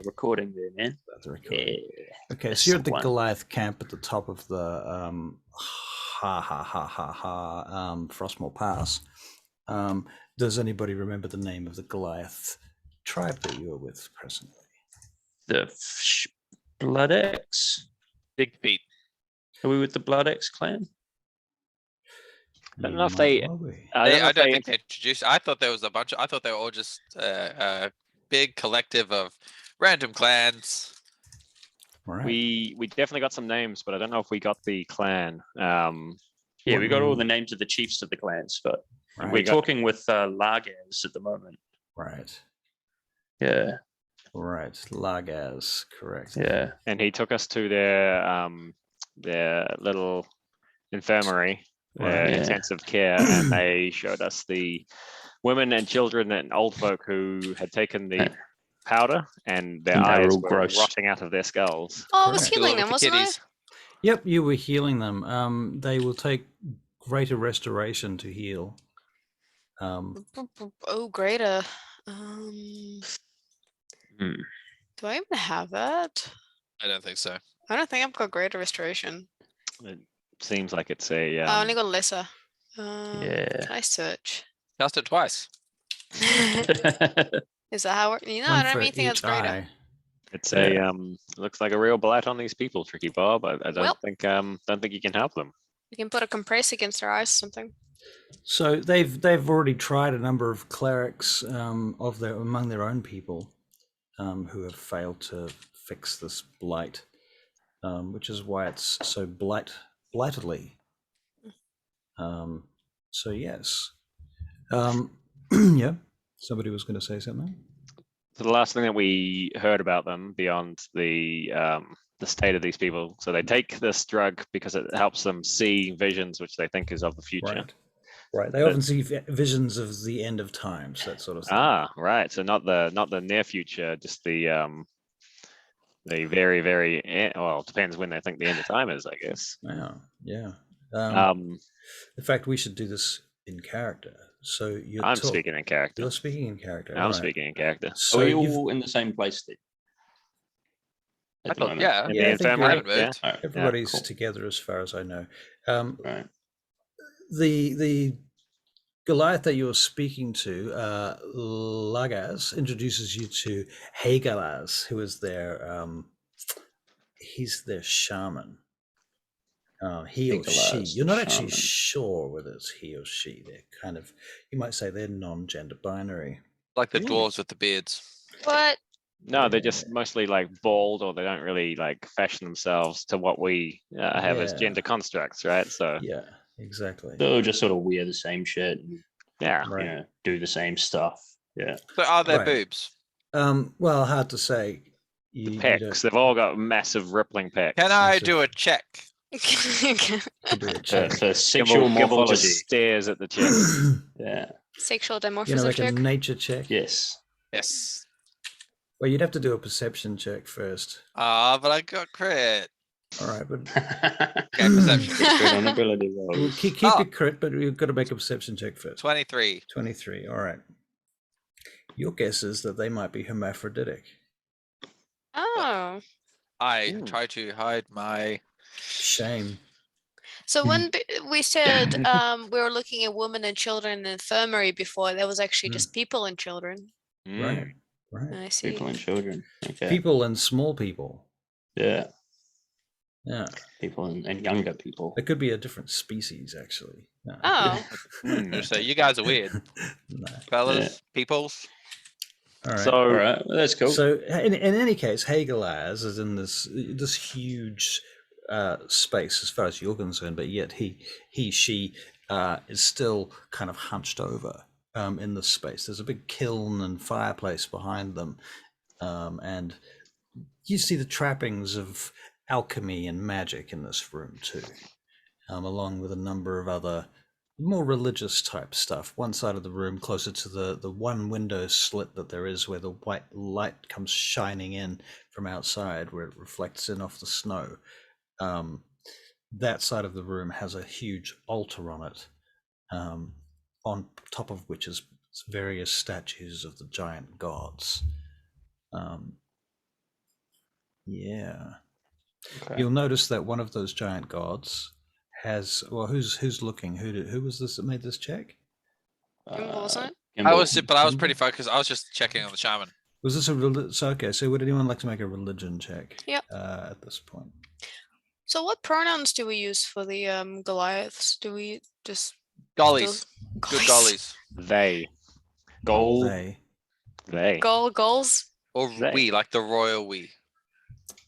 recording there, man. That's a recording. Yeah. Okay, That's so you're at the one. Goliath camp at the top of the Frostmoor Pass. Does anybody remember the name of the Goliath tribe that you were with presently? The Blood X. Big Pete. Are we with the Blood X clan? I don't know if they. I don't think they introduced. I thought there was a bunch. I thought they were all just a big collective of random clans. Right. We definitely got some names, but I don't know if we got the clan. Yeah, we got all the names of the chiefs of the clans, but we're talking with Lagaz at the moment. Right. Yeah. Right. Lagaz, correct. Yeah. And he took us to their little infirmary, intensive care, and they showed us the women and children and old folk who had taken the powder, and their eyes were rotting out of their skulls. Oh, I was healing them, wasn't I? Yep, you were healing them. They will take greater restoration to heal. Oh, greater. Do I even have that? I don't think so. I don't think I've got greater restoration. It seems like it's a. I only got lesser. Yeah. Can I search? Cast it twice. Is that how it? I don't even think that's greater. It's a looks like a real blight on these people, Tricky Bob. I don't think you can help them. You can put a compress against their eyes or something. So they've already tried a number of clerics among their own people who have failed to fix this blight, which is why it's so blightedly. So yes, yeah. Somebody was going to say something. So the last thing that we heard about them beyond the state of these people, so they take this drug because it helps them see visions, which they think is of the future. Right. They often see visions of the end of times, that sort of thing. Right. So not the near future, just the very, very well, it depends when they think the end of time is, I guess. Yeah. In fact, we should do this in character. So I'm speaking in character. You're speaking in character. I'm speaking in character. So are we all in the same place then? I thought, yeah. In the infirmary. Everybody's together as far as I know. Right. The Goliath that you're speaking to, Lagaz, introduces you to Hagalaz, who is he's their shaman. He or she. You're not actually sure whether it's he or she. They're kind of, you might say they're non-gender binary. Like the dwarves with the beards. What? No, they're just mostly like bald, or they don't really like fashion themselves to what we have as gender constructs, right? So yeah, exactly. They'll just sort of wear the same shit and do the same stuff. Yeah. But are there boobs? Well, hard to say. Pecs. They've all got massive rippling pecs. Can I do a check? For sexual morphology. Just stares at the chest. Yeah. Sexual dimorphism like check? a nature check? Yes. Yes. Well, you'd have to do a perception check first. But I got crit. All right, but okay, perception check on ability roll. We'll keep it crit, but you've got to make a perception check first. 23. 23. All right. Your guess is that they might be hermaphroditic. Oh. I try to hide my shame. So when we said we were looking at women and children in the infirmary before, there was actually just people and children. Right. I see. People and children. Okay. People and small people. Yeah. Yeah. People and younger people. It could be a different species, actually. No. Oh. So you guys are weird. Fellas, peoples. All right. So all right. Well, that's cool. So in any case, Hagalaz is in this huge space as far as you're concerned, but yet she is still kind of hunched over in this space. There's a big kiln and fireplace behind them, and you see the trappings of alchemy and magic in this room too, along with a number of other more religious type stuff. One side of the room closer to the one window slit that there is, where the white light comes shining in from outside, where it reflects in off the snow. That side of the room has a huge altar on it, on top of which is various statues of the giant gods. Yeah. Okay. You'll notice that one of those giant gods has. Well, who's looking? Who was this that made this check? Gimbal, wasn't it? I was Gimbal? pretty focused. I was just checking on the shaman. Was this so okay? So would anyone like to make a religion check? Yep. At this point. So what pronouns do we use for the Goliaths? Do we just Gollies. still- Good gollies. They. Goal. They. Goals? Or They. we, like the royal we.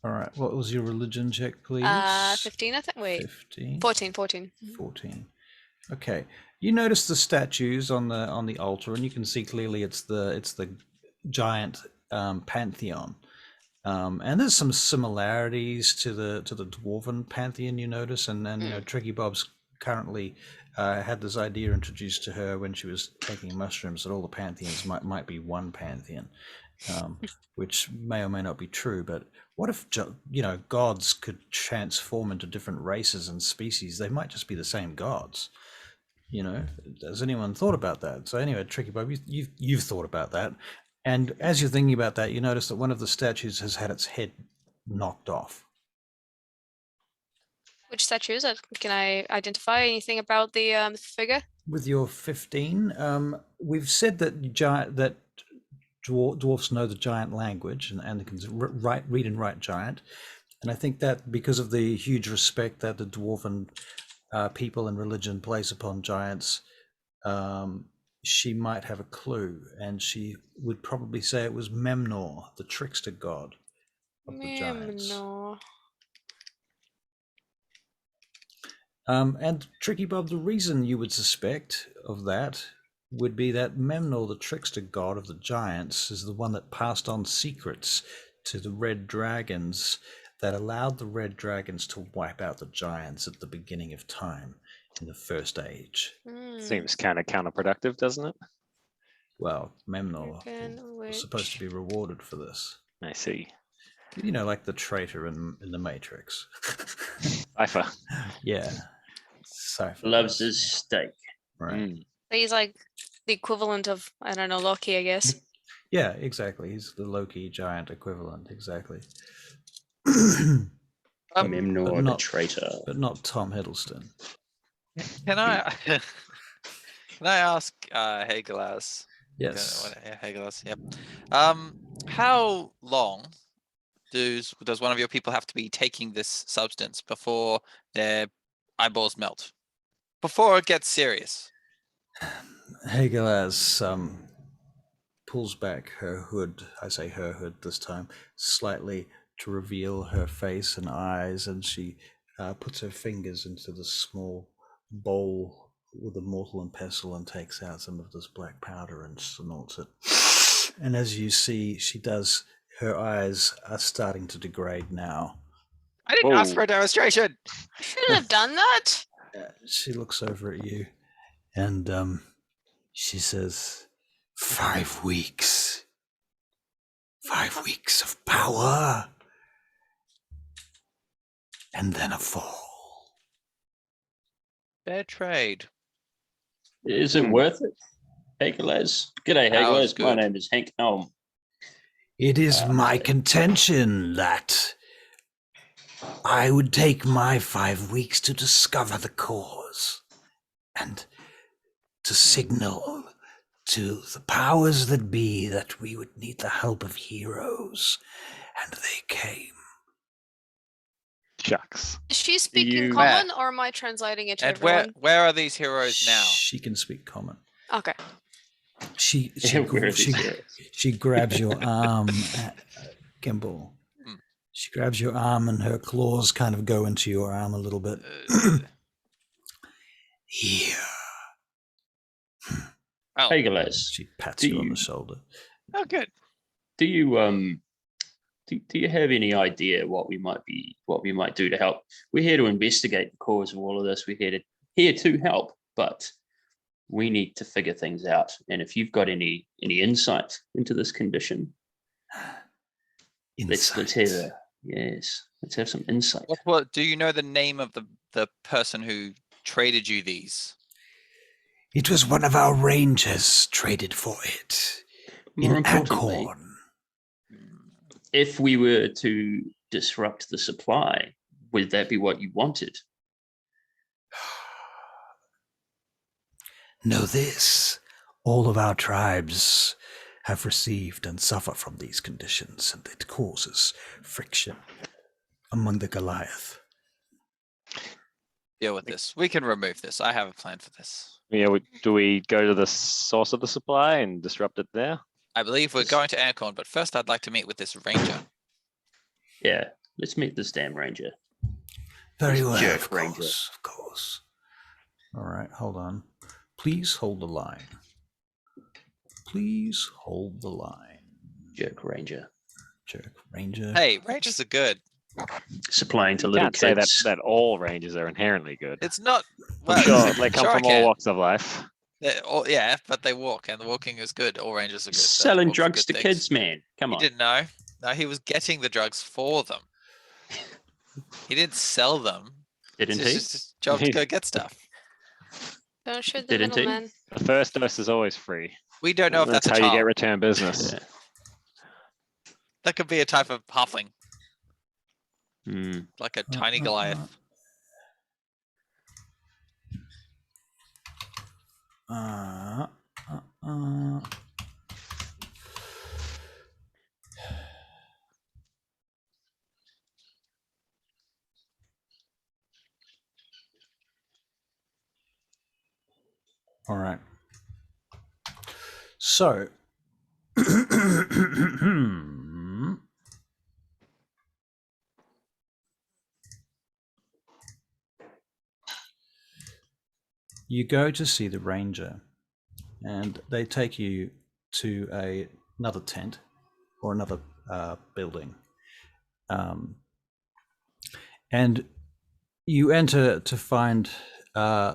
All right. What was your religion check, please? 15, I think. Wait. 15. 14. 14. Okay. You notice the statues on the altar, and you can see clearly it's the giant pantheon. And there's some similarities to the dwarven pantheon, you notice, and you know, Tricky Bob's currently had this idea introduced to her when she was taking mushrooms that all the pantheons might be one pantheon, which may or may not be true. But what if, you know, gods could transform into different races and species? They might just be the same gods. You know, has anyone thought about that? So anyway, Tricky Bob, you've thought about that. And as you're thinking about that, you notice that one of the statues has had its head knocked off. Which statue is it? Can I identify anything about the figure? With your 15, we've said that dwarfs know the giant language and they can read and write giant. And I think that because of the huge respect that the dwarven people and religion place upon giants, she might have a clue, and she would probably say it was Memnor, the trickster god of the giants. Memnor. And Tricky Bob, the reason you would suspect of that would be that Memnor, the trickster god of the giants, is the one that passed on secrets to the red dragons that allowed the red dragons to wipe out the giants at the beginning of time in the first age. Seems kind of counterproductive, doesn't it? Well, Memnor was supposed to be rewarded for this. I see. You know, like the traitor in the Matrix. Cypher. Yeah. Cypher. Loves his steak. Right. He's like the equivalent of, I don't know, Loki, I guess. Yeah, exactly. He's the Loki giant equivalent, exactly. Memnor, the traitor. But not Tom Hiddleston. Can I ask Hagelas? Yes. Hagelas, yep. How long does one of your people have to be taking this substance before their eyeballs melt? Before it gets serious? Hagelas pulls back her hood, I say her hood this time, slightly to reveal her face and eyes, and she puts her fingers into the small bowl with a mortal and pestle and takes out some of this black powder and snorts it. And as you see, she does, her eyes are starting to degrade now. I didn't ask for a demonstration. I shouldn't have done that. She looks over at you and she says, 5 weeks. 5 weeks of power. And then a fall. Fair trade. Is it worth it? Hagelaz. G'day, Hagelaz. My name is Hank Elm. It is my contention that I would take my 5 weeks to discover the cause and to signal to the powers that be that we would need the help of heroes, and they came. Shucks. Is she speaking common, or am I translating it to everyone? Where are these heroes now? She can speak common. Okay. She grabs your arm, Gimbal. She grabs your arm and her claws kind of go into your arm a little bit. Here. Hagelaz. She pats you on the shoulder. Oh, good. Do you do you have any idea what we might do to help? We're here to investigate the cause of all of this. We're here to help, but we need to figure things out. And if you've got any insight into this condition, let's have some insight. What do you know the name of the person who traded you these? It was one of our rangers traded for it. More in importantly, Acorn. if we were to disrupt the supply, would that be what you wanted? Know this, all of our tribes have received and suffer from these conditions, and it causes friction among the Goliath. Deal with this. We can remove this. I have a plan for this. Yeah, do we go to the source of the supply and disrupt it there? I believe we're going to Aircorn, but first I'd like to meet with this ranger. Yeah, let's meet this damn ranger. Very This well, jerk of ranger. course, of course. All right, hold on. Please hold the line. Please hold the line. Jerk ranger. Jerk ranger. Hey, rangers are good. Supplying to You little can't say that kids. that all rangers are inherently good. It's not. I'm Well, sure they come sure I from all can. walks of life. Yeah, but they walk, and the walking is good. All rangers are good. They Selling walk for drugs good to things. kids, man. Come He on. didn't know. No, he was getting the drugs for them. He didn't sell them. Didn't It's he? just his job to go get stuff. Don't shoot the Didn't he? middleman. The first dose is always free. We don't know if That's that's how a you get child. return business. Yeah. That could be a type of halfling, Hmm. like a tiny Goliath. All right. So, you go to see the ranger, and they take you to another tent or another building, and you enter to find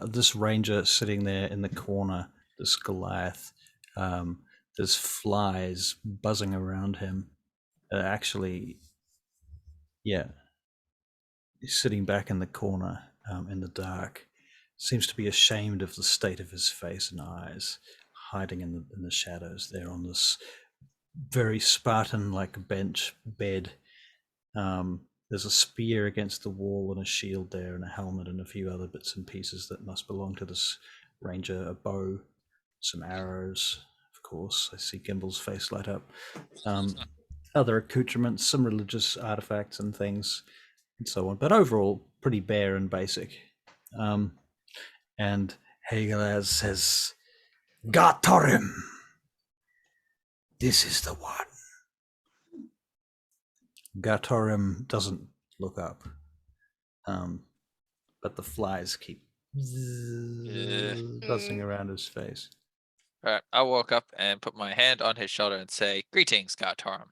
this ranger sitting there in the corner, this Goliath. There's flies buzzing around him. Actually, yeah, he's sitting back in the corner in the dark. Seems to be ashamed of the state of his face and eyes, hiding in the shadows there on this very Spartan-like bench bed. There's a spear against the wall and a shield there and a helmet and a few other bits and pieces that must belong to this ranger. A bow, some arrows, of course. I see Gimble's face light up. Other accoutrements, some religious artifacts and things, and so on. But overall, pretty bare and basic. And Hagelaz says, Gatorim! This is the one. Gatorim doesn't look up, but the flies keep buzzing around his face. All right, I walk up and put my hand on his shoulder and say, "Greetings, Gartorum.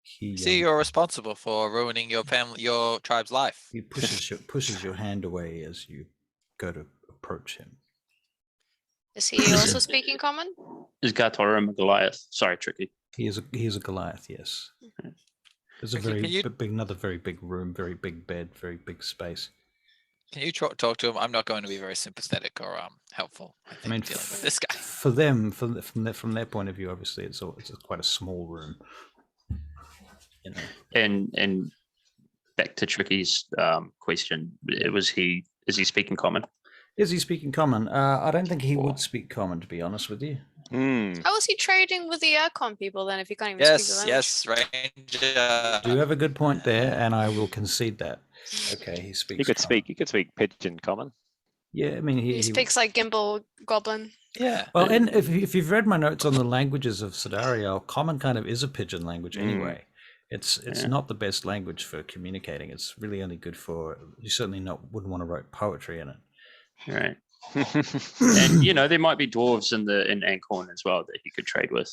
He See, you're responsible for ruining your tribe's life." he pushes your hand away as you go to approach him. Is he also speaking common? Is Gatorum a Goliath? Sorry, Tricky. He is a Goliath, yes. There's a Okay, very can big, another very big room, very big bed, very big space. Can you talk to him? I'm not going to be very sympathetic or helpful. I think, I mean, dealing with this guy. for them, from their point of view, obviously, it's quite a small room. You know. And back to Tricky's question, is he speaking common? Is he speaking common? I don't think he would speak common, to be honest with you. How is he trading with the Aircon people then if he can't even speak the language? Yes, Ranger. Do you have a good point there, and I will concede that. Okay, he speaks. You could speak pigeon common. Yeah, I mean He speaks like Gimble Goblin. Yeah. Well, and if you've read my notes on the languages of Sidariel, common kind of is a pigeon language anyway. It's not the best language for communicating. It's really only good for, you certainly wouldn't want to write poetry in it. Right. And there might be dwarves in Ancorn as well that he could trade with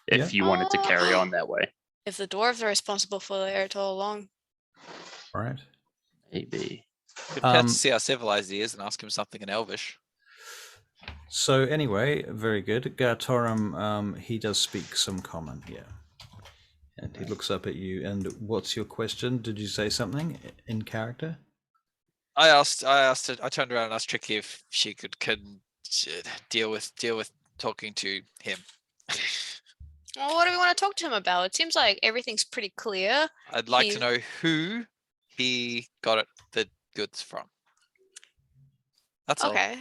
if you wanted to carry on that way. If the dwarves are responsible for the air all along. Right. Maybe. Could have to see how civilized he is and ask him something in Elvish. So anyway, very good. Gartorum, he does speak some common, yeah. And he looks up at you. And what's your question? Did you say something in character? I turned around and asked Tricky if she could deal with talking to him. Well, what do we want to talk to him about? It seems like everything's pretty clear. I'd like to He- know who he got the goods from. That's all. Okay.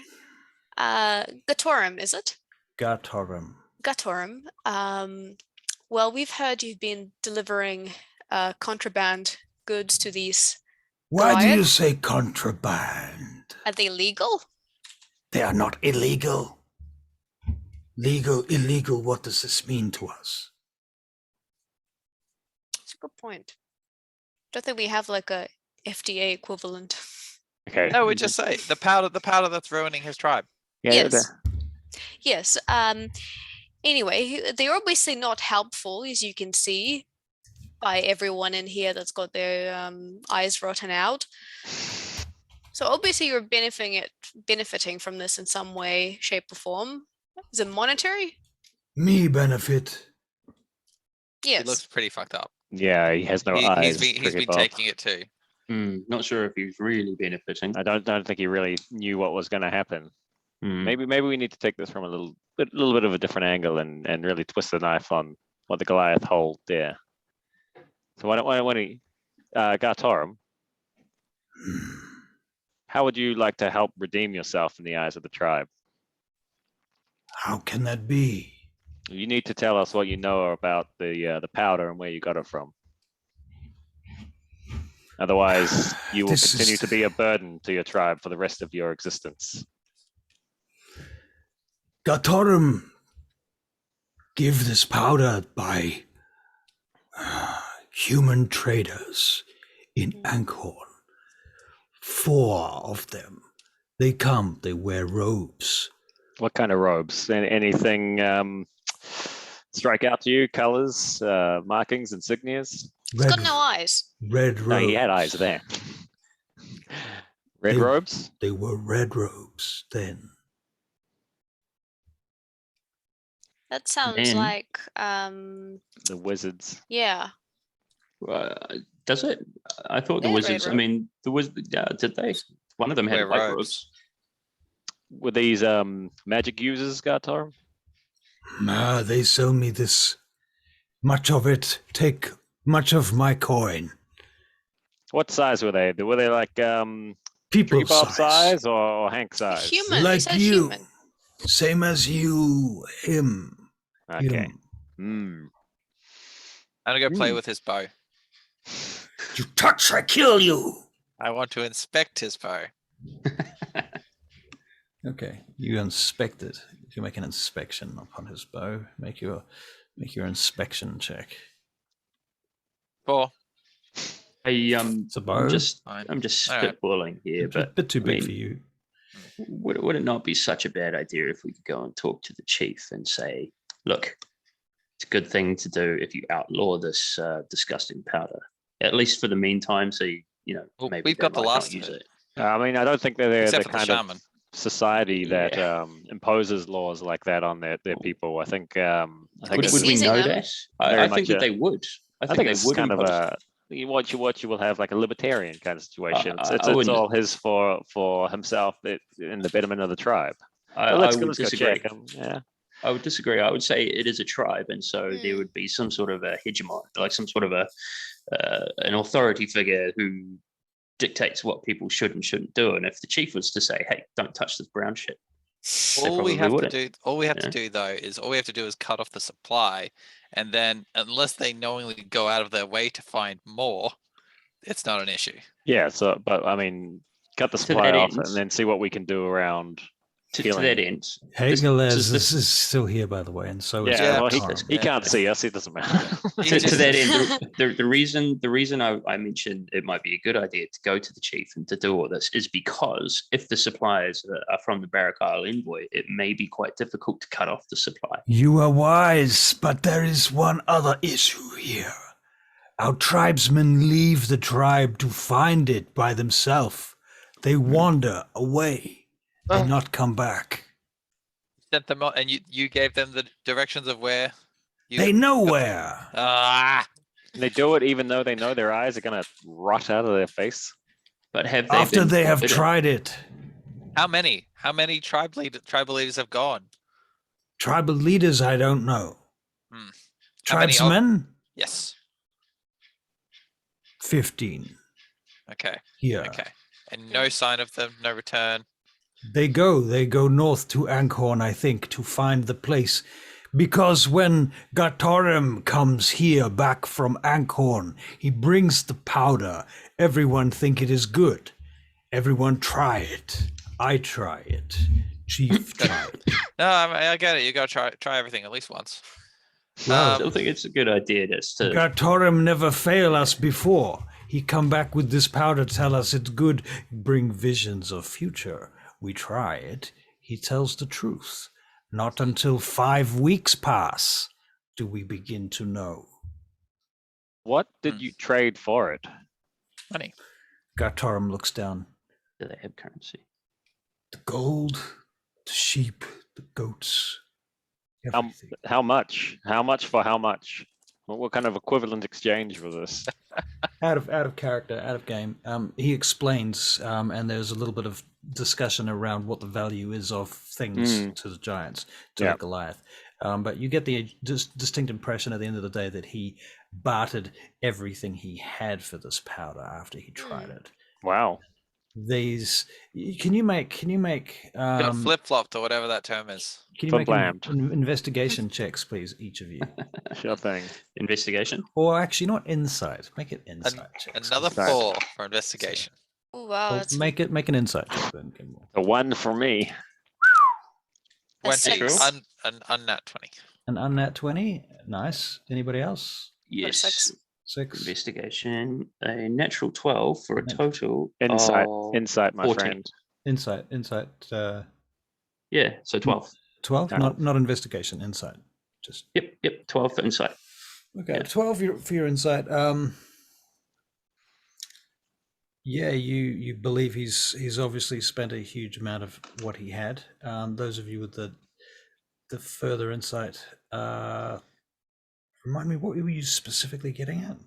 Gatorum, is it? Gatorum. Gatorum. Well, we've heard you've been delivering contraband goods to these. Why do you Goliath? say contraband? Are they legal? They are not illegal. Legal, illegal, what does this mean to us? That's a good point. Don't think we have like a FDA equivalent. Okay. No, we just say the powder that's ruining his tribe. Yeah, Yes. Yes. Anyway, they're obviously not helpful, as you can see by everyone in here that's got their eyes rotten out. So obviously you're benefiting from this in some way, shape, or form. Is it monetary? Me benefit. Yes. He looks pretty fucked up. Yeah, he has no eyes. He's been Trigger Bob. taking it too. Not sure if he's really benefiting. I don't think he really knew what was going to happen. Hmm. Maybe we need to take this from a little bit of a different angle and really twist the knife on what the Goliath hold there. So why don't he, Gartorum, how would you like to help redeem yourself in the eyes of the tribe? How can that be? You need to tell us what you know about the powder and where you got it from. Otherwise, you will This continue is- to be a burden to your tribe for the rest of your existence. Gatorum, give this powder by human traders in Ankhorn. 4 of them. They come, they wear robes. What kind of robes? Anything strike out to you? Colors, markings, insignias? He's got no eyes. Red robes. No, he had eyes there. Red They- robes? They were red robes then. That sounds Then- like The wizards. yeah. Does it? I thought the They had red wizards. I robes. mean, the wizards. Did they? One of them had Wear white robes. robes. Were these magic users, Gartor? They sell me this. Much of it. Take much of my coin. What size were they? Were they like People tree bob size. size or Hank size? Human. He Like said you. human. Same as you. Him. Okay. Him. Hmm. I'm gonna go play Hmm. with his bow. You touch, I kill you. I want to inspect his bow. Okay. You inspect it. You make an inspection upon his bow. Make your inspection check. 4. It's a bow. I'm just Fine. spitballing Alright. here, It's a but bit too I big mean, for you. would it not be such a bad idea if we could go and talk to the chief and say, look, it's a good thing to do if you outlaw this disgusting powder, at least for the meantime. So Well, maybe we've they got the might not last of use it. it. I mean, I don't think that they're Except the for the kind shaman. of society that Yeah. imposes laws like that on their people. I think Would, this would we is seizing know them. that? very I much think that a- they would. I I think think they it's would kind of impose a what you will have like a libertarian kind of situation. I It's wouldn't- all his for himself in the betterment of the tribe. I, But let's I go, would let's go disagree. check. Yeah. I would disagree. I would say it is a tribe, and so there Hmm. would be some sort of a hegemon, like some sort of an authority figure who dictates what people should and shouldn't do. And if the chief was to say, "Hey, don't touch this brown shit," All we probably have to wouldn't. do, Yeah. though, is cut off the supply, and then unless they knowingly go out of their way to find more, it's not an issue. Yeah. So, but I mean, cut the To supply that off end- and then see what we can do around. To Killing. that end, Hegelez this- this is still here, by the way, and so is Yeah. Yeah, Well, Tom. he can't see us. It doesn't matter. He to just- that end, the reason I mentioned it might be a good idea to go to the chief and to do all this is because if the supplies are from the Barrack Isle envoy, it may be quite difficult to cut off the supply. You are wise, but there is one other issue here. Our tribesmen leave the tribe to find it by themselves. They wander away and not come back. sent them out, and you gave them the directions of where. They know where. And they do it even though they know their eyes are gonna rot out of their face. But have they After been they have forbidden? tried it. How many tribal leaders have gone? Tribal leaders, I don't know. How many Tribesmen? Yes. 15. Okay. Yeah. Okay. And no sign of them, no return. They go north to Ankhorn, I think, to find the place. Because when Gatorim comes here back from Ankhorn, he brings the powder. Everyone think it is good. Everyone try it. I try it. Chief try it. No, I get it. You gotta try everything at least once. I still think it's a good idea just to Gatorim never fail us before. He come back with this powder, tell us it's good, bring visions of future. We try it. He tells the truth. Not until 5 weeks pass do we begin to know. What did you trade for it? Money. Gatorim looks down. do they have currency? The gold, the sheep, the goats, everything. How much? How much for how much? What kind of equivalent exchange was this? Out of character, out of game. He explains, and there's a little bit of discussion around what the value is of things to the giants, to the Goliath. But you get the distinct impression at the end of the day that he bartered everything he had for this powder after he tried it. Wow. These, can you make Got flip-flopped or whatever that term is. can you make Flip-flammed. investigation checks, please, each of you? Sure thing. Investigation. Or actually, not insight. Make it insight checks. Another Sorry. 4 for investigation. Oh wow, Well, that's make an insight check then, Kimball. A 1 for me. a 20. 6. An unnat 20. An unnat 20. Nice. Anybody else? Yes. 6. 6. Investigation. A natural 12 for a total Insight. of Insight, my 14. friend. Insight. Yeah, so 12. 12. Oh. Not investigation. Insight. Just Yep, 12 for insight. okay. Yeah. 12 for your insight. Yeah, you believe he's obviously spent a huge amount of what he had. Those of you with the further insight, remind me, what were you specifically getting at?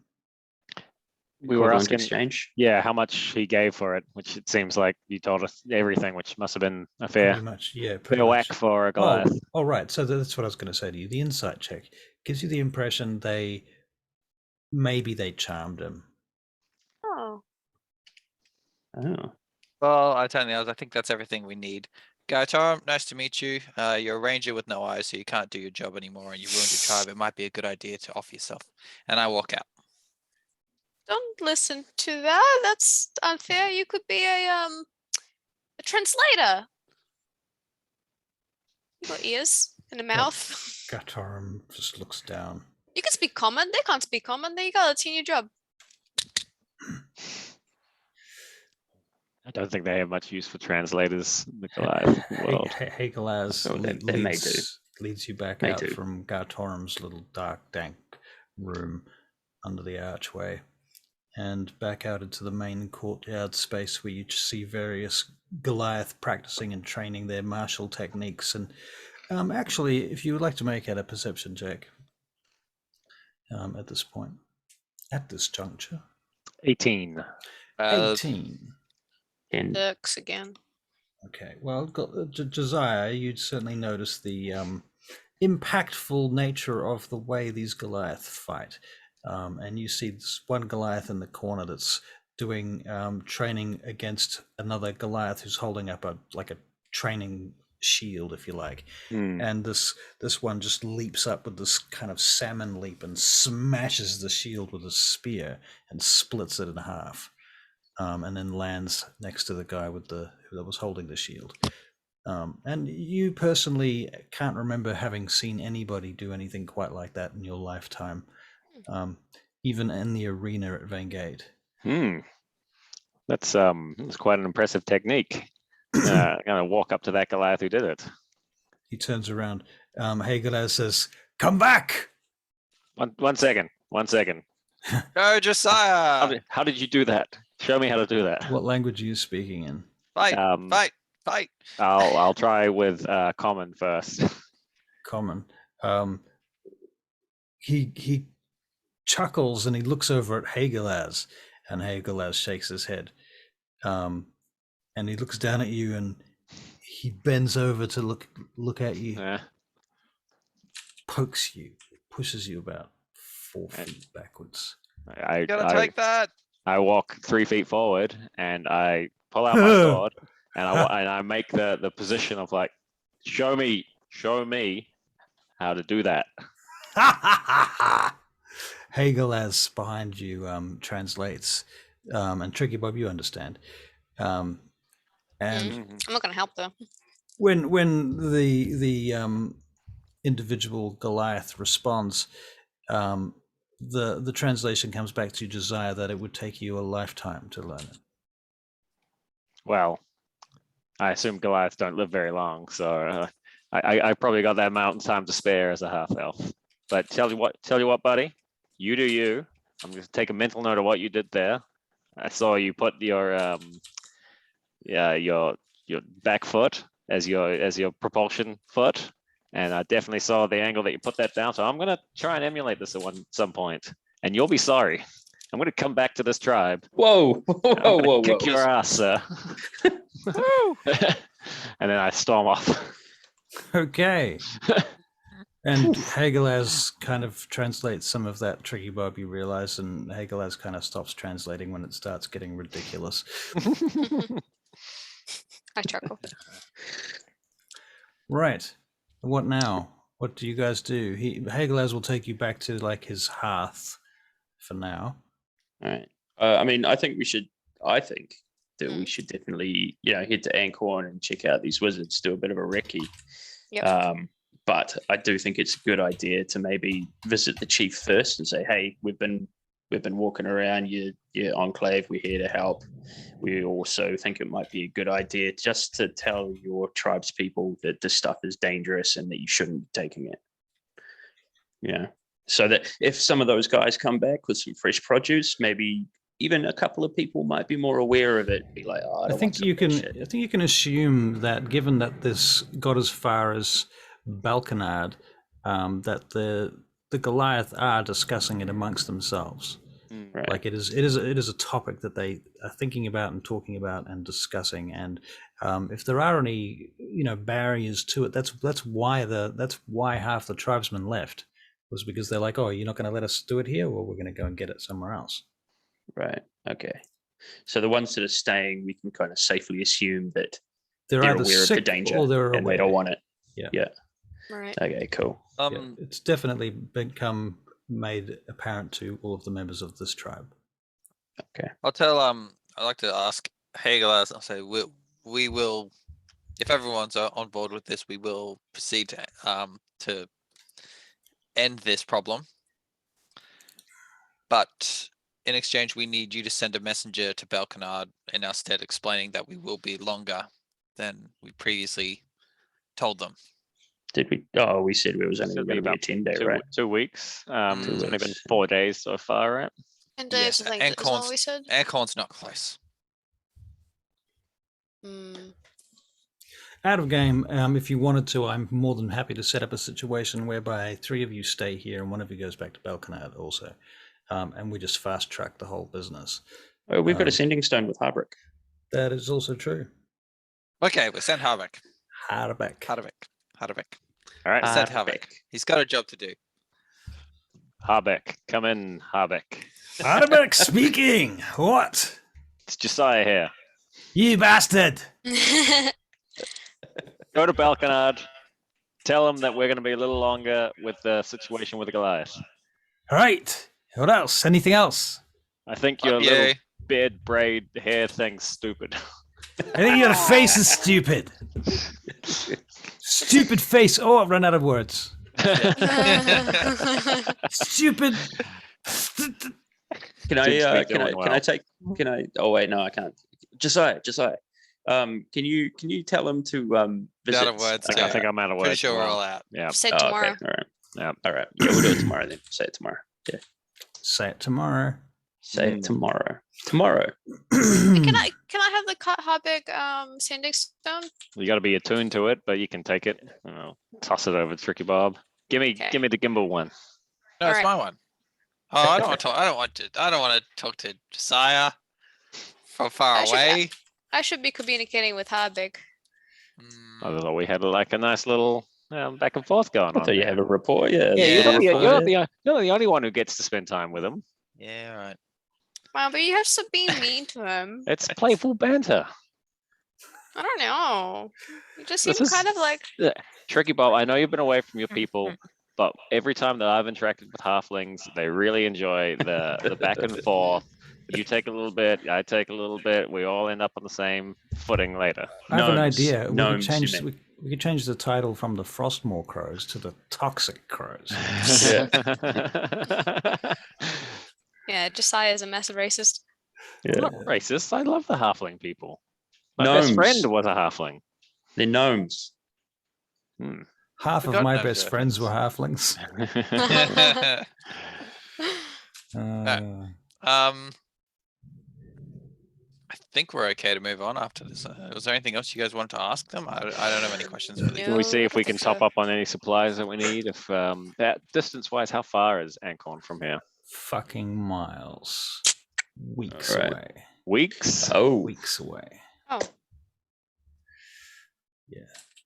We were Equivalent asking, exchange. yeah, how much he gave for it, which it seems like you told us everything, which must have been a fair, Pretty much, yeah. Pretty fair much. whack for a Goliath. Oh, right. So that's what I was going to say to you. The insight check gives you the impression maybe they charmed him. Oh, Oh. Well, I tell you, I think that's everything we need. Gaitar, nice to meet you. You're a ranger with no eyes, so you can't do your job anymore, and you ruined your tribe. It might be a good idea to off yourself. And I walk out. don't listen to that. That's unfair. You could be a translator. You got ears and a mouth. Gatarum just looks down. You can speak common. They can't speak common. There you go. That's in your job. I don't think they have much use for translators in the Goliath world. Hagelaz Oh, they may do. leads you back May out do. from Gartorum's little dark, dank room under the archway and back out into the main courtyard space where you see various Goliath practicing and training their martial techniques. And actually, if you would like to make it a perception check at this point, at this juncture. 18. 18. And Dirks again. Okay, well, Josiah, you'd certainly notice the impactful nature of the way these Goliath fight. And you see this one Goliath in the corner that's doing training against another Goliath who's holding up a training shield, if you like. And this one just leaps up with this kind of salmon leap and smashes the shield with a spear and splits it in half. And then lands next to the guy that was holding the shield. And you personally can't remember having seen anybody do anything quite like that in your lifetime, even in the arena at Vangate. That's quite an impressive technique. Gonna walk up to that Goliath who did it. He turns around. Hagelaz says, "Come back!" One second. Go, Josiah! How did you do that? Show me how to do that. What language are you speaking in? Fight! Fight! I'll try with common first. Common. He chuckles and he looks over at Hagelaz, and Hagelaz shakes his head. And he looks down at you and he bends over to look at you, Yeah. pokes you pushes you about 4 feet backwards. I Gotta take that. I walk 3 feet forward and I pull out my sword and I make the position of like, show me how to do that. Hagelaz behind you translates, and Tricky Bob, you understand. And I'm not gonna help though. when the individual Goliath responds, the translation comes back to Josiah that it would take you a lifetime to learn it. Well, I assume Goliaths don't live very long, so I probably got that amount of time to spare as a half elf. But tell you what, buddy, you do you. I'm going to take a mental note of what you did there. I saw you put your back foot as your propulsion foot, and I definitely saw the angle that you put that down. So I'm going to try and emulate this at some point, and you'll be sorry. I'm going to come back to this tribe. Whoa, whoa. Kick your ass, sir. And then I storm off. Okay. And Hagelaz kind of translates some of that, Tricky Bob, you realize, and Hagelaz kind of stops translating when it starts getting ridiculous. I chuckle. Right. What now? What do you guys do? Hagelaz will take you back to like his hearth for now. All right. I mean, I think that we should definitely, head to Ancorn and check out these wizards, do a bit of a recce. Yep. But I do think it's a good idea to maybe visit the chief first and say, hey, we've been walking around your enclave. We're here to help. We also think it might be a good idea just to tell your tribe's people that this stuff is dangerous and that you shouldn't be taking it. Yeah. So that if some of those guys come back with some fresh produce, maybe even a couple of people might be more aware of it. Be like, oh, I think you can assume that given that this got as far as Balkanard, that the Goliath are discussing it amongst themselves. Right. Like it is a topic that they are thinking about and talking about and discussing. And if there are any barriers to it, that's why half the tribesmen left, was because they're like, oh, you're not going to let us do it here, or we're going to go and get it somewhere else. Right. Okay. So the ones that are staying, we can kind of safely assume that they're aware either of sick the danger or they're and aware. they don't want it. Yeah. Right. Okay, cool. It's definitely become made apparent to all of the members of this tribe. Okay. I'll tell I'd like to ask Hagelaz, I'll say we will, if everyone's on board with this, we will proceed to end this problem. But in exchange, we need you to send a messenger to Balkanard in our stead, explaining that we will be longer than we previously told them. Did we? Oh, we said it was only Should going be to be a about 10-day, right? 2 weeks. It's only been weeks. 4 days so far, right? And days, I think, is what we said. Ancorn's not close. Out of game, if you wanted to, I'm more than happy to set up a situation whereby 3 of you stay here and 1 of you goes back to Balkanard also. And we just fast track the whole business. Oh, we've got a sending stone with Harbrick. That is also true. Okay, we'll send Harbeck. Harbeck. All right. Send Harbeck. He's got a job to do. Harbeck, come in, Harbeck. Harbeck speaking. What? It's Josiah here. You bastard. Go to Balkanard. Tell him that we're going to be a little longer with the situation with the Goliath. All right. What else? Anything else? I think your little beard braid hair thing's stupid. I think your face is stupid. Stupid face. Oh, I've run out of words. Stupid. Can I? Oh wait, no, I can't. Josiah. Can you tell him to visit? Out of words. I think I'm out of words. Pretty sure we're all out. Yeah. Say tomorrow. Okay. All right. Yeah. All right. Yeah, we'll do it tomorrow then. Say it tomorrow. Yeah. Say it tomorrow. Say it tomorrow. Tomorrow. Can I have the Harbeck sending stone? You got to be attuned to it, but you can take it. Toss it over to Tricky Bob. Give me the gimbal one. No, it's Alright. my one. Oh, I don't want to talk to Josiah from far away. I should be communicating with Harbeck. I thought we had like a nice little back and forth going I on. thought you there. have a rapport. Yeah, Yeah, there's a you're, rapport you're, there. you're the only one who gets to spend time with him. Yeah, right. Wow, but you have to be mean to him. It's playful banter. I don't know. You just seem This is- kind of like Tricky Bob, I know you've been away from your people, but every time that I've interacted with halflings, they really enjoy the back and forth. You take a little bit, I take a little bit. We all end up on the same footing later. I have an Gnomes. idea. We Gnomes, could you change. mean. We could change the title from the Frostmoor crows to the Toxic crows. yeah, Josiah is a massive racist. I'm Yeah. not racist. I love the halfling people. My best friend was a halfling. They're gnomes. Half of Forgot my those best friends were halflings. I think we're okay to move on after this. Was there anything else you guys wanted to ask them? I don't have any questions for these. Can we see No, if I we don't can think top so. up on any supplies that we need? If that distance-wise, how far is Ancon from here? Fucking miles. Weeks Alright. away. Weeks? Oh, Weeks away. Oh,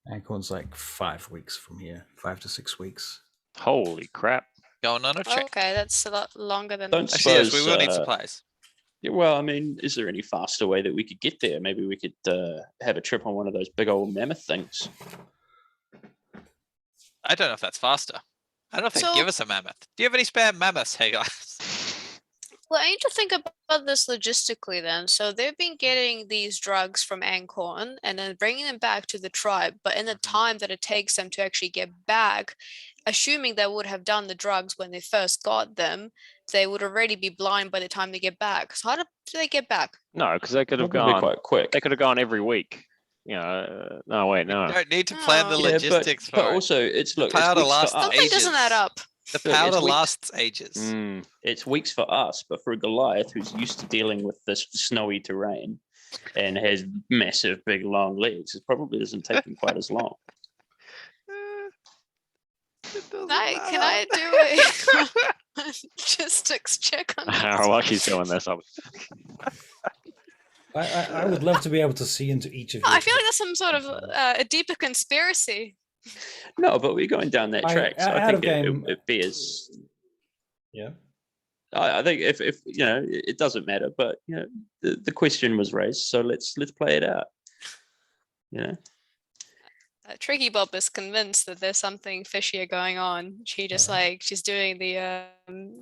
Ancorn's like 5 weeks from here. 5 to 6 weeks. Holy crap! Going on a trip. okay, that's a lot longer than. don't Actually, yes, we suppose, will need supplies. yeah, well, I mean, is there any faster way that we could get there? Maybe we could have a trip on one of those big old mammoth things. I don't know if that's faster. I don't know if they So- give us a mammoth. Do you have any spare mammoths? Hey guys. Well, I need to think about this logistically then. So they've been getting these drugs from Ancorn and then bringing them back to the tribe. But in the time that it takes them to actually get back, assuming they would have done the drugs when they first got them, they would already be blind by the time they get back. So how do they get back? No, because they could have Probably gone. quite quick. They could have gone every week. No, wait, no. You don't need to plan the Oh. Yeah, logistics but for it. also it's look, it's powder weeks for lasts us. Something doesn't add ages. up. The Look, it's powder weeks. lasts ages. Mm. It's weeks for us, but for a Goliath who's used to dealing with this snowy terrain and has massive, big, long legs, it probably doesn't take him quite as long. Can I do a logistics check on this? While she's doing this, I would love to be able to see into each of you. I feel like that's some sort of a deeper conspiracy. No, but we're going down that track, so I out of think game- it bears. Yeah. I think if you know, it doesn't matter, but you know, the question was raised, so let's play it out. You know, Tricky Bob is convinced that there's something fishier going on. She just like she's doing the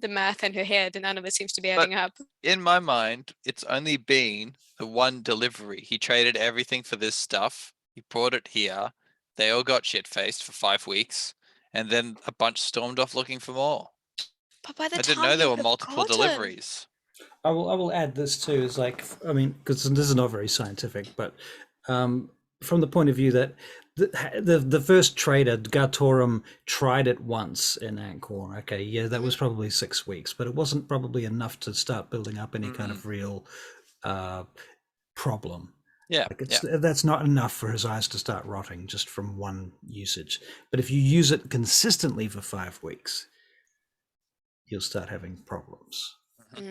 math in her head, and none of it seems to be adding up. In my mind, it's only been the one delivery. He traded everything for this stuff. He brought it here. They all got shit-faced for 5 weeks, and then a bunch stormed off looking for more. But by the I time didn't know there you were have multiple gotten- deliveries. I will add this too. Is like, I mean, because this is not very scientific, but from the point of view that the first trader Gatorum tried it once in Ancorn. Okay, yeah, that was probably 6 weeks, but it wasn't probably enough to start building up any kind of real problem. Yeah, Like that's not enough for his eyes to start rotting just from one usage. But if you use it consistently for 5 weeks, you'll start having problems. So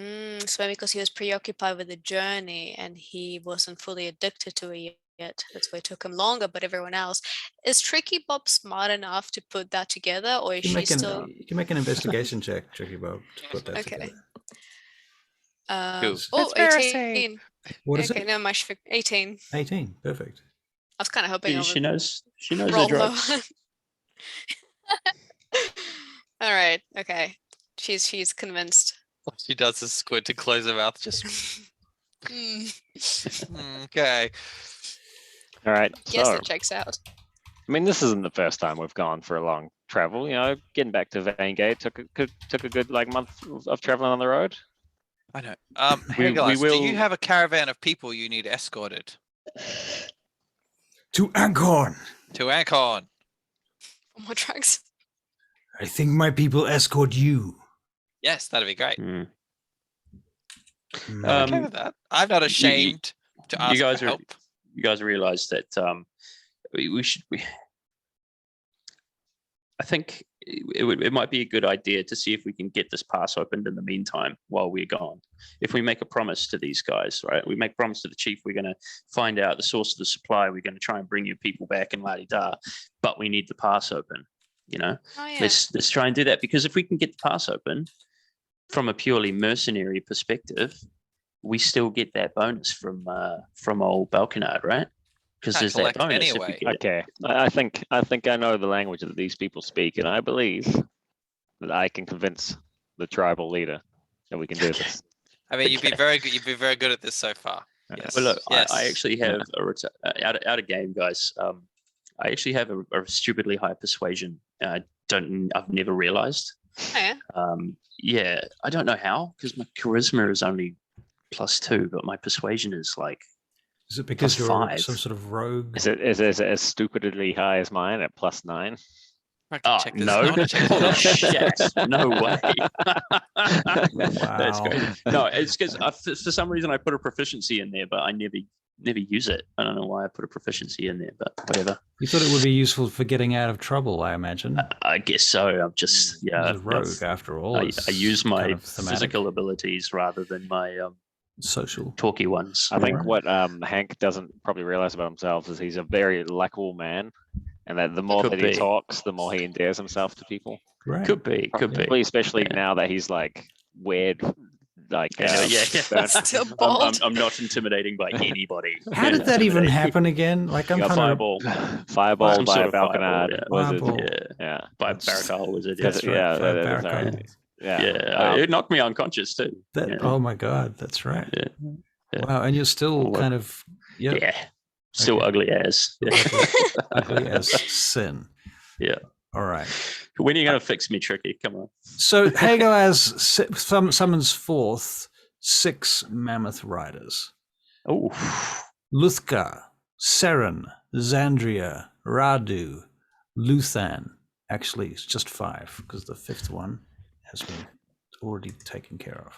maybe because he was preoccupied with the journey and he wasn't fully addicted to it yet. That's why it took him longer. But everyone else is Tricky Bob smart enough to put that together, or is she still? You can make an investigation check, Tricky Bob, to put that Okay. together. Cool. Oh, 18. What is Okay, it? no, my 18. 18. Perfect. I was kind of hoping I she would knows her roll low. drugs. All right. Okay. She's convinced. What she does is squint to close her mouth. Just okay. all right. Yes, So, it checks out. I mean, this isn't the first time we've gone for a long travel. You know, getting back to Vangate took a good like month of traveling on the road. I know. We- Hey guys, we do will- you have a caravan of people you need escorted To Ancorn. to Ancon? More drugs. I think my people escort you. Yes, that'd be great. Hmm. Mm. I'm okay with that. I'm not ashamed to ask guys for are- help. You guys realize that we should I think it might be a good idea to see if we can get this pass opened in the meantime while we're gone. If we make a promise to these guys, right? We make a promise to the chief, we're going to find out the source of the supply. We're going to try and bring your people back and la-di-da, but we need the pass open, you know? Oh, yeah. Let's try and do that, because if we can get the pass open from a purely mercenary perspective, we still get that bonus from old Balkanard, right? Because Can't there's that collect bonus. anyway. If we get it. Okay, I think I know the language that these people speak, and I believe that I can convince the tribal leader that we can do this. I mean, you've been very good. You've been very good at this so far. Yes. Well, look, yes. I actually have out of game, guys. I actually have a stupidly high persuasion. I've never realized. Oh, yeah. Yeah, I don't know how, because my charisma is only +2, but my persuasion is like. Is it because you're +5. some sort of rogue? Is it as stupidly high as mine at +9? I can Oh, check this. no. I wanna check this Holy out. shit. No way. That's Wow. great. No, it's because for some reason I put a proficiency in there, but I never use it. I don't know why I put a proficiency in there, but whatever. You thought it would be useful for getting out of trouble, I imagine. I guess so. I'm just, yeah. He's a rogue, after all. I It's use my kind of thematic, physical abilities rather than my social. talky ones. I think Right. what Hank doesn't probably realize about himself is he's a very likable man, and that the more Could that he be. talks, the more he endears himself to people. Right. Could be. Probably especially Yeah. now that he's like weird, like Yeah. stern. Still bald. I'm not intimidating by anybody. How did that even happen again? Like, I'm You got trying to. Fireball. Fireball Some by sort a of fireball, Balkanard yeah. wizard. Fireball. Yeah. Yeah, By Barakal wizard. That's Yeah. right. yeah, Fire that is Barakal. right. Yeah, Yeah. It knocked me unconscious too. That, Yeah. Oh my God, that's right. Yeah. Yeah. Wow, and you're still Well, kind of Yeah. Still Okay. ugly as. Yeah. ugly as sin. Yeah. All right. When are you going to fix me, Tricky? Come on. So Hagoaz summons forth 6 mammoth riders: Oh. Luthka, Seren, Zandria, Radu, Luthan. Actually, it's just 5 because the 5th one has been already taken care of.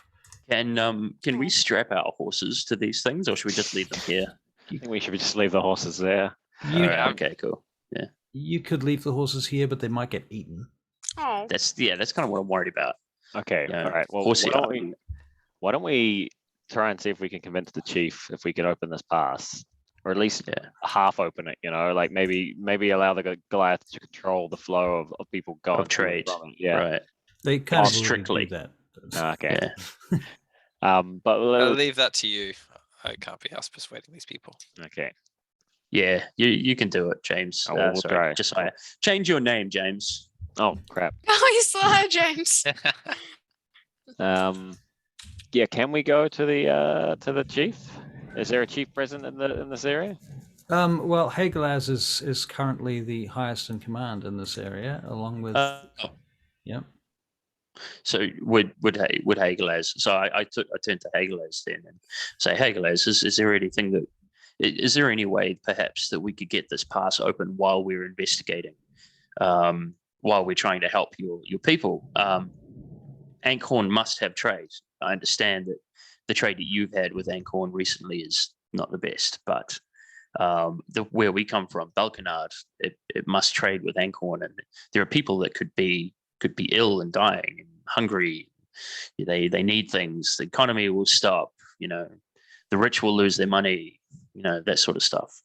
Can we strap our horses to these things, or should we just leave them here? I think we should just leave the horses there. You, All right, okay, cool. you could leave the horses here, but they might get eaten. Oh, That's kind of what I'm worried about. Okay, Yeah, all right. Well, horsey why don't we try and see if we can convince the chief if we can open this pass, or at least Yeah. half open it. You know, like maybe allow the Goliath to control the flow of people going Of to and trade. from it. Yeah. Right. They kind of strictly. already do that. Okay. Yeah. But I'll leave that to you. I can't be asked persuading these people. okay. Yeah. You can do it, James. Oh, well, we'll try. Josiah. Change your name, James. Oh crap. oh, you saw her, James. Yeah. Can we go to the chief? Is there a chief present in this area? Well, Hagelaz is currently the highest in command in this area, along with. Yep. So would Hagelaz? So I turned to Hagelaz then and say, Hagelaz, is there anything that is there any way perhaps that we could get this pass open while we're investigating, while we're trying to help your people? Ankhorn must have trade. I understand that the trade that you've had with Ankhorn recently is not the best, but where we come from, Balkanard, it must trade with Ankhorn, and there are people that could be ill and dying and hungry. They need things. The economy will stop. The rich will lose their money. That sort of stuff.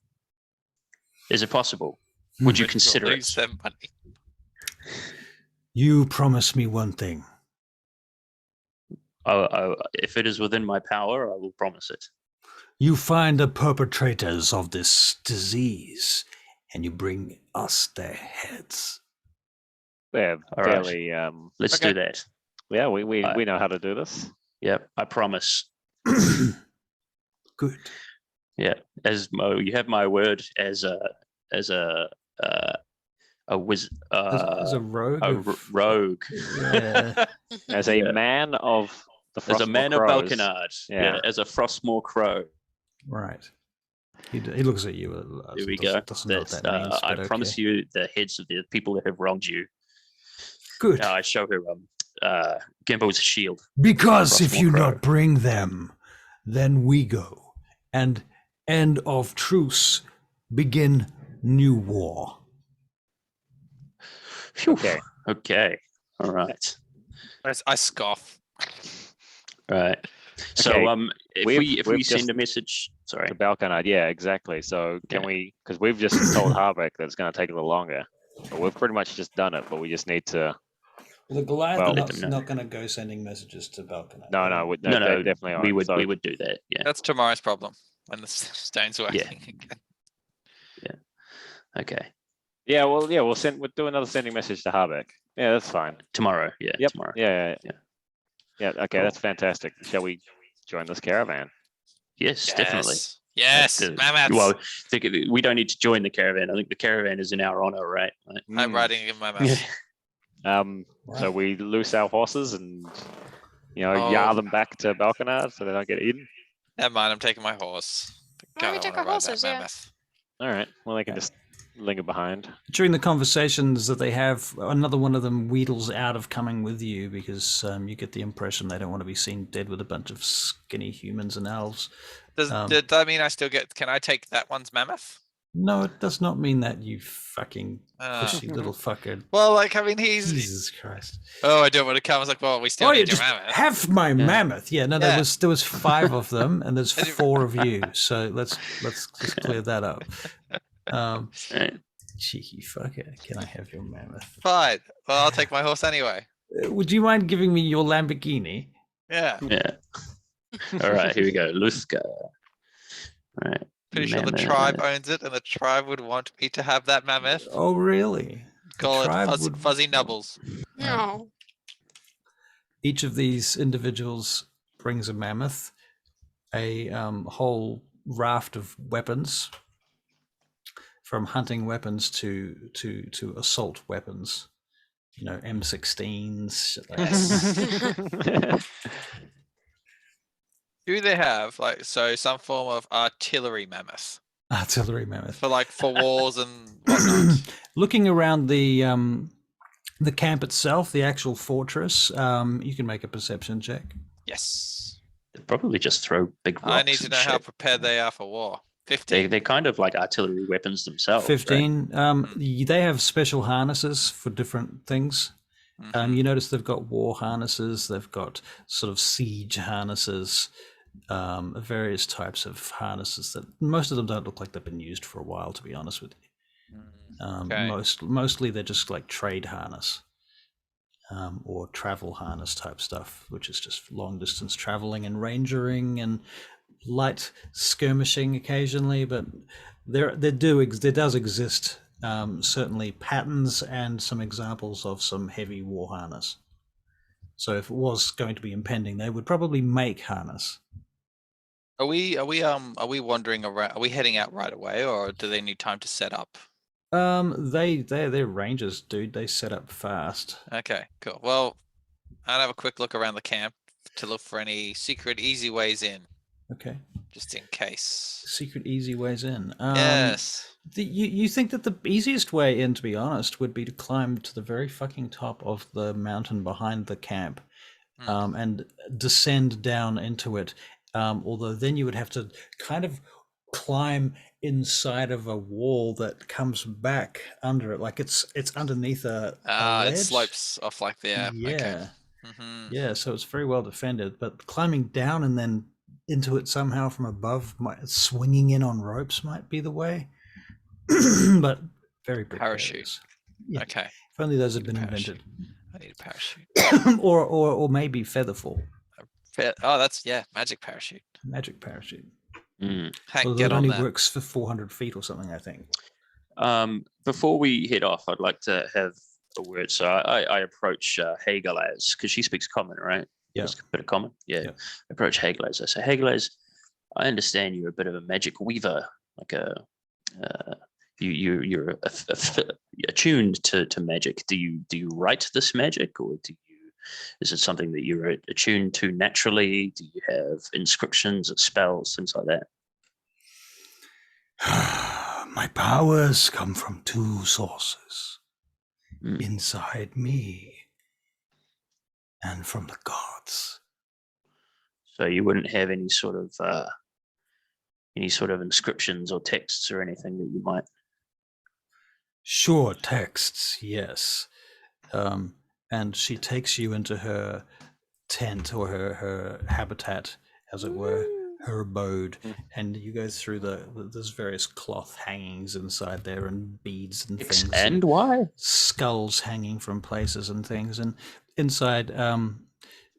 Is it possible? Would you consider it? Lose their money. You promise me one thing. If it is within my power, I will promise it. You find the perpetrators of this disease, and you bring us their heads. Yeah, All right. fairly. Let's Okay. do that. Yeah, we know how to do this. Yep, I promise. Good. Yeah, you have my word as a wizard, As a rogue. rogue, Yeah. As a Yeah. man of the as a Frostmoor man of Crows. Balkanard, Yeah. as a Frostmoor crow. Right. He looks at you. Here we go. Doesn't know what That's, that means, I but promise okay. you the heads of the people that have wronged you. Good. I show her Gimbo's shield. Because if Frostmoor you Crow. not bring them, then we go. And end of truce, begin new war. Phew. Okay. Okay. All right. I scoff. Right. So Okay, if we've we just- send a message, sorry. To Balkanite, yeah, exactly. So can Yeah. we? Because we've just told Harbeck that it's going to take a little longer. But we've pretty much just done it. But we just need to. The Goliath Well, are let them know. not going to go sending messages to Balkan. No, No, they definitely we aren't. would So we would do that. Yeah. That's tomorrow's problem when the stone's working again. Okay. yeah, we'll send. We'll do another sending message to Harbeck. Yeah, that's fine. Tomorrow. Yeah. Yep. Tomorrow. Yeah. Okay, Cool. that's fantastic. Shall we join this caravan? Yes, definitely. Yes, The- mammoths. Well, we don't need to join the caravan. I think the caravan is in our honor, right? I'm riding in my mouth. So we loose our horses and Oh. yar them back to Balkanard so they don't get eaten. Never mind, I'm taking my horse. Why don't we Kinda take wanna our ride that horses, yeah. mammoth. All right. Well, they can Okay. just linger behind. During the conversations that they have, another one of them wheedles out of coming with you because you get the impression they don't want to be seen dead with a bunch of skinny humans and elves. Does that mean I still get? Can I take that one's mammoth? No, it does not mean that, you fucking Uh, pushy little fucker. well, like I mean, he's. Jesus Christ. Oh, I don't want to come. I was like, well, we still Oh, need you your just mammoth. have my mammoth. Yeah, no, Yeah. there was 5 of them, and there's I didn't- 4 of you. So let's just clear that up. Right. Cheeky fucker, can I have your mammoth? Fine. Well, I'll take my horse anyway. Would you mind giving me your Lamborghini? Yeah. Yeah. All right. Here we go. Luthka. All right. Pretty sure the Mammoth. tribe owns it, and the tribe would want me to have that mammoth. Oh, really? Call it tribe would- Fuzzy Nubbles. No. Each of these individuals brings a mammoth, a whole raft of weapons, from hunting weapons to assault weapons. M16s. Shit like that. Do they have some form of artillery mammoth Artillery mammoth. for wars and whatnot? Looking around the camp itself, the actual fortress, you can make a perception check. Yes. They probably just throw big rocks. I need to and know how shit. prepared they are for war. 15. They're kind of like artillery weapons themselves. right? 15. They have special harnesses for different things. Mhm. You notice they've got war harnesses, they've got sort of siege harnesses, various types of harnesses that most of them don't look like they've been used for a while, to be honest with you. Okay. Mostly they're just like trade harness or travel harness type stuff, which is just long distance traveling and rangering and light skirmishing occasionally. But there does exist certainly patterns and some examples of some heavy war harness. So if it was going to be impending, they would probably make harness. Are we wandering around? Are we heading out right away, or do they need time to set up? They're rangers, dude. They set up fast. Okay, cool. Well, I'll have a quick look around the camp to look for any secret, easy ways in, Okay. just in case. Secret easy ways in. Yes. You think that the easiest way in, to be honest, would be to climb to the very fucking top of the mountain behind the camp, and descend down into it. Although then you would have to kind of climb inside of a wall that comes back under it, like it's underneath a It ledge. slopes off like there. Yeah, Okay. Hmm. yeah. So it's very well defended, but climbing down and then into it somehow from above, swinging in on ropes might be the way. But very precarious. Parachute. Yeah. Okay. If only those had been Parachute. invented, I need a parachute. or maybe featherfall, Oh, that's magic parachute. magic parachute. Mm. Hank, Although get it on only that. works for 400 feet or something, I think. Before we head off, I'd like to have a word. So I approach Hagelaz because she speaks common, right? Yeah. Just a bit of common. Yeah. Yeah. Approach Hagelaz. I say, Hagelaz, I understand you're a bit of a magic weaver, like you're attuned to magic. Do you write this magic, or is it something that you're attuned to naturally? Do you have inscriptions, spells, things like that? My powers come from 2 sources. Mm. Inside me and from the gods. So you wouldn't have any sort of inscriptions or texts or anything that you might. Sure, texts, yes. and she takes you into her tent or her habitat, as it were, her abode, and you go through there's various cloth hangings inside there and beads and things And why? skulls hanging from places and things, and inside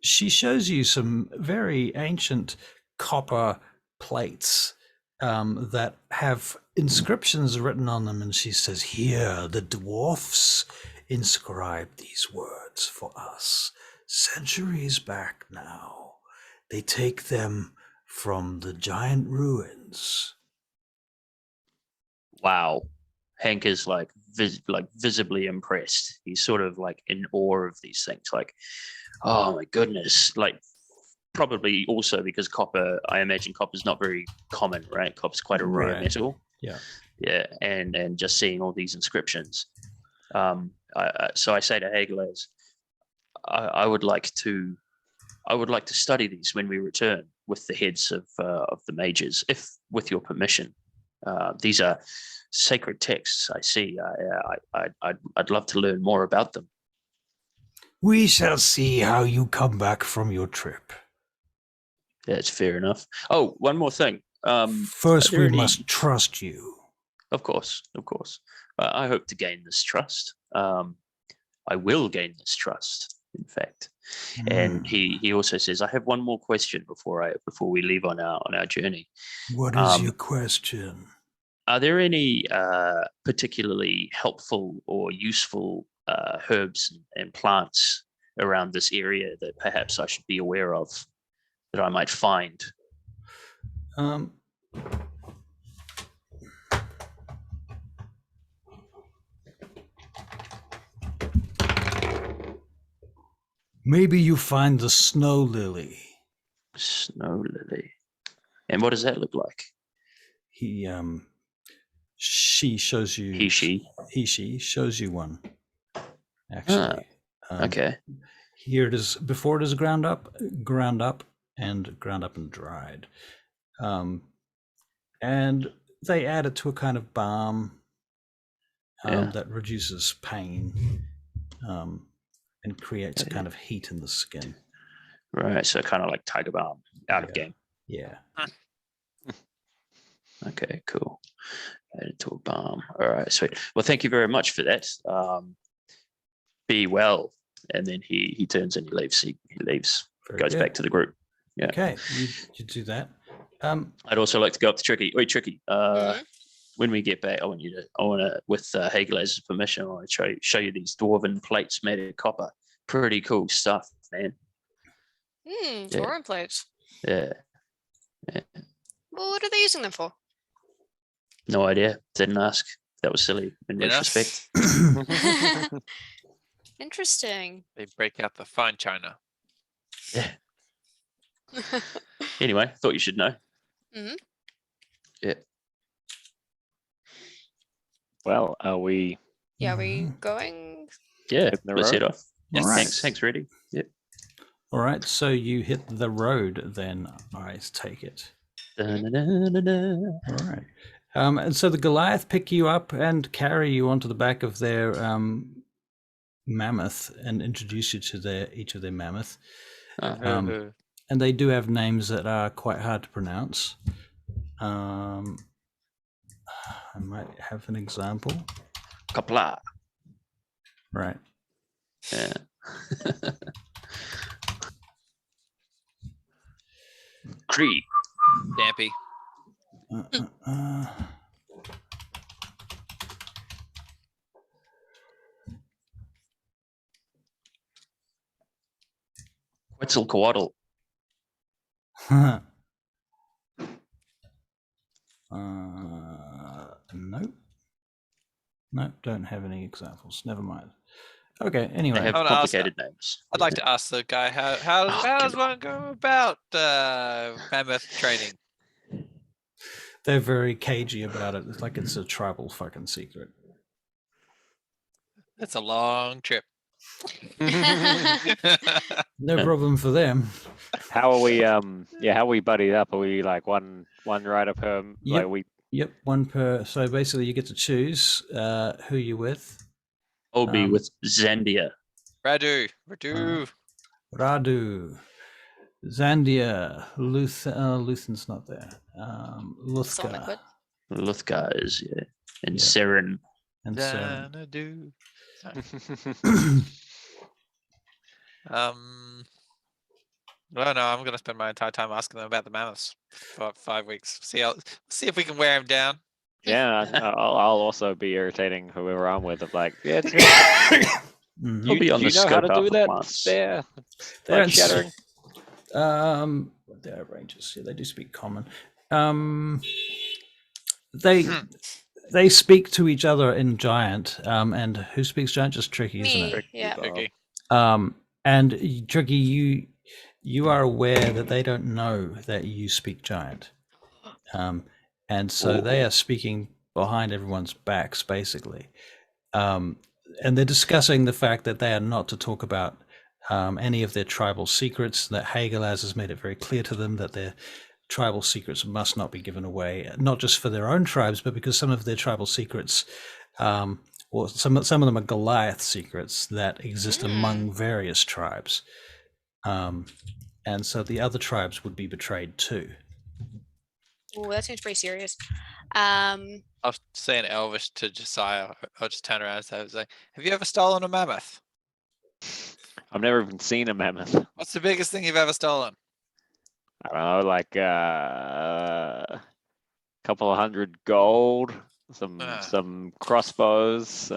she shows you some very ancient copper plates that have inscriptions written on them, and she says, "Here the dwarfs inscribed these words for us centuries back now. They take them from the giant ruins." Wow. Hank is like visibly impressed. He's sort of like in awe of these things. Like, oh my goodness! Like, probably also because copper. I imagine copper's not very common, right? Copper's quite a rare Right. metal. Yeah. Yeah, and just seeing all these inscriptions. So I say to Hagelaz, I would like to study these when we return with the heads of the mages, if with your permission. These are sacred texts. I see. I'd love to learn more about them. We shall see how you come back from your trip. That's fair enough. Oh, one more thing. First, are there we any- must trust you. Of course. I hope to gain this trust. I will gain this trust, in fact. And he also says, I have one more question before we leave on our journey. What is your question? Are there any particularly helpful or useful herbs and plants around this area that perhaps I should be aware of, that I might find? Maybe you find the snow lily. Snow lily. And what does that look like? She shows you. She shows you one. Actually. Okay. Here it is. Before it is ground up and dried. And they add it to a kind of balm that reduces pain and creates a kind of heat in the skin. Right. So kind of like tiger balm out of game. Yeah. Okay, cool. Added to a balm. All right, sweet. Well, thank you very much for that. Be well. And then he turns and he leaves. He leaves, goes back to the group. Yeah. Okay, you do that. I'd also like to go up to Tricky. Wait, Tricky. When we get back, I want to, with Hagelaz's permission, I want to show you these dwarven plates made of copper. Pretty cool stuff, man. Dwarven plates. Yeah. Well, what are they using them for? No idea. Didn't ask. That was silly in retrospect. Interesting. They break out the fine china. Yeah. Anyway, thought you should know. Yeah. Well, are we? Yeah, are we going? Yeah, the let's head road? off. Yes. Yeah, thanks, ready. Yep. All right, so you hit the road then, I take it. Da-na-na-na-na. All right. And so the Goliath pick you up and carry you onto the back of their mammoth and introduce you to each of their mammoth. And they do have names that are quite hard to pronounce. I might have an example. Kapla. Right. Yeah. Creep. Dampy. Quetzalcoatl. Nope, don't have any examples. Never mind. Okay, anyway. They have I wanna ask complicated names. I'd like to ask the guy how does one go about mammoth training? They're very cagey about it. It's like it's a tribal fucking secret. It's a long trip. No problem for them. How are we? How are we buddied up? Are we like one rider per? Yep. Like we? Yep, one per. So basically, you get to choose who you're with. I'll be with Zandia. Radu. Radu, Zandia, Luthen's not there. Sonic Luthka, would. Luthka is, and Yeah. Seren. and Seren. Xanadu. Well, no, I'm going to spend my entire time asking them about the mammoths for 5 weeks. See if we can wear them down. Yeah, I'll also be irritating whoever I'm with. Of like, yeah, do you, Mhm. I'll be on do you the know how to scope do after that once. spare They're like in shattering? They're rangers. Yeah, they do speak common. They speak to each other in Giant. And who speaks Giant? Just Tricky, isn't Me, it? yeah. Okay. And Tricky, you are aware that they don't know that you speak Giant. And so they are speaking behind everyone's backs, basically. And they're discussing the fact that they are not to talk about any of their tribal secrets, that Hagelaz has made it very clear to them that their tribal secrets must not be given away, not just for their own tribes, but because some of their tribal secrets, or some of them are Goliath secrets that exist among various tribes. And so the other tribes would be betrayed too. Oh, that seems pretty serious. I was saying Elvish to Josiah. I'll just turn around and say, I was like, have you ever stolen a mammoth? I've never even seen a mammoth. What's the biggest thing you've ever stolen? I don't know, like couple of $100 gold, some crossbows.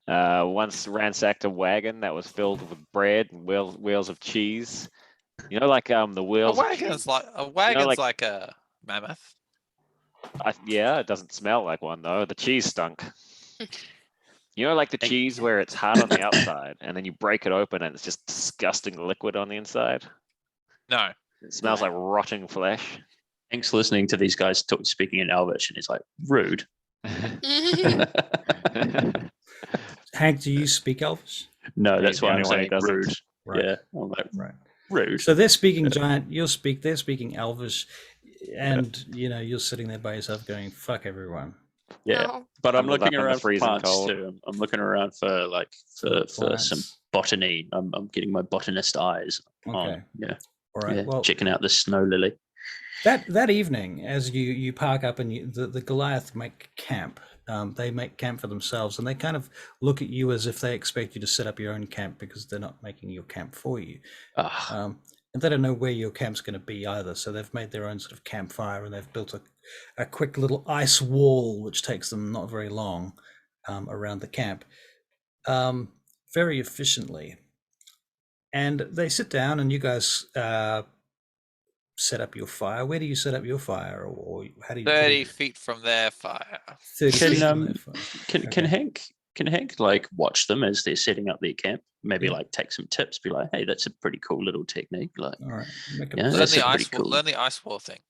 Once ransacked a wagon that was filled with bread and wheels of cheese. You know, like the wheels. A wagon's like a mammoth. Yeah, it doesn't smell like one though. The cheese stunk. You know, like the cheese where it's hard on the outside, and then you break it open and it's just disgusting liquid on the inside. No. It smells like rotting flesh. Thanks listening to these guys speaking in Elvish, and it's like rude. Hank, do you speak Elvish? No, that's why I'm Anyone who saying doesn't. rude. Right. Yeah, I'm like Right. rude. So they're speaking Giant. They're speaking Elvish, and you're sitting there by yourself going, "Fuck everyone." Yeah, No. but I'm Bundled looking up in the around for freezing plants cold. too. I'm looking around for for some plants. botany. I'm getting my botanist eyes on. Okay. Yeah. All right. Yeah, Well, checking out the snow lily. that evening, as you park up and the Goliath make camp, they make camp for themselves, and they kind of look at you as if they expect you to set up your own camp because they're not making your camp for you. And they don't know where your camp's going to be either, so they've made their own sort of campfire, and they've built a quick little ice wall, which takes them not very long, around the camp, very efficiently. And they sit down, and you guys set up your fire. Where do you set up your fire, or how do you? 30 feet from their fire. 30 feet Can from their fire. can Hank like watch them as they're setting up their camp? Maybe Yeah. like take some tips. Be like, hey, that's a pretty cool little technique. Like, All right. Make a Yeah, Learn that's the, pretty ice wall, cool. learn the ice wall thing.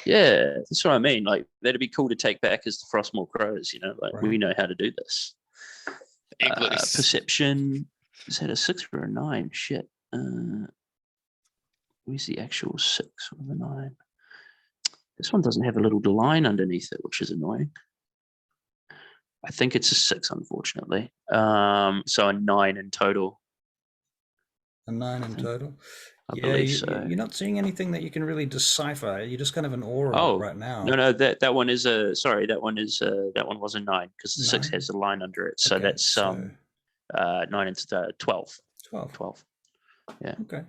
yeah, that's what I mean. Like, that'd be cool to take back as the Frostmoor crows. Like Right. we know how to do this. Igloos. Perception, is that a 6 or a 9? Shit. Where's the actual 6 or the 9? This one doesn't have a little line underneath it, which is annoying. I think it's a 6, unfortunately. So a 9 in total. A 9 in total. I believe so. You're not seeing anything that you can really decipher. You're just kind of an aura Oh, right now. No, that one is a sorry. That one was a 9 because the 6 9? has a line under it. So Okay, that's so 9 into 12. 12. 12. Yeah. Okay.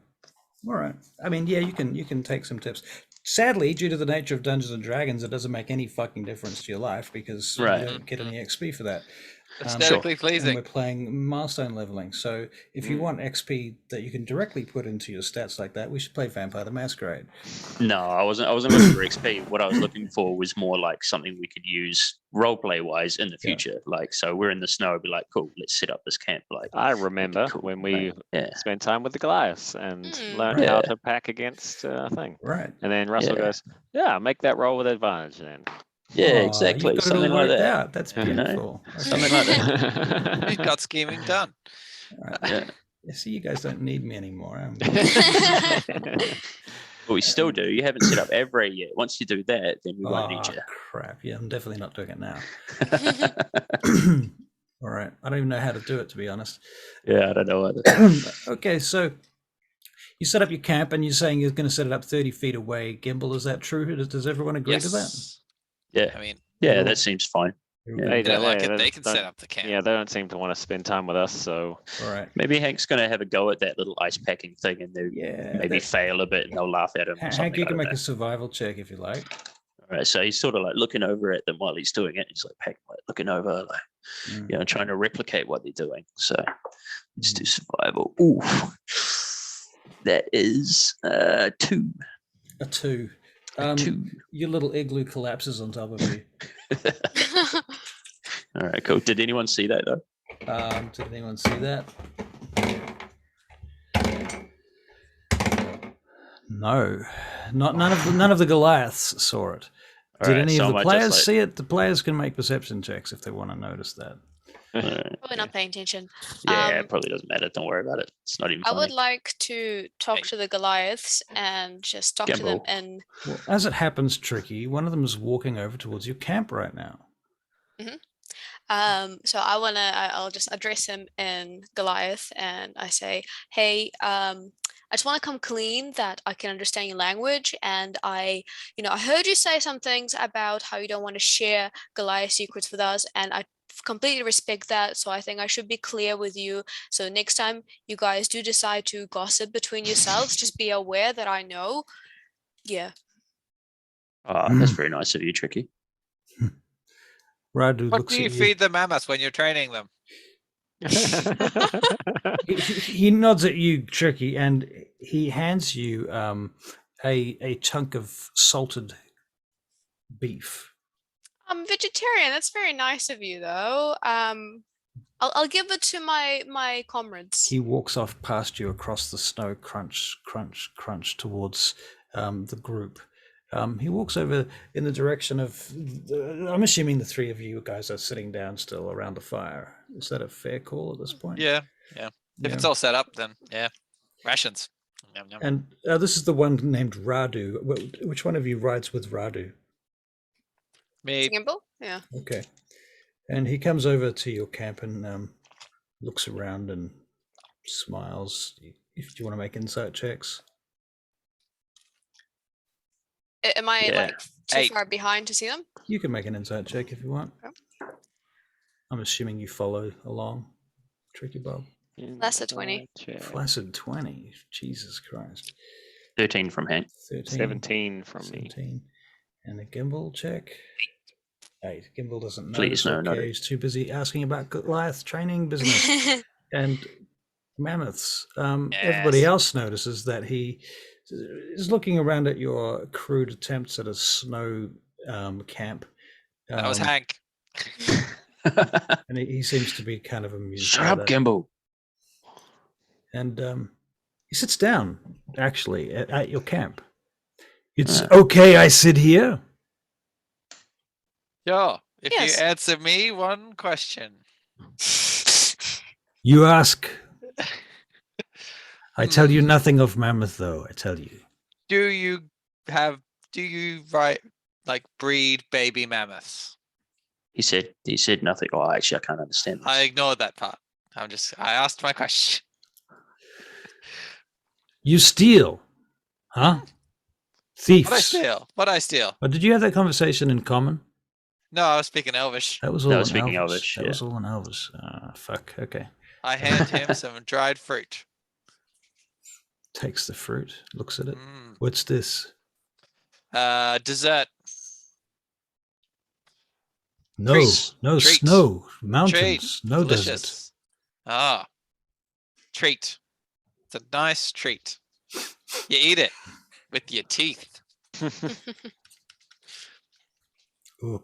All right. I mean, yeah, you can take some tips. Sadly, due to the nature of Dungeons and Dragons, it doesn't make any fucking difference to your life because Right. you don't get any XP for that. Aesthetically And pleasing. we're playing milestone leveling. So if you want XP that you can directly put into your stats like that, we should play Vampire the Masquerade. No, I wasn't looking for XP. What I was looking for was more like something we could use roleplay wise in the Yeah. future. Like, so we're in the snow, be like, cool, let's set up this camp. Like, I remember cool, when we right? Yeah. spent time with the Goliaths and Mm. learned how Yeah. to pack against a thing. Right. And then Russell Yeah. goes, "Yeah, make that roll with advantage then." Yeah, Aw, exactly. You've got Something it all like worked that. out. That's You know? beautiful. Okay. Something like that. We've got scheming done. All right. Yeah. Yeah, see, you guys don't need me anymore. But we still do. You haven't set up every yet. Once you do that, then we won't need Oh, crap. Yeah, I'm definitely not doing it now. you. All right. I don't even know how to do it, to be honest. Yeah, I don't know either. Okay, so you set up your camp, and you're saying you're going to set it up 30 feet away. Gimbal, is that true? Does everyone agree to that? Yes. Yeah, I mean, yeah, Cool. that seems fine. You're Yeah. good They with they don't that? like it. they They can set don't- up the camp. Yeah, they don't seem to want to spend time with us. So All right. Maybe Hank's going to have a go at that little ice packing thing, and they'll Yeah. maybe fail a bit, and they'll laugh at him. Or Hank, something. you I can don't make know. a survival check if you like. All right, so he's sort of like looking over at them while he's doing it. He's like, looking over, like, Mm. trying to replicate what they're doing. So let's Mm. do survival. Ooh, that is 2. A 2. A 2. Your little igloo collapses on top of you. All right, cool. Did anyone see that though? Did anyone see that? No, none of the Goliaths saw it. All Did right, any so of the am I players just see it? The players can make perception checks if they want to notice that. All right. Probably not paying attention. Yeah, it probably doesn't matter. Don't worry about it. It's not even I funny. would like to talk Hey. to the Goliaths and just talk to them Gamble. and Well, as it happens, Tricky, one of them is walking over towards your camp right now. so I'll just address him in Goliath and I say, hey, I just want to come clean that I can understand your language, and I heard you say some things about how you don't want to share Goliath secrets with us, and I completely respect that. So I think I should be clear with you. So next time you guys do decide to gossip between yourselves, just be aware that I know. Yeah. Oh, that's very nice of you, Tricky. Radu What looks do you at you. feed the mammoths when you're training them? He nods at you, Tricky, and he hands you a chunk of salted beef. I'm vegetarian. That's very nice of you, though. I'll give it to my comrades. He walks off past you across the snow, crunch, crunch, crunch, towards the group. He walks over in the direction of. I'm assuming the 3 of you guys are sitting down still around the fire. Is that a fair call at this point? Yeah. If it's all set up, then yeah. Rations. Yum, yum. And this is the one named Radu. Which one of you rides with Radu? Me. Gimbal? Yeah. Okay. And he comes over to your camp and looks around and smiles. If you want to make insight checks. Am I Yeah. like too 8. far behind to see them? You can make an insight check if you want. Okay. I'm assuming you follow along, Tricky Bob. That's a 20. Flaccid 20. Jesus Christ. 13 from Hank. 13. 17 from me. 17. And a gimbal check. 8. Gimbal doesn't know. Please, no, no. He's too busy asking about Goliath training business and mammoths. Everybody Yes. else notices that he is looking around at your crude attempts at a snow camp. That was Hank. And he seems to be kind of amused. Shut by up, that. Gimbal. And he sits down, actually, at your camp. It's Ah. okay I sit here. Yo, if Yes. you answer me one question. You ask. I tell you nothing of Mammoth, though, I tell you. Do you breed baby mammoths? He said nothing. Oh, actually, I can't understand this. I ignored that part. I asked my question. You steal. Huh? Thieves. What I steal? Oh, did you have that conversation in common? No, I was speaking Elvish. That was all That in was speaking Elvish. Elvish, That yeah. was all in Elvish. Fuck. Okay. I hand him some dried fruit. Takes the fruit, looks at it. Mm. What's this? Dessert. No, Treat. no Treat. snow, mountains, Treat. no desert. Delicious. Ah. Treat. It's a nice treat. You eat it with your teeth. Ooh.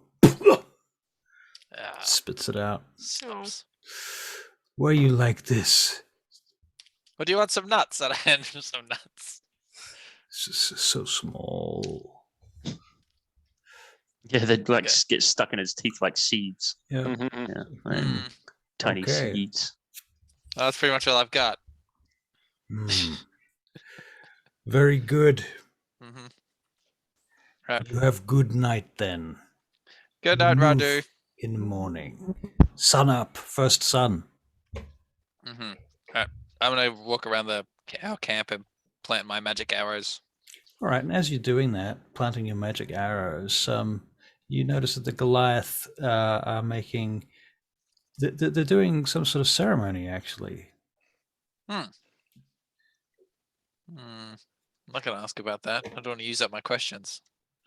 Ah, Spits it out. smells. Why you like this? What do you want? Some nuts? And I hand him some nuts. So small. Yeah, they like Okay. get stuck in his teeth like seeds. Yeah. Mhm. Yeah, Mm. tiny Okay. seeds. That's pretty much all I've got. Mm. Very good. Hmm You have good night then. Good night, Move Radu. in the morning. Sun up, first sun. Mm-hmm. I'm gonna walk around our camp and plant my magic arrows. All right, and as you're doing that, planting your magic arrows, you notice that the Goliath are making. They're doing some sort of ceremony, actually. I'm not gonna ask about that. I don't want to use up my questions.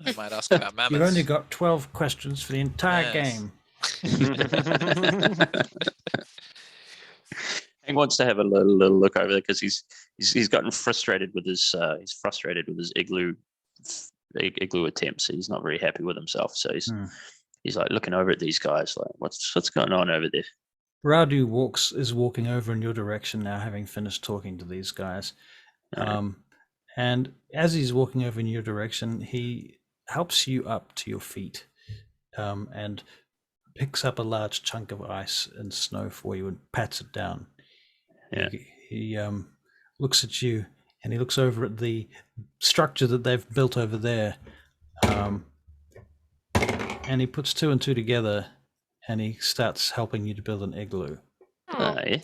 I might ask about mammoths. You've only got 12 questions for the entire Yes. game. Hank wants to have a little look over there because he's gotten frustrated with his igloo attempts. He's not very happy with himself, so he's like looking over at these guys like, what's going on over there? Radu is walking over in your direction now, having finished talking to these guys. And as he's walking over in your direction, he helps you up to your feet and picks up a large chunk of ice and snow for you and pats it down. Yeah. He looks at you and he looks over at the structure that they've built over there. And he puts two and two together and he starts helping you to build an igloo. Yeah.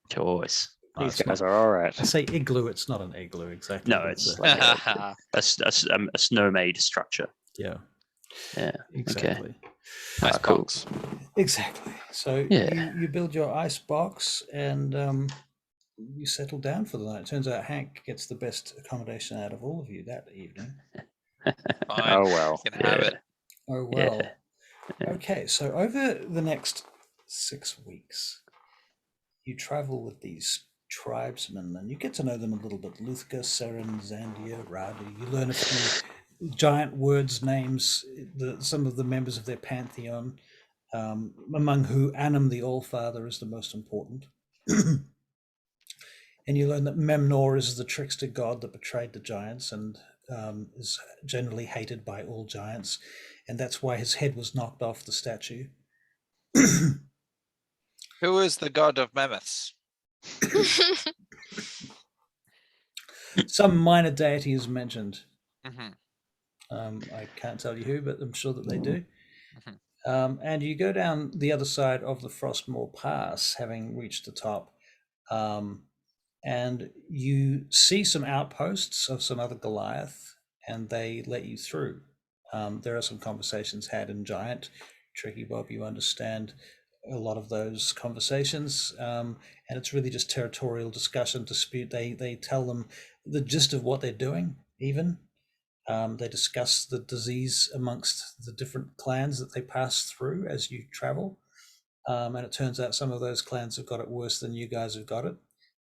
Choice. These guys are all right. I say igloo, it's not an igloo exactly. No, it's like a snow-made structure. Yeah. Yeah. Exactly. Okay. Ice Cool. box. Exactly. So you build your ice box and you settle down for the night. It turns out Hank gets the best accommodation out of all of you that evening. Fine. Oh well. You can have it. Oh, well. Yeah. Okay, so over the next 6 weeks, you travel with these tribesmen and you get to know them a little bit. Luthka, Seren, Zandia, Radu. You learn a few giant words, names, some of the members of their pantheon, among who Anam the Allfather is the most important. And you learn that Memnor is the trickster god that betrayed the giants and is generally hated by all giants. And that's why his head was knocked off the statue. Who is the god of mammoths? Some minor deity is mentioned. Mm-hmm. I can't tell you who, but I'm sure that they do. Mm-hmm. And you go down the other side of the Frostmoor Pass, having reached the top, and you see some outposts of some other Goliath, and they let you through. There are some conversations had in Giant. Tricky Bob, you understand a lot of those conversations, and it's really just territorial discussion, dispute. They tell them the gist of what they're doing, even. They discuss the disease amongst the different clans that they pass through as you travel. And it turns out some of those clans have got it worse than you guys have got it.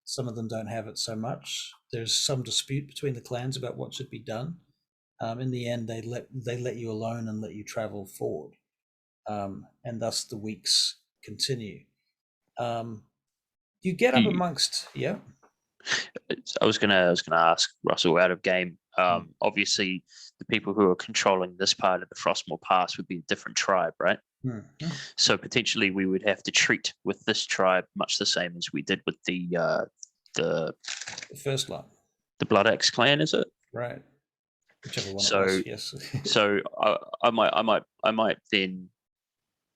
Some of them don't have it so much. There's some dispute between the clans about what should be done. In the end, they let you alone and let you travel forward. And thus the weeks continue. You get up amongst, yeah. I was gonna ask Russell out of game. Obviously, the people who are controlling this part of the Frostmoor Pass would be a different tribe, right? Mm-hmm. So potentially we would have to treat with this tribe much the same as we did with the first lot, the Blood Axe clan, is it? Right. Whichever one So, it was, yes. So I might then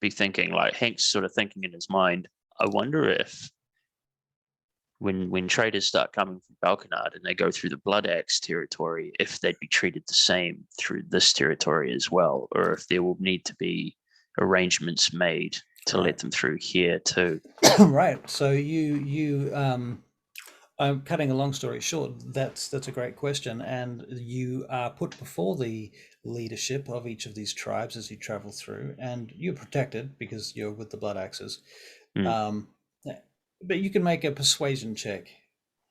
be thinking, like Hank's sort of thinking in his mind, I wonder if when traders start coming from Balkanard and they go through the Blood Axe territory, if they'd be treated the same through this territory as well, or if there will need to be arrangements made to let them through here too. Right. So I'm cutting a long story short. That's a great question, and you are put before the leadership of each of these tribes as you travel through, and you're protected because you're with the Blood Axes. But you can make a persuasion check,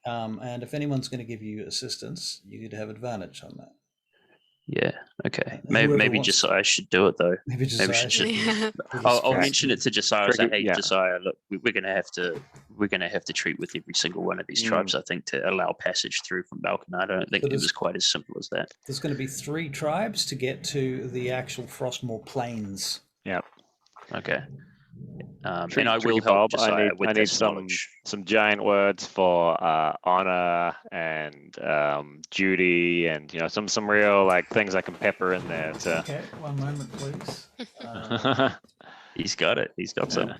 and if anyone's going to give you assistance, you could have advantage on that. Yeah. Okay. Maybe Josiah should do it though. Maybe Josiah should. I'll mention it to Josiah. Say, hey, Yeah. Josiah, look, we're gonna have to treat with every single one of these tribes. I think to allow passage through from Balkanard. I don't think it was quite as simple as that. There's going to be 3 tribes to get to the actual Frostmoor Plains. Yeah. Okay. And Tricky I will Bob, help Josiah with I need this some knowledge. giant words for honor and duty, and some real like things I can pepper in there. To... Okay, one moment, please. He's got it. He's got some.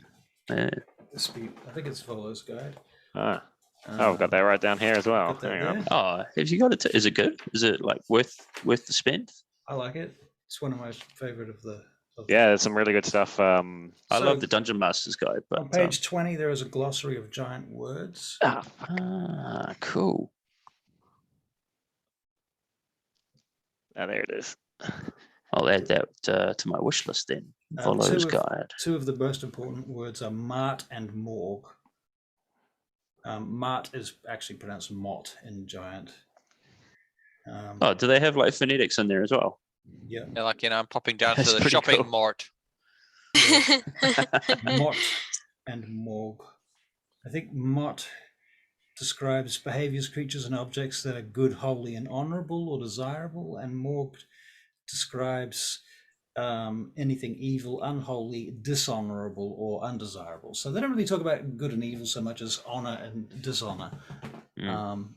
Yeah. I think it's Volo's guide. Ah. Oh, I've got that right down here as well. Got that Hang on. there. Oh, have you got it? Is it good? Is it like worth the spend? I like it. It's one of my favorite of the. Yeah, there's some really good stuff. I So, love the Dungeon Master's Guide, but on page 20, there is a glossary of giant words. cool. There it is. I'll add that to my wish list then. Volo's guide. Two of the most important words are mart and morg. Mart is actually pronounced mot in giant. Oh, do they have like phonetics in there as well? Yeah. Yeah, like, I'm popping down That's to the pretty shopping cool. mart. Mot and morg. I think mot describes behaviors, creatures, and objects that are good, holy, and honorable or desirable, and morg describes anything evil, unholy, dishonorable, or undesirable. So they don't really talk about good and evil so much as honor and dishonor,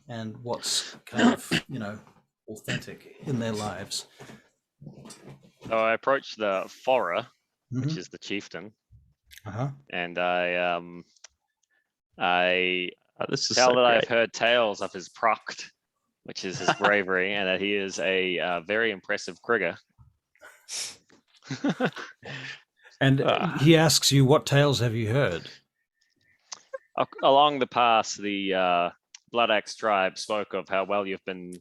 and what's kind of authentic in their lives. So I approached the Fora, which is the chieftain, and I this is tell so that I've great. heard tales of his Proct, which is his bravery, and that he is a very impressive Krieger. And he asks you, what tales have you heard? Along the pass, the Blood Axe tribe spoke of how well you've been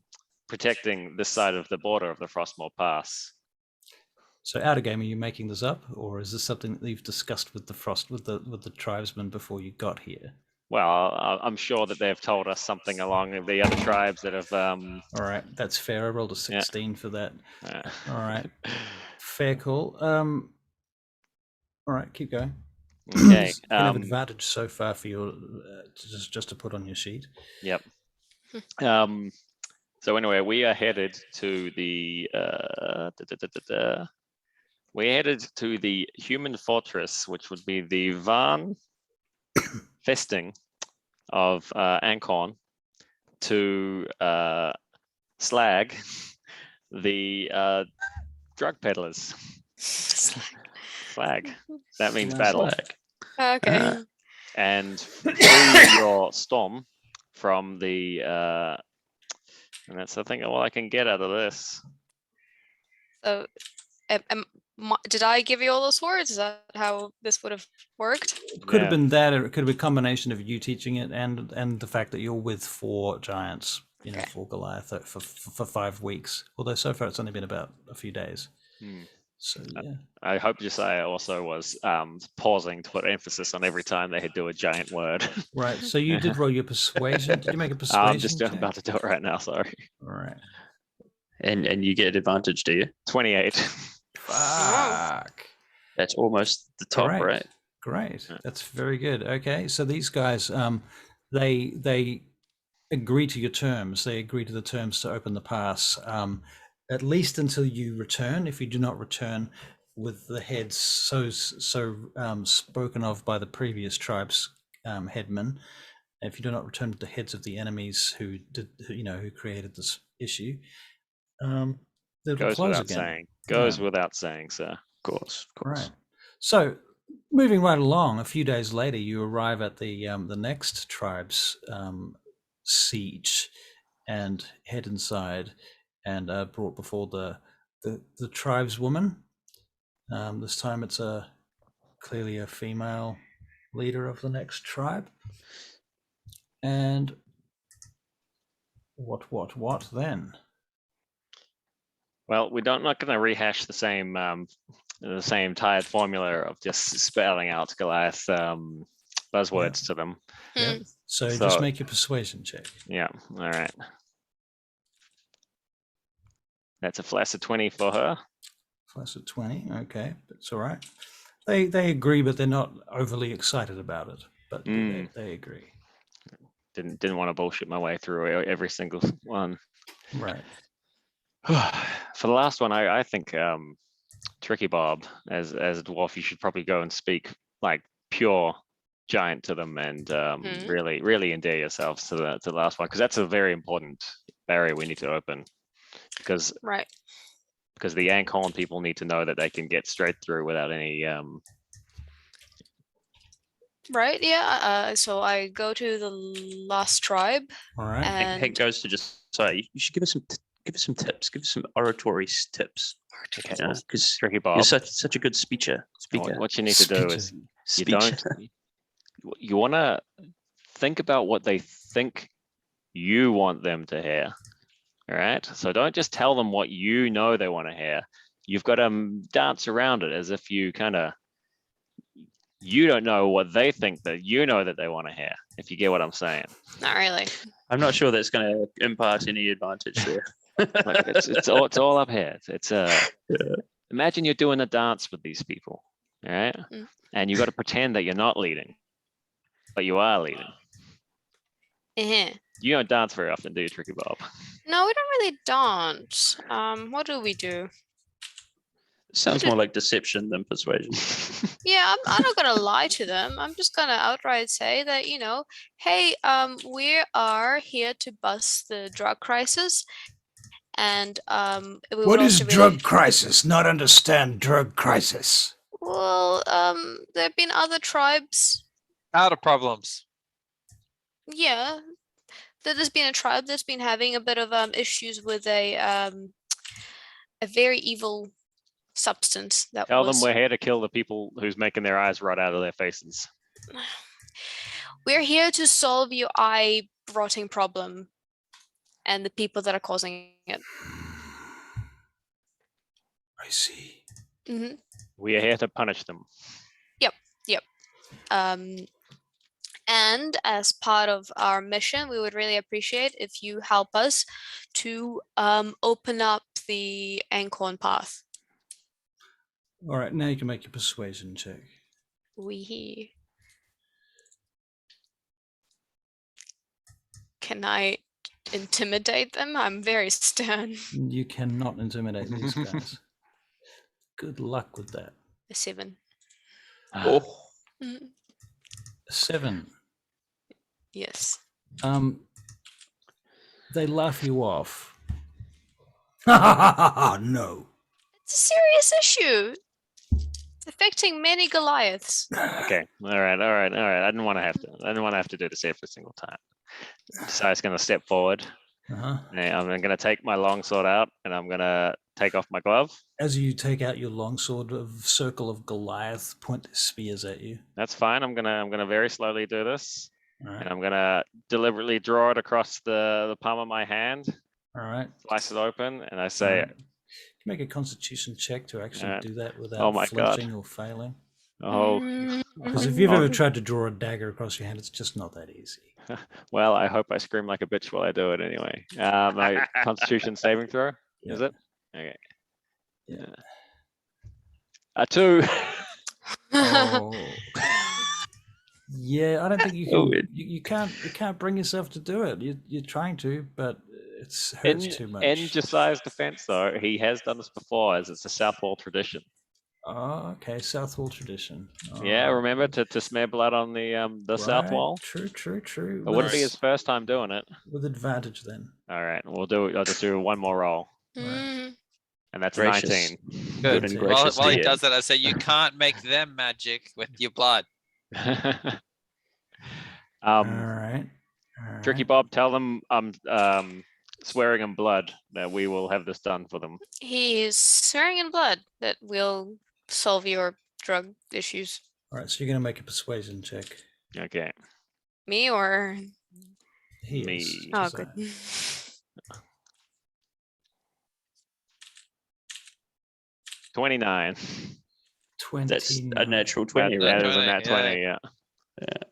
protecting this side of the border of the Frostmoor Pass. So, out of game, are you making this up, or is this something that you've discussed with the tribesmen before you got here? Well, I'm sure that they've told us something along the other tribes that have. All right, that's fair. I rolled a 16 for that. All right, fair call. All right, keep going. Okay. You can have advantage so far for your just to put on your sheet. Yep. So anyway, we are headed to the we're headed to the human fortress, which would be the Van Festing of Ancorn, to slag the drug peddlers. Slag. That means battle. Okay. And free your storm from the and that's I think all I can get out of this. So, did I give you all those words? Is that how this would have worked? It could have been that, or it could have been a combination of you teaching it and the fact that you're with 4 giants, for Goliath for 5 weeks. Although so far it's only been about a few days. So yeah. I hope Josiah also was pausing to put emphasis on every time they do a giant word. Right. So you did roll your persuasion. Did you make a persuasion? I'm just about to do it right now. Sorry. All right. And you get advantage, do you? 28. Fuck. That's almost the top, right? Great. That's very good. Okay. So these guys, they agree to your terms. They agree to the terms to open the pass. At least until you return. If you do not return with the heads so spoken of by the previous tribe's headmen, if you do not return with the heads of the enemies who created this issue, they'll Goes close without again. saying. Goes without saying, sir. Of course. Right. So, moving right along, a few days later, you arrive at the next tribe's siege, and head inside, and brought before the tribeswoman. This time, it's clearly a female leader of the next tribe. And what then? Well, we're not going to rehash the same tired formula of just spelling out Goliath buzzwords to them. Yeah. So just make your persuasion check. Yeah. All right. That's a flaccid 20 for her. Flaccid 20. Okay, that's all right. They agree, but they're not overly excited about it. But they agree. Didn't want to bullshit my way through every single one. Right. For the last one, I think Tricky Bob, as a dwarf, you should probably go and speak like pure giant to them, and really endear yourselves to the last one, because that's a very important barrier we need to open. Because the Ancorn people need to know that they can get straight through without any Right? Yeah. So I go to the last tribe. All right. And Hank goes to just say, you should give us some tips, give us some oratory tips. Okay, You know, because Tricky you're Bob. such a good speaker. What you need to do is you don't. You want to think about what they think you want them to hear. All right. So don't just tell them what you know they want to hear. You've got to dance around it as if you you don't know what they think that you know that they want to hear, if you get what I'm saying. not really. I'm not sure that's going to impart any advantage there. Like, it's all up here. Imagine you're doing a dance with these people, all right? Mm. And you got to pretend that you're not leading, but you are leading. You don't dance very often, do you, Tricky Bob? No, we don't really dance. What do we do? Sounds more like deception than persuasion. Yeah, I'm not gonna lie to them. I'm just gonna outright say that, hey, we are here to bust the drug crisis, and we What would is also drug crisis? Not understand drug crisis. Well, there have been other tribes. Out of problems. Yeah, there's been a tribe that's been having a bit of issues with a very evil substance that Tell them was. we're here to kill the people who's making their eyes rot out of their faces. We're here to solve your eye rotting problem and the people that are causing it. I see. Mm-hmm. We are here to punish them. Yep. And as part of our mission, we would really appreciate if you help us to open up the Ancorn path. All right, now you can make your persuasion check. Can I intimidate them? I'm very stern. You cannot intimidate these guys. Good luck with that. A 7. Oh, Mhm. 7. Yes. They laugh you off. No. It's a serious issue. It's affecting many Goliaths. Okay. All right. I didn't want to have to do this every single time. So I was going to step forward. Uh-huh. I'm going to take my longsword out and I'm going to take off my glove. As you take out your longsword, a circle of Goliath point their spears at you. That's fine. I'm gonna very slowly do this. All right. And I'm gonna deliberately draw it across the palm of my hand, All right. slice it open, and I say, All right. You make a constitution check to actually Alright. do that without Oh my God. flinching or failing. "Oh, Because if you've ever tried to draw a dagger across your hand, it's just not that easy. well, I hope I scream like a bitch while I do it anyway." My Constitution saving throw, is Yeah. it? Okay. Yeah. A 2. Oh. Yeah, I don't think you can. Oh, You can't bring yourself to do it. You're trying to, but it hurts too much. In Josiah's defense, though, he has done this before, as it's a South Wall tradition. Oh, okay, South Wall tradition. Yeah, Oh, remember to smear blood on the South right. Wall. True. It wouldn't be his first time doing it. With advantage then. All right, I'll just do one more roll, Mm. and that's Gracious. 19. Good Good. and While, gracious while to he hear. does that, I say you can't make them magic with your blood. All right. All Tricky right. Bob, tell them I'm swearing in blood that we will have this done for them. He is swearing in blood that we'll solve your drug issues. All right. So you're gonna make a persuasion check. Okay. Me or He Me. is. oh, Josiah. good. 29. 29. that's a natural 20, That right? is a 20, nat 20, yeah.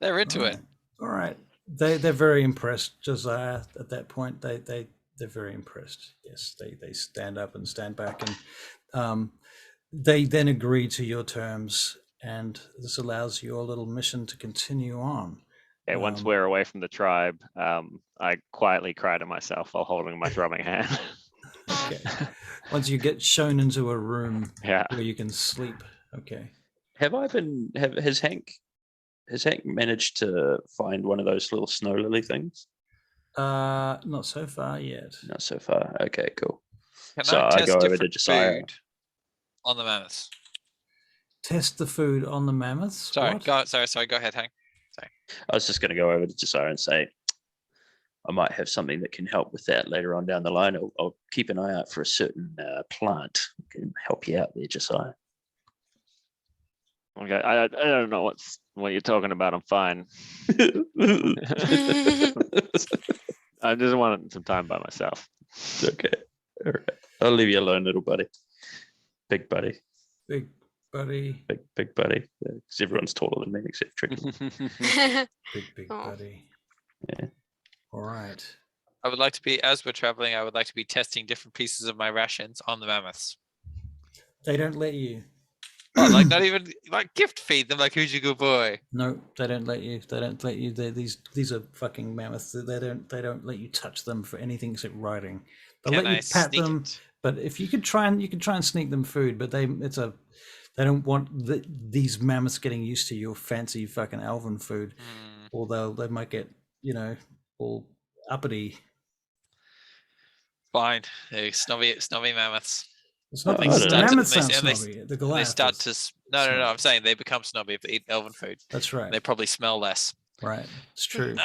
They're into it. All right. They're very impressed, Josiah. At that point, they're very impressed. Yes, they stand up and stand back, and they then agree to your terms, and this allows your little mission to continue on. Okay, once we're away from the tribe, I quietly cry to myself while holding my throbbing hand. Okay. Once you get shown into a room Yeah. where you can sleep. Okay. Has Hank managed to find one of those little snow lily things? Not so far yet. Not so far. Okay, cool. Can So I I test go over to different Josiah. food on the mammoths? Test the food on the mammoths. Sorry, What? sorry. Go ahead, Hank. I was just going to go over to Josiah and say, I might have something that can help with that later on down the line. I'll keep an eye out for a certain plant that can help you out there, Josiah. Okay, I don't know what you're talking about. I'm fine. I just want some time by myself. Okay. All right. I'll leave you alone, little buddy. Big buddy. Big buddy. Big buddy. Because everyone's taller than me except Tricky. Big Oh. buddy. Yeah. All right. I would like to be, as we're traveling, I would like to be testing different pieces of my rations on the mammoths. They don't let you. Oh, like not even like gift feed them. Like, who's your good boy? No, they don't let you. They don't let you. These are fucking mammoths. They don't let you touch them for anything except riding. They'll Can let I you pat sneak them, it? but if you could try and sneak them food, but they don't want these mammoths getting used to your fancy fucking elven food, or they might get all uppity. Fine, they're snobby mammoths. It's not I the don't know. mammoths And aren't they- snobby. The And they Goliath start is. to no. I'm saying they become snobby if they eat elven food. That's right. They probably smell less. Right. It's true.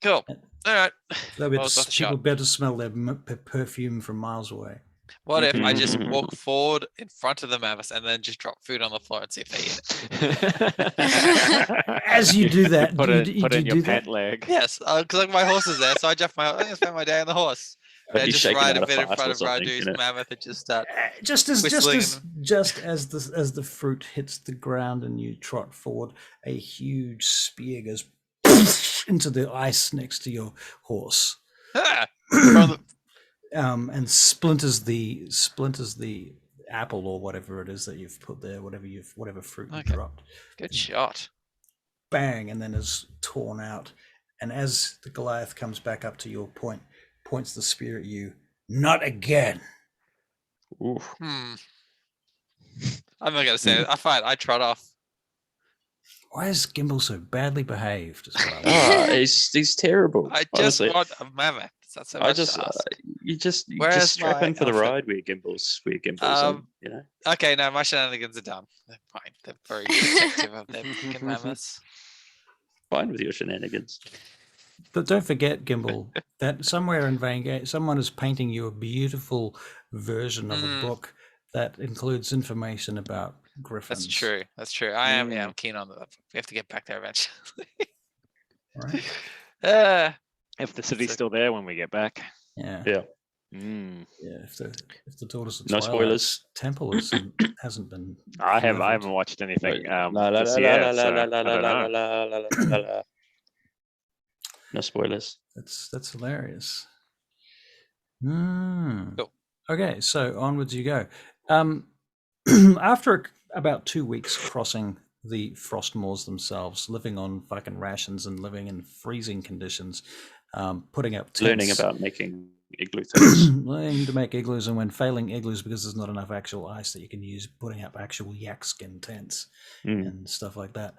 Cool. All right. They'll be Well, it's worth a shot. people better smell their perfume from miles away. What if I just walk forward in front of the mammoths and then just drop food on the floor and see if they eat it? As you do that, Put do it you in do your that? pant leg. Yes, because like my horse is there, so I spend my day on the horse. But And you just shake it ride out a of bit in fast front or of something, Radu's you know? mammoth and just start. Just whistling as the fruit hits the ground and you trot forward, a huge spear goes into the ice next to your horse, Ah! From the- and splinters the apple or whatever it is that you've put there, whatever fruit you Okay. dropped. Good shot. Bang, and then is torn out. And as the Goliath comes back up to your point, points the spear at you. Not again. Oof. I'm not gonna say it. I find I trot off. Why is Gimbal so badly behaved? Is what I want. He's terrible. I just honestly. want a mammoth. Is that so I much just to ask? you just Where's strap my in for the outfit? ride. We're gimbals. And, you know. Okay, no, my shenanigans are done. They're fine. They're very protective of their fucking mammoths. Fine with your shenanigans. But don't forget, Gimbal, that somewhere in Vanguard, someone is painting you a beautiful version of a book that includes information about griffins. That's true. That's true. I am. Yeah, I'm keen on that. We have to get back there eventually. Right? If the city's still there when we get back. Yeah. Yeah. Yeah. If the Daughters of No Twilight spoilers. Temple hasn't been. I delivered. haven't watched anything La, la, this la, year, la, so la, I la, don't la, know. la, la, la, la. No spoilers. That's hilarious. Cool. Okay, so onwards you go. After about 2 weeks crossing the Frostmoors themselves, living on fucking rations and living in freezing conditions, putting up tents, Learning about making igloo things. learning to make igloos, and when failing igloos because there's not enough actual ice that you can use, putting up actual yak skin tents and stuff like that.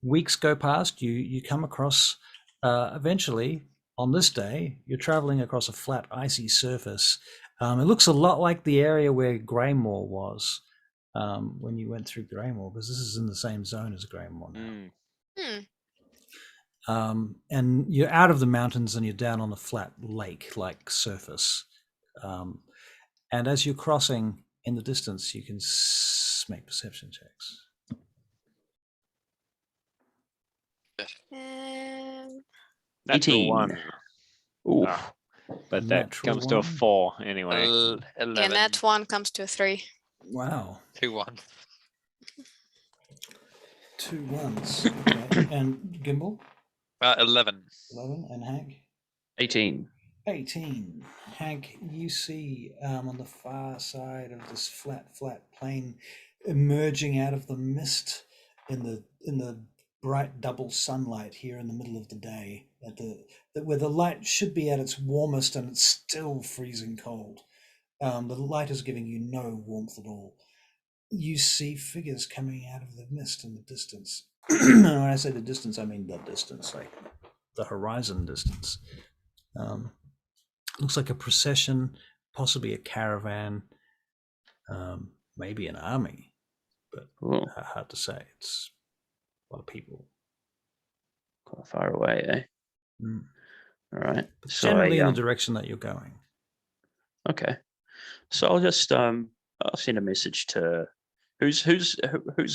Weeks go past, you come across, eventually on this day, you're traveling across a flat icy surface. It looks a lot like the area where Greymoor was when you went through Greymoor, because this is in the same zone as Greymoor now. And you're out of the mountains and you're down on a flat lake-like surface. And as you're crossing in the distance, you can make perception checks. Natural 18. one. Ooh. Ah, but that Natural comes to a one. 4 anyway. 11. Yeah, that one comes to a 3. Wow. 2-1. 2 ones. Okay. And Gimbal? 11. 11. And Hank? 18. 18. Hank, you see on the far side of this flat plain, emerging out of the mist in the bright double sunlight here in the middle of the day, where the light should be at its warmest and it's still freezing cold. The light is giving you no warmth at all. You see figures coming out of the mist in the distance. And when I say the distance, I mean the distance, like the horizon distance. Looks like a procession, possibly a caravan, maybe an army, but Cool. hard to say. It's a lot of people. Quite far away, eh? Mm. All right. But So generally I, in the direction that you're going. okay. So I'll just I'll send a message to who's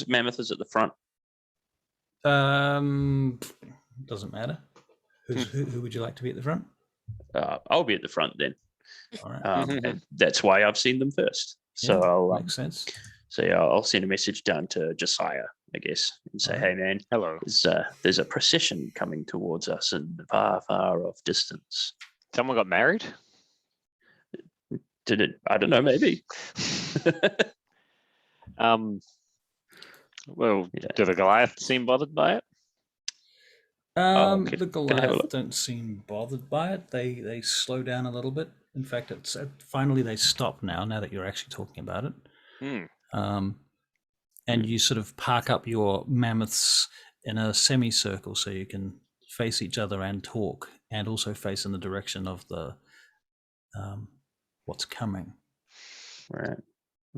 mammoth is at the front. Doesn't matter. Who would you like to be at the front? I'll be at the front then. All right. And that's why I've seen them first. So Yeah, I'll makes sense. So yeah, I'll send a message down to Josiah, I guess, and say, Alright. "Hey man, Hello. there's a procession coming towards us in the far, far off distance. Someone got married? Did it? I don't know, maybe." Well, Yeah. do the Goliath seem bothered by it? Okay, The can I have a Goliath look? don't seem bothered by it. They slow down a little bit. In fact, it's finally they stop now that you're actually talking about it. And you sort of park up your mammoths in a semicircle so you can face each other and talk, and also face in the direction of the what's coming. Right.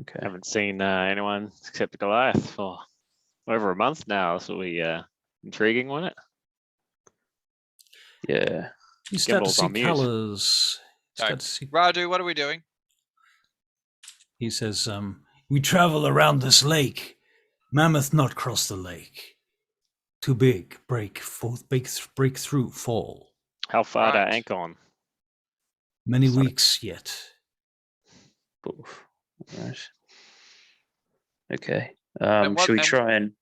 Okay. Haven't seen anyone except the Goliath for over a month now. So we intriguing, wasn't it? Yeah. You start to Gimbals see on mute. colors. Sorry. Start to see. Radu, what are we doing? He says, "We travel around this lake. Mammoth not cross the lake. Too big. Break through. Fall. How far to Right. anchor on? Many Sorry. weeks yet." Oof. Right. Okay. what- Should we and- try and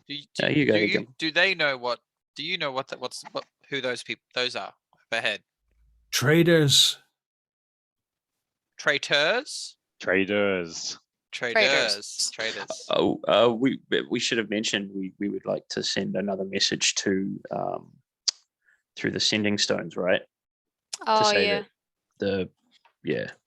Do you go do, again. do they know what? Do you know who those are ahead? Traders. Traders. Traders. we should have mentioned we would like to send another message to through the sending stones, right? Oh, to say yeah. that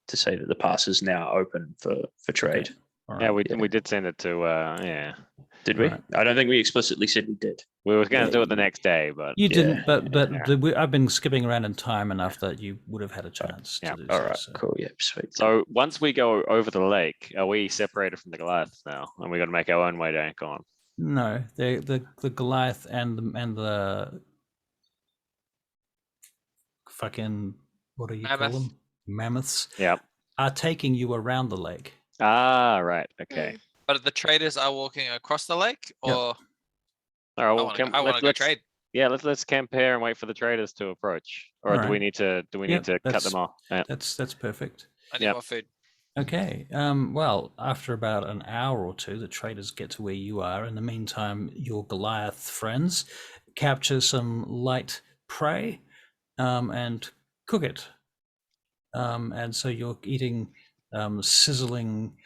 to say that the pass is now open for trade. Okay. All Yeah, right. we did send it to yeah. Did we? Right. I don't think we explicitly said we did. We were going to do it the next day, but You Yeah, didn't, but yeah. I've been skipping around in time enough that you would have had a chance Yeah. to do All so. right. So. Cool. Yeah. Sweet. So once we go over the lake, are we separated from the Goliath now, and we got to make our own way to anchor on? No, the Goliath and the fucking, what do you call Mammoth. them? Mammoths Yeah. are taking you around the lake. Ah, right. Okay. But the traders are walking across the lake, Yep. or All right. Well, I want to go trade. Yeah, let's camp here and wait for the traders to approach, or All do we right. need to Yep, cut that's- them off? Yeah. That's perfect. I need Yep. more food. Okay. Well, after about an hour or two, the traders get to where you are. In the meantime, your Goliath friends capture some light prey and cook it. And so you're eating sizzling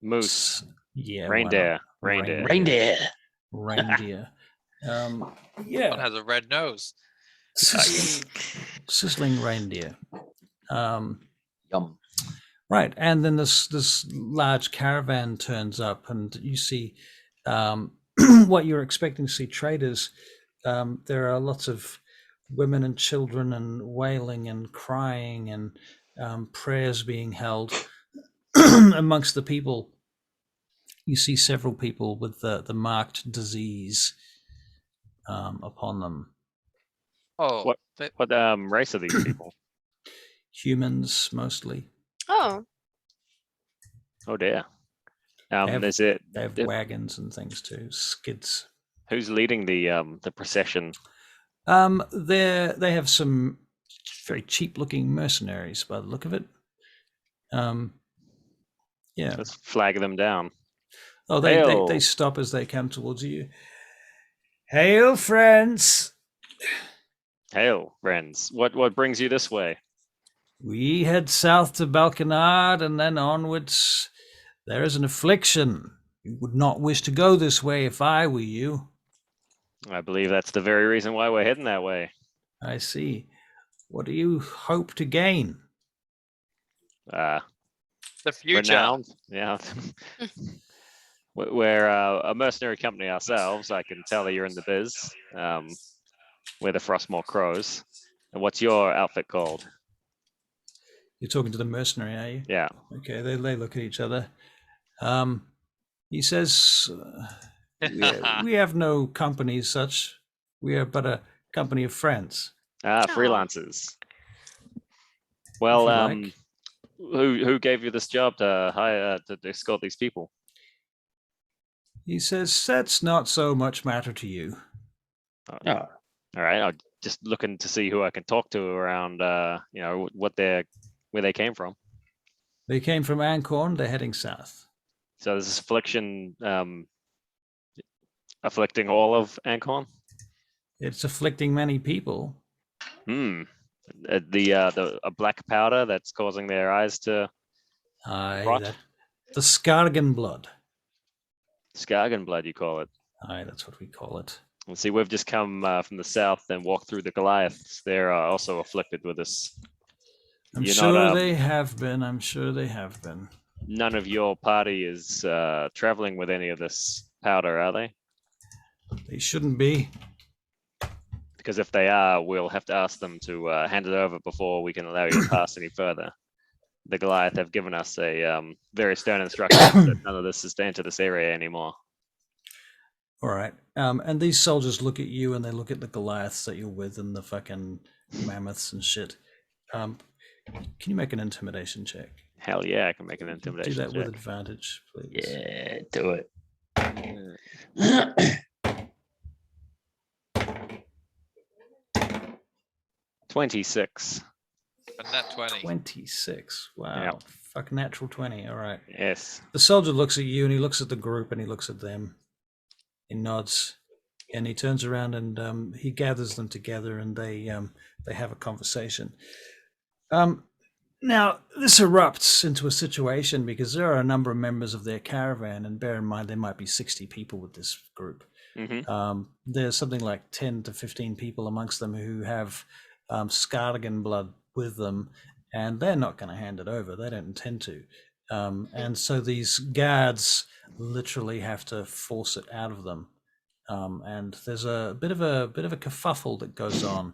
Moose, Yeah, why not? reindeer. Reindeer. Reindeer. One Yeah, has a red nose. sizzling reindeer. Yum. Right, and then this large caravan turns up, and you see what you're expecting to see traders. There are lots of women and children, and wailing and crying, and prayers being held amongst the people. You see several people with the marked disease upon them. Oh, What race are these people? Humans mostly. Oh, Oh dear. have- Is it They have wagons and things too, skids. who's leading the procession? They have some very cheap looking mercenaries by the look of it. Yeah. Let's flag them down. Oh, Hail. they stop as they come towards you. Hail, friends! Hail, friends. What brings you this way? We head south to Balkanard and then onwards. There is an affliction. You would not wish to go this way if I were you. I believe that's the very reason why we're heading that way. I see. What do you hope to gain? the future. Renowned. Yeah. We're a mercenary company ourselves. I can tell that you're in the biz. We're the Frostmoor Crows. And what's your outfit called? You're talking to the mercenary, are you? Yeah. Okay, they look at each other. He says, We have no company as such. We are but a company of friends. Freelancers. If Well, you like. who gave you this job to hire to escort these people? He says that's not so much matter to you. Oh, All right, I'm just looking to see who I can talk to around, where they came from. They came from Ancorn. They're heading south. So this affliction afflicting all of Ancon? It's afflicting many people. A black powder that's causing their eyes to rot? The Skargenblud. Skargenblud, you call it. Aye, that's what we call it. And see, we've just come from the south and walked through the Goliaths. They're also afflicted with this. I'm sure they have been. I'm sure they have been. None of your party is traveling with any of this powder, are they? They shouldn't be. Because if they are, we'll have to ask them to hand it over before we can allow you to pass any further. The Goliath have given us a very stern instruction that none of this is to enter this area anymore. All right. And these soldiers look at you and they look at the Goliaths that you're with and the fucking mammoths and shit. Can you make an intimidation check? Hell yeah, I can make an intimidation check. Do that check. with advantage, please. Yeah, do it. 26. And that 20. 26. Wow. Yep. Fuck, natural 20. All right. Yes. The soldier looks at you and he looks at the group and he looks at them. He nods and he turns around and he gathers them together and they have a conversation. Now, this erupts into a situation because there are a number of members of their caravan, and bear in mind there might be 60 people with this group. Mm-hmm. There's something like 10 to 15 people amongst them who have Skargenblud with them, and they're not going to hand it over. They don't intend to. And so these guards literally have to force it out of them. And there's a bit of a kerfuffle that goes on.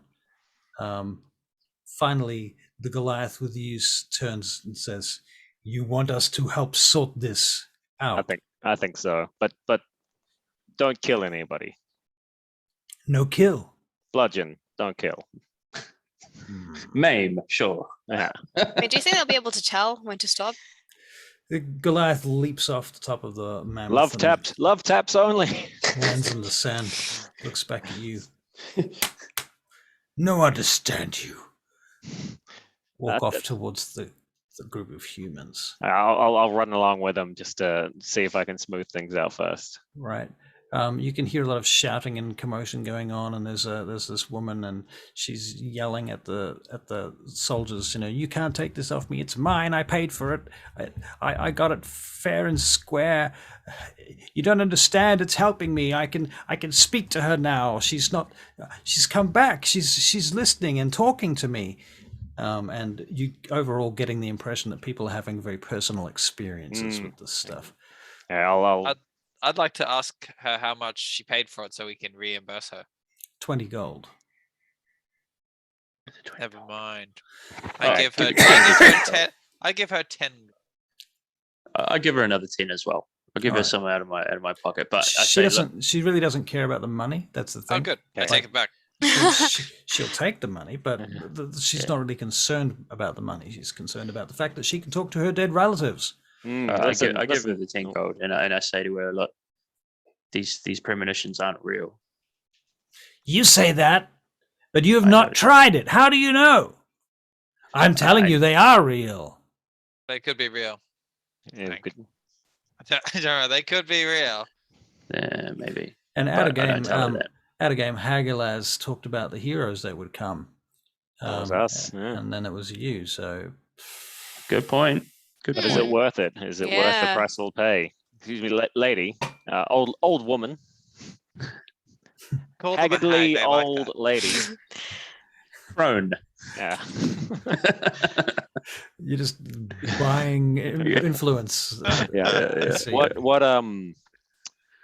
Finally, the Goliath with you turns and says, "You want us to help sort this out?" I think so. But don't kill anybody. No kill. Bludgeon, don't kill. Maim, sure. Yeah. I mean, do you think they'll be able to tell when to stop? The Goliath leaps off the top of the mammoth. Love taps only. Lands in the sand, looks back at you. No, understand you. Walk off towards the group of humans. I'll run along with them just to see if I can smooth things out first. Right. You can hear a lot of shouting and commotion going on, and there's this woman, and she's yelling at the soldiers. You can't take this off me. It's mine. I paid for it. I got it fair and square. You don't understand. It's helping me. I can speak to her now. She's come back. She's listening and talking to me. And you overall getting the impression that people are having very personal experiences with this stuff. Yeah, I'd like to ask her how much she paid for it so we can reimburse her. 20 gold. Never mind. I give her 10. I give her another 10 as well. I'll give her some out of my pocket. But she really doesn't care about the money. That's the thing. Oh, good. I take it back. She'll take the money, but she's not really concerned about the money. She's concerned about the fact that she can talk to her dead relatives. I give her the 10 gold, and I say to her, "Look, these premonitions aren't real." You say that, but you have not tried it. How do you know? I'm telling you, they are real. They could be real. Yeah, I don't know. They could be real. Yeah, maybe. And out of game, Hagelaz talked about the heroes that would come. That was us, yeah. And then it was you. So, good point. But is it worth it? Is it worth the price we'll pay? Excuse me, lady, old woman, haggardly old lady, prone. Yeah. You're just buying influence. Yeah. What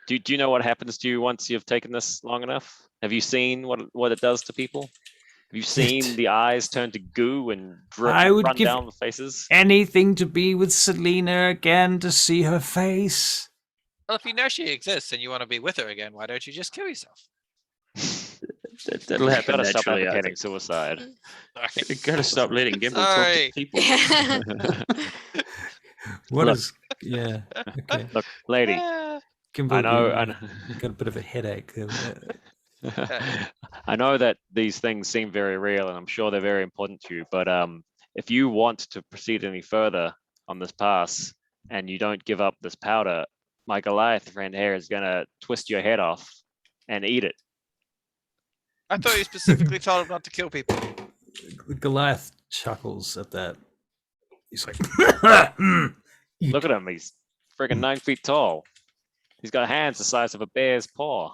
do you know what happens to you once you've taken this long enough? Have you seen what it does to people? Have you seen the eyes turn to goo and run down the faces? Anything to be with Selena again, to see her face. Well, if you know she exists and you want to be with her again, why don't you just kill yourself? That'll happen Gotta stop naturally. I advocating think. suicide. You gotta stop letting Gimble talk Sorry. to people. What Look. is? Yeah. Okay. Look, lady, Ah, Gimbal, I know, got a bit of a headache. I know that these things seem very real, and I'm sure they're very important to you. But if you want to proceed any further on this pass, and you don't give up this powder, my Goliath friend here is gonna twist your head off and eat it. I thought you specifically told him not to kill people. Goliath chuckles at that. He's like, Look at him; he's freaking 9 feet tall. He's got hands the size of a bear's paw.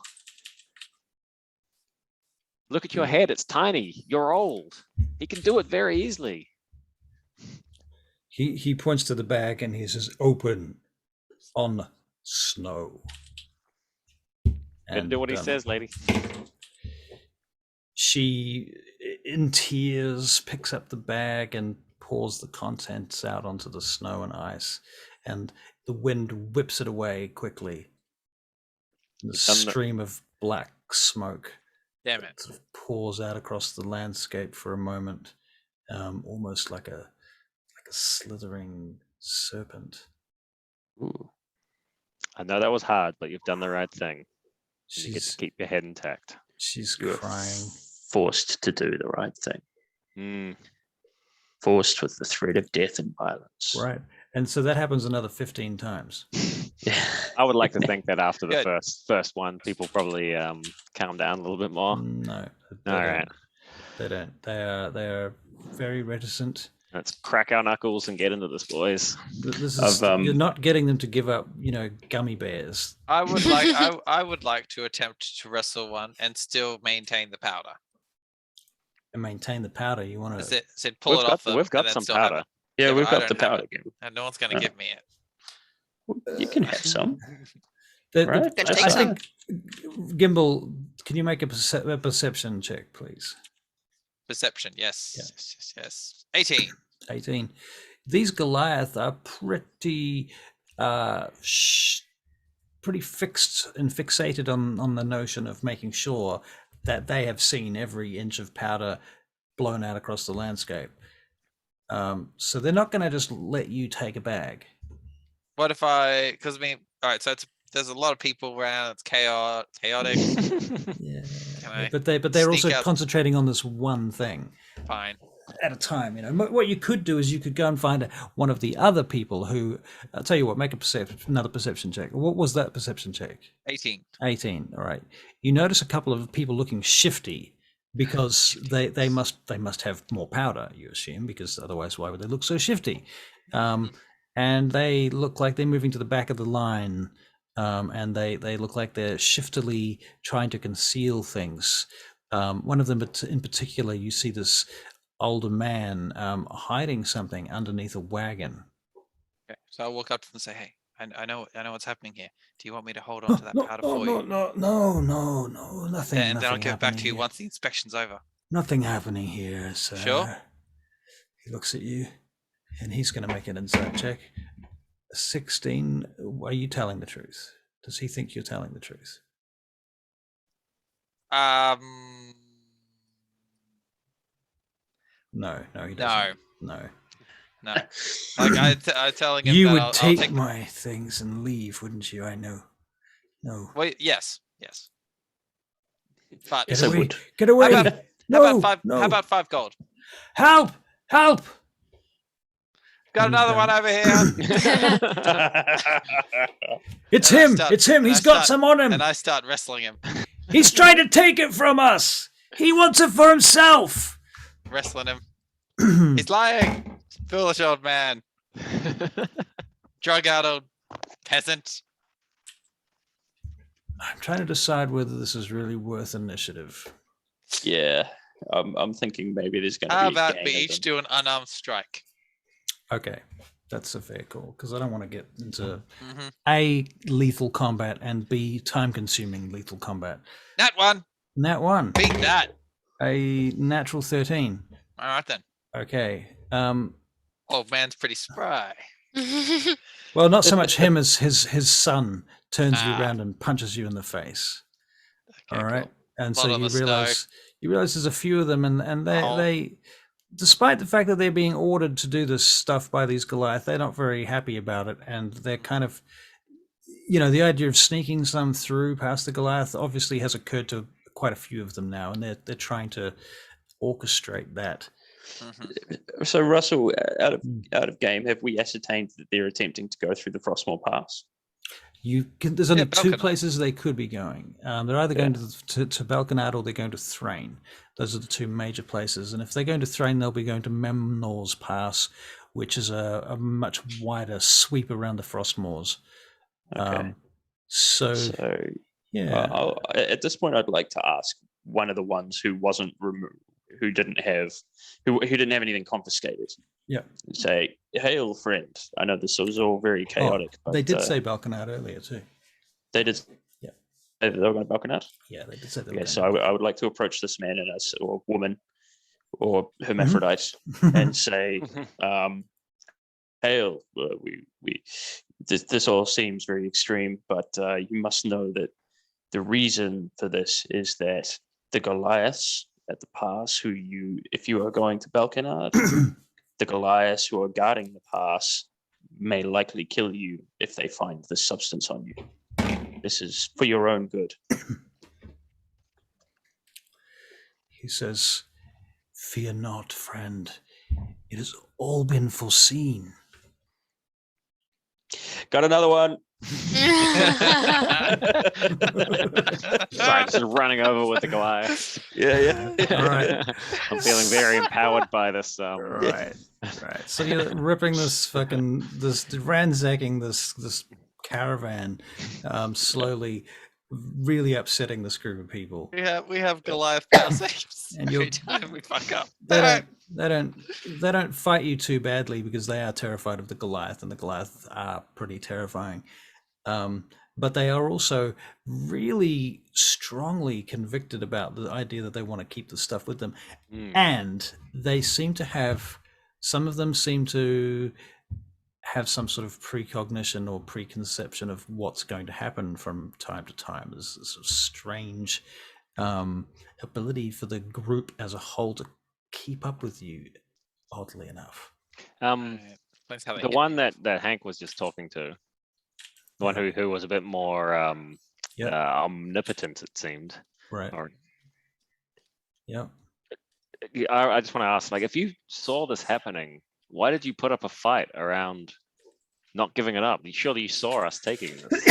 Look at your head; it's tiny. You're old. He can do it very easily. he points to the bag and he says, "Open on snow." Didn't do what he says, lady. She, in tears, picks up the bag and pours the contents out onto the snow and ice, and the wind whips it away quickly. And the stream of black smoke Damn it. sort of pours out across the landscape for a moment, almost like a slithering serpent. Ooh. I know that was hard, but you've done the right thing. You get to She's keep your head intact. You're crying. forced to do the right thing. Mm. Forced with the threat of death and violence. Right. And so that happens another 15 times. Yeah. I would like to think that after the Good. first one, people probably calm down a little bit more. No. They All don't. right, They don't. They are very reticent. let's crack our knuckles and get into this, boys. This is you're not getting them to give up, gummy bears. I would like I would like to attempt to wrestle one and still maintain the powder. And maintain the powder. You want to Said pull it off them. We've got and then some still have powder. it. Yeah, Yeah, we've but I got the don't have powder it. game. And no one's gonna give me it. You can have some. I Gonna take some. think Gimbal, can you make a perception check, please? Perception, yes. Yeah. Yes. 18. 18. These Goliath are pretty pretty fixed and fixated on the notion of making sure that they have seen every inch of powder blown out across the landscape. So they're not going to just let you take a bag. What if because all right, so there's a lot of people around, it's chaotic. Yeah. Can I But they're also sneak up? concentrating on this one thing Fine. at a time. What you could do is you could go and find one of the other people who, I'll tell you what, make another perception check. What was that perception check? 18. 18. All right. You notice a couple of people looking shifty because they must have more powder, you assume, because otherwise why would they look so shifty? And they look like they're moving to the back of the line, and they look like they're shiftily trying to conceal things. One of them in particular, you see this older man hiding something underneath a wagon. Okay. So I'll walk up to them and say, hey, I know what's happening here. Do you want me to hold on to that powder for you? No, nothing. And then I'll get back to you here. once the inspection's over. Nothing happening here, sir. Sure. He looks at you, and he's going to make an insight check. 16. Are you telling the truth? Does he think you're telling the truth? No. No, he doesn't. No. Like I'm telling him You that would I'll take take my things and leave, wouldn't you? I know. No. Well, yes. But Get I away! would. Get away! how No! about 5 gold? Help! Help! Got And, another one over here. It's And I him! start- It's him! and I He's got start- some on him! And I start wrestling him. He's trying to take it from us! He wants it for himself! Wrestling him. He's lying. Foolish old man. Drug-addled peasant. I'm trying to decide whether this is really worth initiative. Yeah. I'm thinking maybe there's going to How be about a gang we of each them. do an unarmed strike? Okay, that's a fair call, because I don't want to get into Mm-hmm. A, lethal combat, and B, time-consuming lethal combat. Nat 1. Nat 1, Beat that. a natural 13. All right then. Okay, Old man's pretty spry. Well, not so much him as his son turns you Ah. around and punches you in the face. Okay, All right, cool. and Blood so on you the snow. realize there's a few of them, and Oh. they, despite the fact that they're being ordered to do this stuff by these Goliath, they're not very happy about it, and they're kind of, the idea of sneaking some through past the Goliath obviously has occurred to quite a few of them now, and they're trying to orchestrate that. Mhm. So Russell, out Mm. of game, have we ascertained that they're attempting to go through the Frostmoor Pass? There's only two Balkanad. places they could be going. They're either Yeah. going to Balkanad or they're going to Thrain. Those are the two major places. And if they're going to Thrain, they'll be going to Memnor's Pass, which is a much wider sweep around the Frostmoors. Okay. So yeah, At this point, I'd like to ask one of the ones who wasn't removed, who didn't have anything confiscated. Yeah. Say, hail, friend. I know this was all very chaotic. But, they did say Balkanad earlier too. they did. Yeah. They were going to Balkanad. Yeah, they did say that. Okay, so I would like to approach this man or woman or hermaphrodite and say, hail. This all seems very extreme, but you must know that the reason for this is that the Goliaths at the pass, if you are going to Balkanad, the Goliaths who are guarding the pass may likely kill you if they find this substance on you. This is for your own good. He says, "Fear not, friend. It has all been foreseen." Got another one. Sorry, just running over with the Goliath. Yeah. All right. I'm feeling very empowered by this. Right. So you're ripping ransacking this caravan, slowly, really upsetting this group of people. We have Goliath power saves And every you're- time we fuck up. They don't fight you too badly because they are terrified of the Goliath, and the Goliath are pretty terrifying. But they are also really strongly convicted about the idea that they want to keep the stuff with them. And they seem to have, some of them seem to have some sort of precognition or preconception of what's going to happen from time to time. There's this sort of strange ability for the group as a whole to keep up with you, oddly enough. That's how they The get one me. that Hank was just talking to, the one who was a bit more omnipotent, it seemed. Right. Or, Yeah. I just want to ask, like, if you saw this happening, why did you put up a fight around not giving it up? Surely you saw us taking this.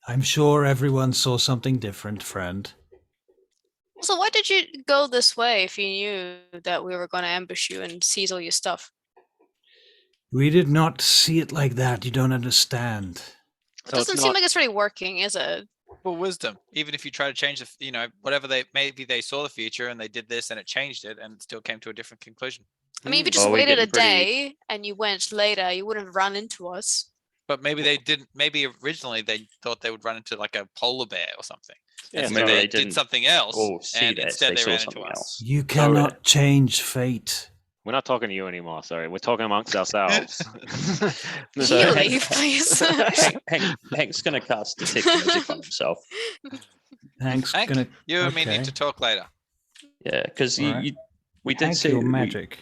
I'm sure everyone saw something different, friend. So why did you go this way if you knew that we were going to ambush you and seize all your stuff? We did not see it like that. You don't understand. It doesn't seem like it's really working, is it? For wisdom, even if you try to change whatever maybe they saw the future and they did this and it changed it and still came to a different conclusion. I mean, if you just Well, we're waited a getting pretty- day and you went later, you wouldn't have run into us. But maybe they didn't. Maybe originally they thought they would run into like a polar bear or something. Yeah, And so maybe they they did didn't something else, see and that. instead they saw ran into something us. else. You cannot change fate. We're not talking to you anymore. Sorry, we're talking amongst ourselves. Can So you Hank- leave, please? Hank's going to cast detect magic on himself. Hank's Hank, gonna. you and me okay. need to talk later. Yeah, because Alright. we did Hank, say your magic.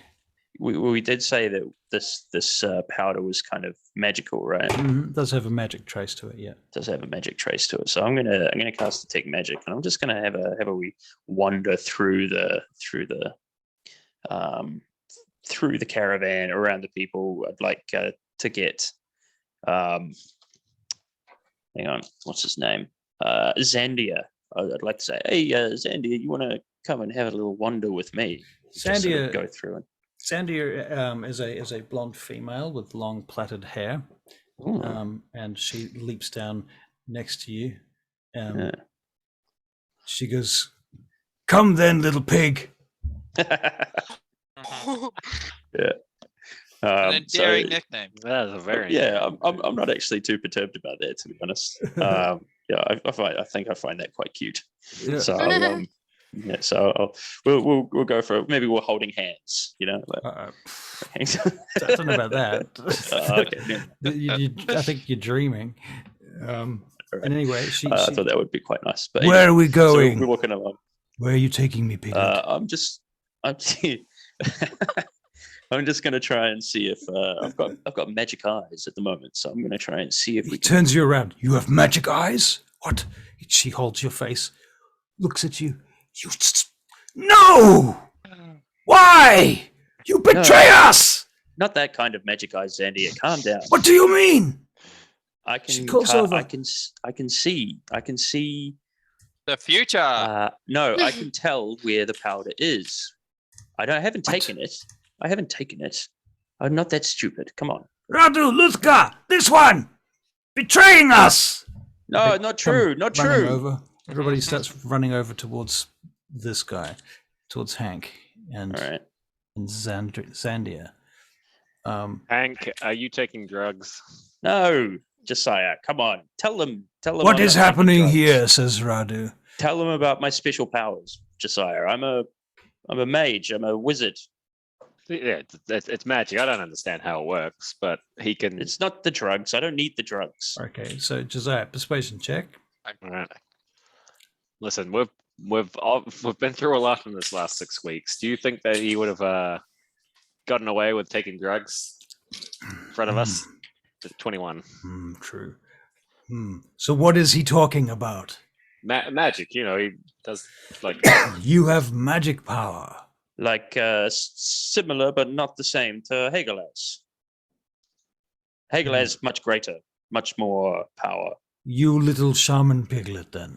we did say that this powder was kind of magical, right? Mhm, does have a magic trace to it, yeah. Does have a magic trace to it. So I'm gonna cast detect magic, and I'm just gonna have a wee wander through the caravan around the people. I'd like to get hang on, what's his name? Zandia. I'd like to say, hey, Zandia, you want to come and have a little wander with me? Just sort of Zandia, go through it. Zandia is a blonde female with long plaited hair, Ooh. and she leaps down next to you. Yeah. She goes, "Come then, little pig." Yeah. An endearing So, nickname. That is a very I'm not actually too perturbed about that, to be honest. Yeah, I think I find that quite cute. Yeah. So we'll go for maybe we're holding hands, you know. Like, I don't know about that. Okay. I think you're dreaming. And anyway, she, I thought that would be quite nice. But where are we so going? we're walking along. Where are you taking me, Piglet? I'm just going to try and see if I've got magic eyes at the moment, so I'm going to try and see if He we can. turns you around. You have magic eyes? What? She holds your face, looks at you. No! Why? You betray us! Not that kind of magic eyes, Zandia. Calm down. What do you mean? I can. She calls over. I can see. The future. No, I can tell where the powder is. haven't taken it. I haven't taken it. I'm not that stupid. Come on. Radu, Luthka, this one! Betraying us! No, not true. Not Running true. over. Everybody starts running over towards this guy, towards Hank and, All right. and Zandia. Hank, are you taking drugs? No, Josiah. Come on. Tell them. What I'm is not taking happening drugs. here? Says Radu. Tell them about my special powers, Josiah. I'm a mage. I'm a wizard. Yeah, it's magic. I don't understand how it works, but he can. It's not the drugs. I don't need the drugs. Okay, so Josiah, persuasion check. All right. Listen, we've been through a lot in this last 6 weeks. Do you think that he would have gotten away with taking drugs in front of us? 21. True. So what is he talking about? Magic. He does like. You have magic power. Like similar, but not the same to Hagelaz. Hagelaz much greater, much more power. You little shaman piglet, then.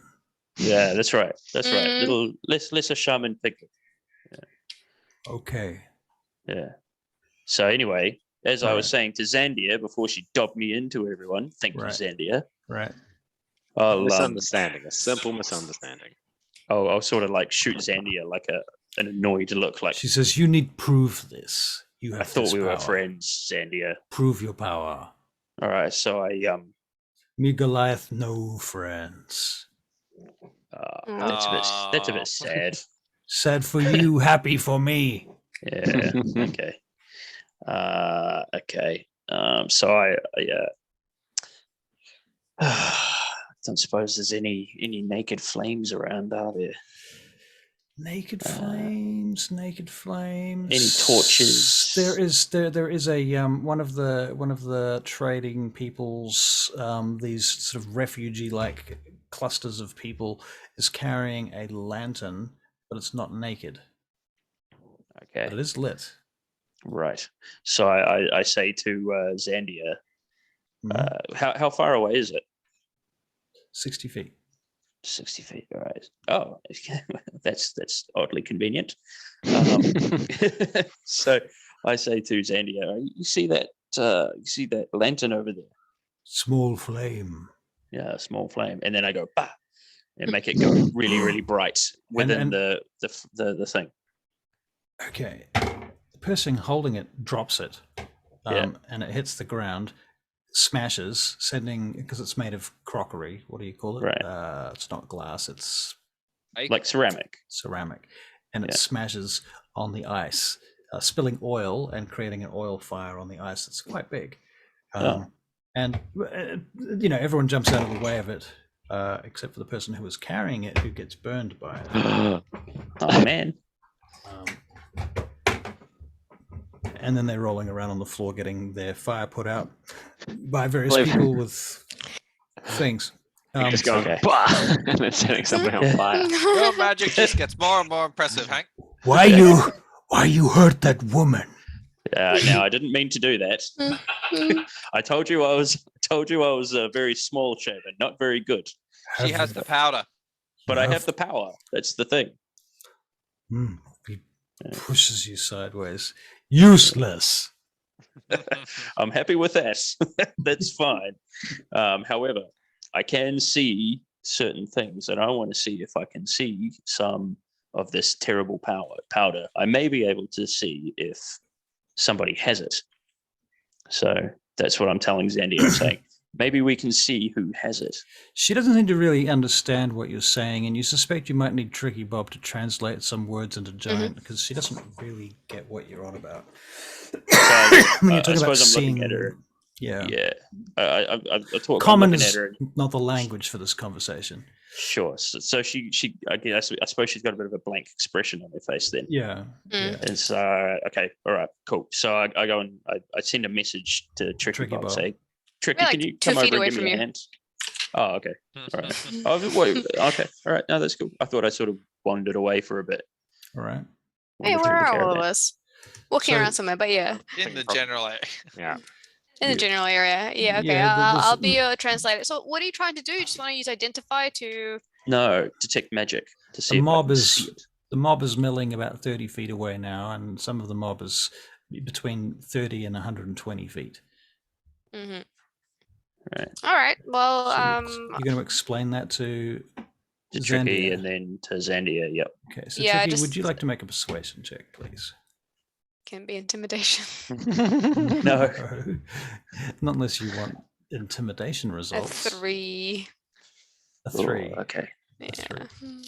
Yeah, that's right. That's right. Little less a shaman piglet. Okay. Yeah. So anyway, as I was Right. saying to Zandia before she dobbed me into everyone, thank you, Right. Zandia. Right. Misunderstanding, a simple misunderstanding. I'll sort of like shoot Zandia like an annoyed look, like She says, "You need prove this. You have. I thought this we were power. friends, Zandia. Prove your power. All right, so I Me Goliath, no friends. that's a bit sad. Sad for you, happy for me. Yeah. Okay. Okay. So I don't suppose there's any naked flames around, are there? Naked flames. Any torches? There is a one of the trading people's these sort of refugee like clusters of people is carrying a lantern, but it's not naked. Okay. But it is lit. Right. So I say to Zandia, Mhm. how far away is it? 60 feet. 60 feet. All right. Oh, that's oddly convenient. So I say to Zandia, you see that lantern over there? Small flame. Yeah, a small flame. And then I go, bah, and make it go really, really bright within the thing. Okay. The person holding it drops it, and it hits the ground, smashes, sending, because it's made of crockery. What do you call it? Right. It's not glass. It's Like ceramic. And it smashes on the ice, spilling oil and creating an oil fire on the ice. It's quite big. And everyone jumps out of the way of it, except for the person who was carrying it, who gets burned by it. Oh man. And then they're rolling around on the floor getting their fire put out by various people with things. Just going, bah, and then setting something on fire. Your magic just gets more and more impressive, Hank. Why you hurt that woman? Now I didn't mean to do that. I told you I was a very small shaman, not very good. She has the powder. But I have the power. That's the thing. He pushes you sideways. Useless. I'm happy with that. That's fine. However, I can see certain things, and I want to see if I can see some of this terrible powder. I may be able to see if somebody has it. So that's what I'm telling Zandy. I'm saying, Maybe we can see who has it. She doesn't seem to really understand what you're saying, and you suspect you might need Tricky Bob to translate some words into Giant because she doesn't really get what you're on about. When you're I talking about suppose I'm seeing, looking at her. yeah, Yeah. I thought common I'm looking is at her. not the language for this conversation. Sure. So she I guess I suppose she's got a bit of a blank expression on her face then. Yeah, Mm. yeah. And so okay, all right, cool. So I go and I send a message to Tricky Tricky Bob, Bob. say, Tricky, We're like can you 2 come feet over and away give from me a you. hand? Oh, okay. All right. Oh, wait, okay. All right. No, that's cool. I thought I sort of wandered away for a bit. All right. Hey, Wandered where through the are all of caravan. us? Walking So- around somewhere, but yeah, In the general area. Yeah. in the general area. Yeah, okay. Yeah, I'll be your translator. So, what are you trying to do? You just want to use identify to? No, detect magic to see The if I mob can see is it. the mob is milling about 30 feet away now, and some of the mob is between 30 and 120 feet. Mhm. Right. All right. Well, So you're going to explain that to To Tricky Zandia. and then to Zandia. Yep. Okay, so Yeah, Tricky, would just- you like to make a persuasion check, please? can be intimidation. No. Not unless you want intimidation A results. 3. A 3. Oh, okay. A 3. Yeah.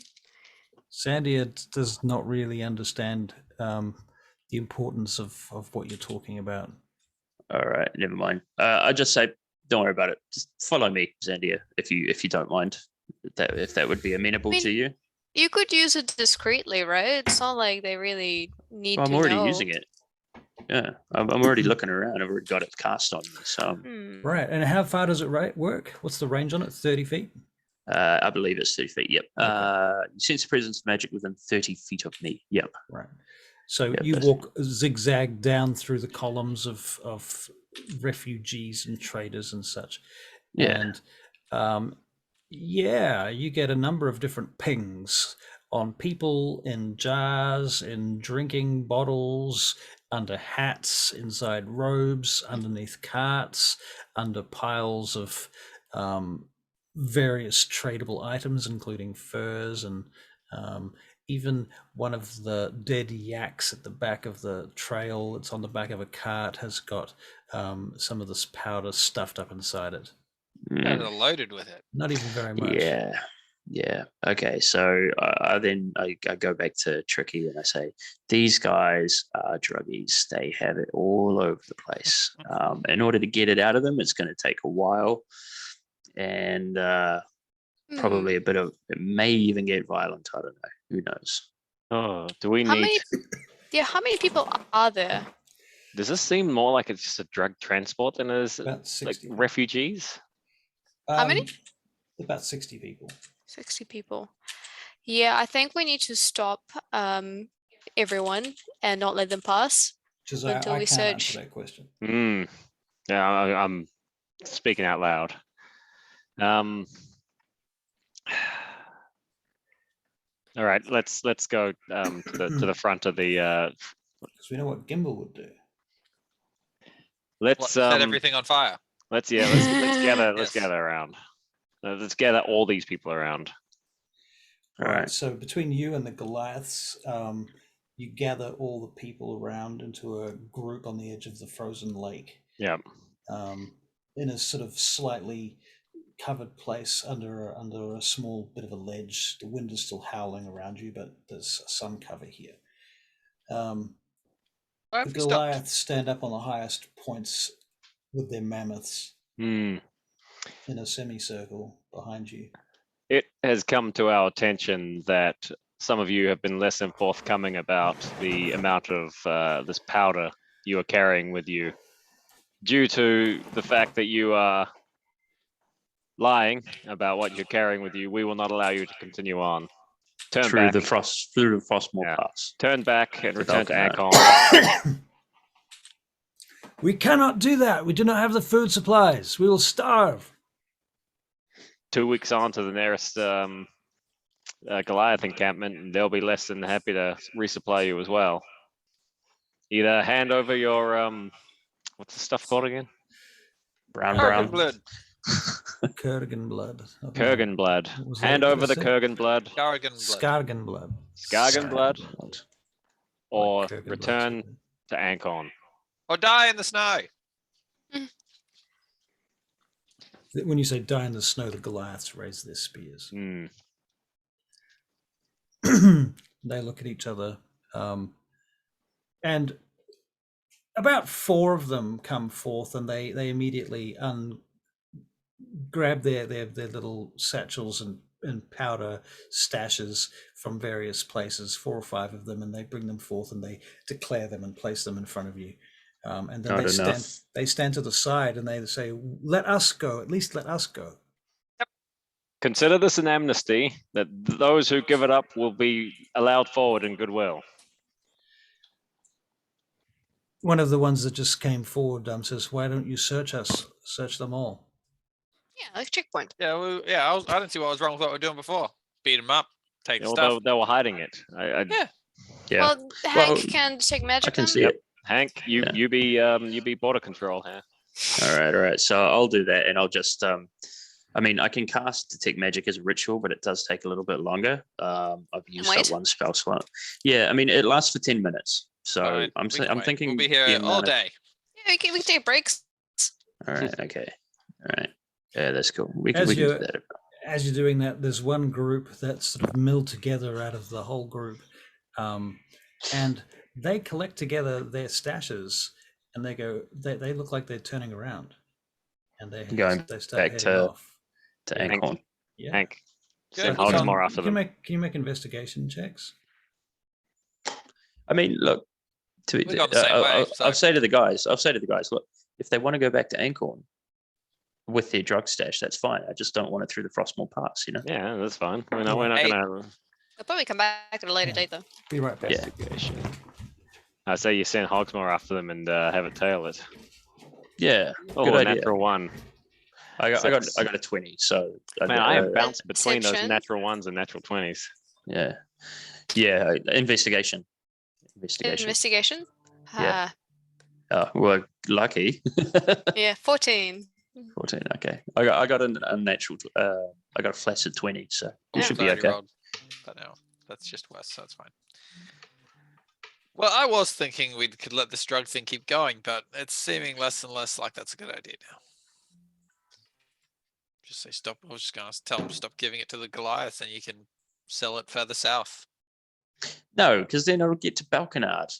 Zandia does not really understand the importance of what you're talking about. All right. Never mind. I just say, don't worry about it. Just follow me, Zandia, if you don't mind. If that would be amenable I mean, to you. You could use it discreetly, right? It's not like they really need Well, to I'm already know. using it. Yeah, I'm already looking around. I've already got it cast on me. So Right, and how far does it work? What's the range on it? 30 feet? I believe it's 30 feet. Yep. Okay. You sense the presence of magic within 30 feet of me. Yep. Right. So Yeah, you that's- walk zigzag down through the columns of refugees and traders and such. Yeah. And yeah, you get a number of different pings on people in jars, in drinking bottles, under hats, inside robes, underneath carts, under piles of various tradable items, including furs and even one of the dead yaks at the back of the trail that's on the back of a cart has got some of this powder stuffed up inside it. And they're loaded with it. Not even very much. Yeah. Yeah. Okay. So I go back to Tricky and I say, these guys are druggies. They have it all over the place. In order to get it out of them, it's going to take a while, and probably a bit of. It may even get violent. I don't know. Who knows? Oh, do we How need? many? Yeah, how many people are there? Does this seem more like it's just a drug transport than it is About like 60. refugees? How many? About 60 people. 60 people. Yeah, I think we need to stop everyone and not let them pass. Which is Until I we can't answer search. that question. Yeah, I'm speaking out loud. All right, let's go to the front of the. Because we know what Gimbal would do. What, Let's set everything on fire. let's gather Yes. gather around. Let's gather all these people around. All Right. right. So between you and the Goliaths, you gather all the people around into a group on the edge of the frozen lake. Yeah. In a sort of slightly covered place under a small bit of a ledge. The wind is still howling around you, but there's some cover here. Why have The we stopped? Goliaths stand up on the highest points with their mammoths in a semicircle behind you. It has come to our attention that some of you have been less than forthcoming about the amount of this powder you are carrying with you, due to the fact that you are lying about what you're carrying with you. We will not allow you to continue on. Turn Through back. the Frostmoor Yeah. pass. Turn back and The return to Falcon Ancon. We cannot do that. We do not have the food supplies. We will starve. 2 weeks on to the nearest Goliath encampment, and they'll be less than happy to resupply you as well. Either hand over your what's the stuff called again? Brown. Skargenblud. Skargenblud. Kurganblood. What was Hand that? over the What is Kurganblood Skargenblud. Skargenblud. Skargenblud, or Kurganblud. return to Ancon. Or die in the snow. When you say die in the snow, the Goliaths raise their spears. Hmm. They look at each other, and about 4 of them come forth, and they immediately grab their little satchels and powder stashes from various places, 4 or 5 of them, and they bring them forth and they declare them and place them in front of you. And then Not they stand to the side and they say, "Let us go. At least let us go." Consider this an amnesty, that those who give it up will be allowed forward in goodwill. One of the ones that just came forward says, "Why don't you search us? Search them all." Yeah, like checkpoint. Yeah, I didn't see what was wrong with what we were doing before. Beat them up, take the Although stuff. they were hiding it. Yeah. Yeah. Well, Hank can check I magic can them. see it. Hank, you Yeah. you be border control here. All right. So I'll do that, and I'll just I mean, I can cast detect magic as a ritual, but it does take a little bit longer. I've used up wait. 1 spell slot. Yeah, I mean, it lasts for 10 minutes. So Alright, I'm we can I'm wait. thinking we'll be the here all amount of- day. Yeah, we can take breaks. All right. Okay. All right. Yeah, that's cool. We As can do you- that. As you're doing that, there's one group that's sort of milled together out of the whole group, and they collect together their stashes, and they go. They look like they're turning around, and they Going they start back heading to- off. To Yeah. Ankhorn. Yeah. Hank, Good. send Can you- Hogsmore after them. Can you make investigation checks? I mean, look. We've gone the same way, so- I'll say to the guys. Look, if they want to go back to Ankhorn with their drug stash, that's fine. I just don't want it through the Frostmoor Pass. You know. Yeah, that's fine. We're not Hey. gonna They'll probably come back at a later Yeah. date, though. Be right back. Yeah. investigation. I say you send Hogsmore after them and have it tail it. Yeah. Oh, Good a idea. natural 1. I got Six. I got a 20. So Man, I have bounced between those Perception. natural 1s and natural 20s. Yeah. Yeah. Investigation. Investigation. Investigation. Yeah. Ah, Well, lucky. yeah, 14. 14. Okay. I got a natural. I got a flaccid 20. So we Yeah. should be Glad you okay. rolled. But no, that's just worse, so that's fine. Well, I was thinking we could let this drug thing keep going, but it's seeming less and less like that's a good idea now. Just say stop. I was just going to tell them to stop giving it to the Goliath, and you can sell it further south. No, because then it'll get to Balkanard,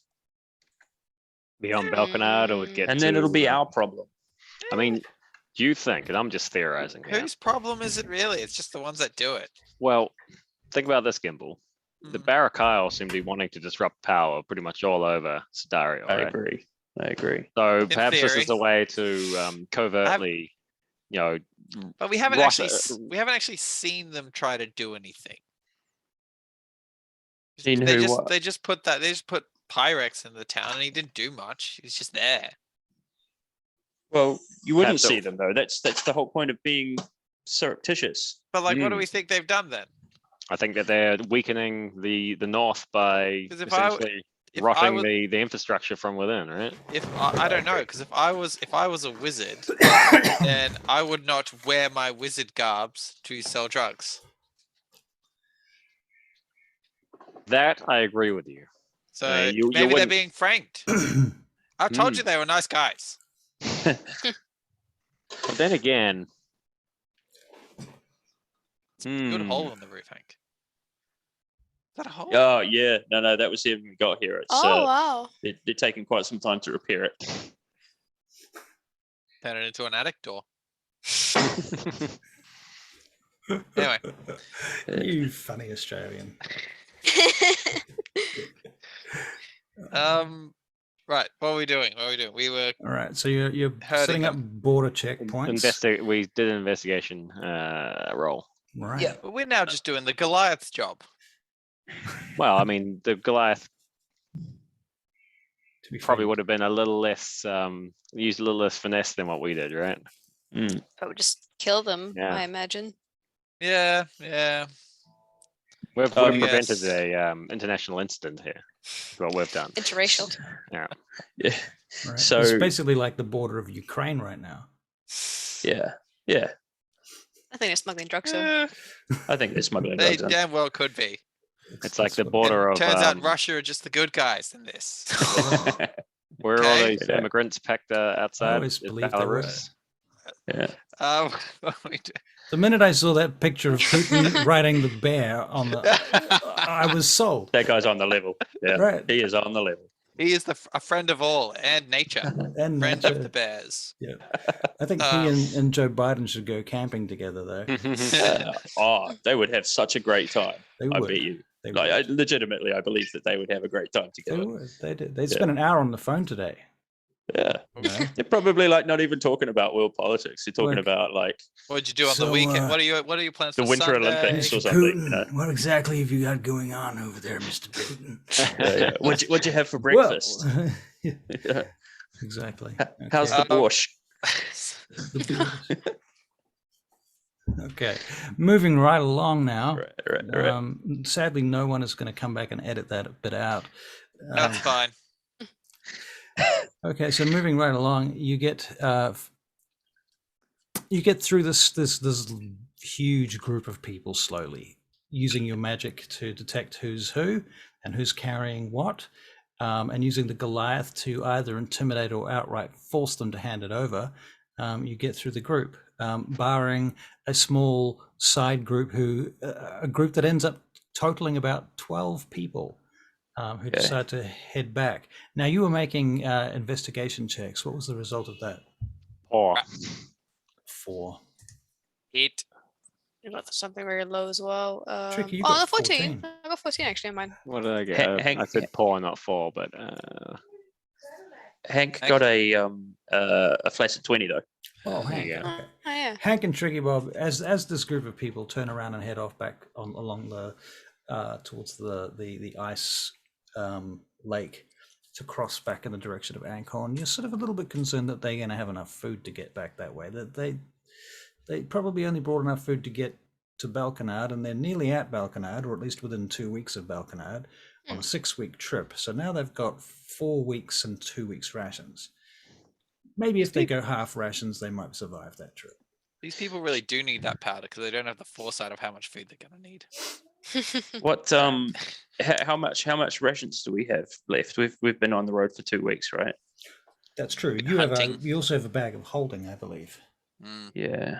Beyond Balkanard, or would get and then to, it'll be our problem. I mean, do you think, and I'm just theorizing here. Whose problem is it really? It's just the ones that do it. Well, think about this, Gimbal. The Mm. Barakyle seem to be wanting to disrupt power pretty much all over Sidario. I Right? agree. I agree. So perhaps this is theory. a way to covertly, But we haven't Rot- actually seen them try to do anything. Seen they who just what? they just put Pyrex in the town, and he didn't do much. He was just there. Well, you wouldn't Have to- see them though. That's the whole point of being surreptitious. But like, what do Mm. we think they've done then? I think that they're weakening the north by 'Cause if I w- essentially if I rotting was- the infrastructure from within, right? If I don't know, because if I was a wizard, then I would not wear my wizard garbs to sell drugs. That I agree with you. So Yeah, you maybe they're wouldn't- being franked. I told Mm. you they were nice guys. But then again, Good hmm, hole in the roof, Hank. Is that a hole? Oh yeah, no, that was him. We got here. It's Oh, wow. they're taking quite some time to repair it. Turn it into an attic door. Anyway, You funny Australian. right. What are we doing? We were All right, so you're Herding setting up them. border checkpoints. we did an investigation roll. Right. yeah. But we're now just doing the Goliath's job. Well, I mean, the Goliath To be probably fair, would have been a little less used a little less finesse than what we did, right? I would just kill them, Yeah. I imagine. Yeah. We've prevented Yes. a international incident here. That's what we've done. Interracial. Yeah. Right. So- it's basically like the border of Ukraine right now. Yeah. I think they're smuggling drugs, so. Eh, I think they're smuggling they drugs in. damn well could be. It's like That's the what- border of Turns out Russia are just the good guys in this. where are all Okay. these Yeah. immigrants packed outside? always Is believed they were. Belarus? Yeah. The minute I saw that picture of Putin riding the bear on the, I was sold. That guy's on the level. Yeah, Right. he is on the level. He is a friend of all and nature. And Friend nature. of the bears. Yeah. I think he and Joe Biden should go camping together, though. They would have such a great time. They I would. bet you. They Like, would. legitimately, I believe that they would have a great time They together. would. They did. They spent an hour on the phone today. Yeah. You know? They're probably like not even talking about world politics. They're talking about like What did you do on So, the weekend? What are your plans the for Winter Sunday? Olympics or Mr. something. Putin, You know? what exactly have you got going on over there, Mr. Putin? Yeah. What'd you have for breakfast? Well, Yeah. exactly. How's Okay. the borscht? Okay, moving right along now. Right. Sadly, no one is going to come back and edit that bit out. That's fine. Okay, so moving right along, you get through this huge group of people slowly, using your magic to detect who's who and who's carrying what, and using the Goliath to either intimidate or outright force them to hand it over. You get through the group, barring a small side group a group that ends up totaling about 12 people who decide to head back. Now, you were making investigation checks. What was the result of that? 4. 8. You got something very low as well. Tricky, you Oh, got no, 14. 14. I got 14 actually in mine. What did I get? I said poor, not 4, but Hank got a flaccid 20 though. Oh, There Hank. you go. Okay. Oh, yeah. Hank and Tricky Bob, as this group of people turn around and head off back along the towards the ice lake to cross back in the direction of Ancorn, you're sort of a little bit concerned that they're going to have enough food to get back that way. That they probably only brought enough food to get to Balconard, and they're nearly at Balconard, or at least within 2 weeks of Balconard, on a 6-week trip. So now they've got 4 weeks and 2 weeks rations. Maybe if they go half rations, they might survive that trip. These people really do need that powder because they don't have the foresight of how much food they're going to need. What how much rations do we have left? We've been on the road for 2 weeks, right? That's true. Hunting. You also have a bag of holding, I believe. Yeah,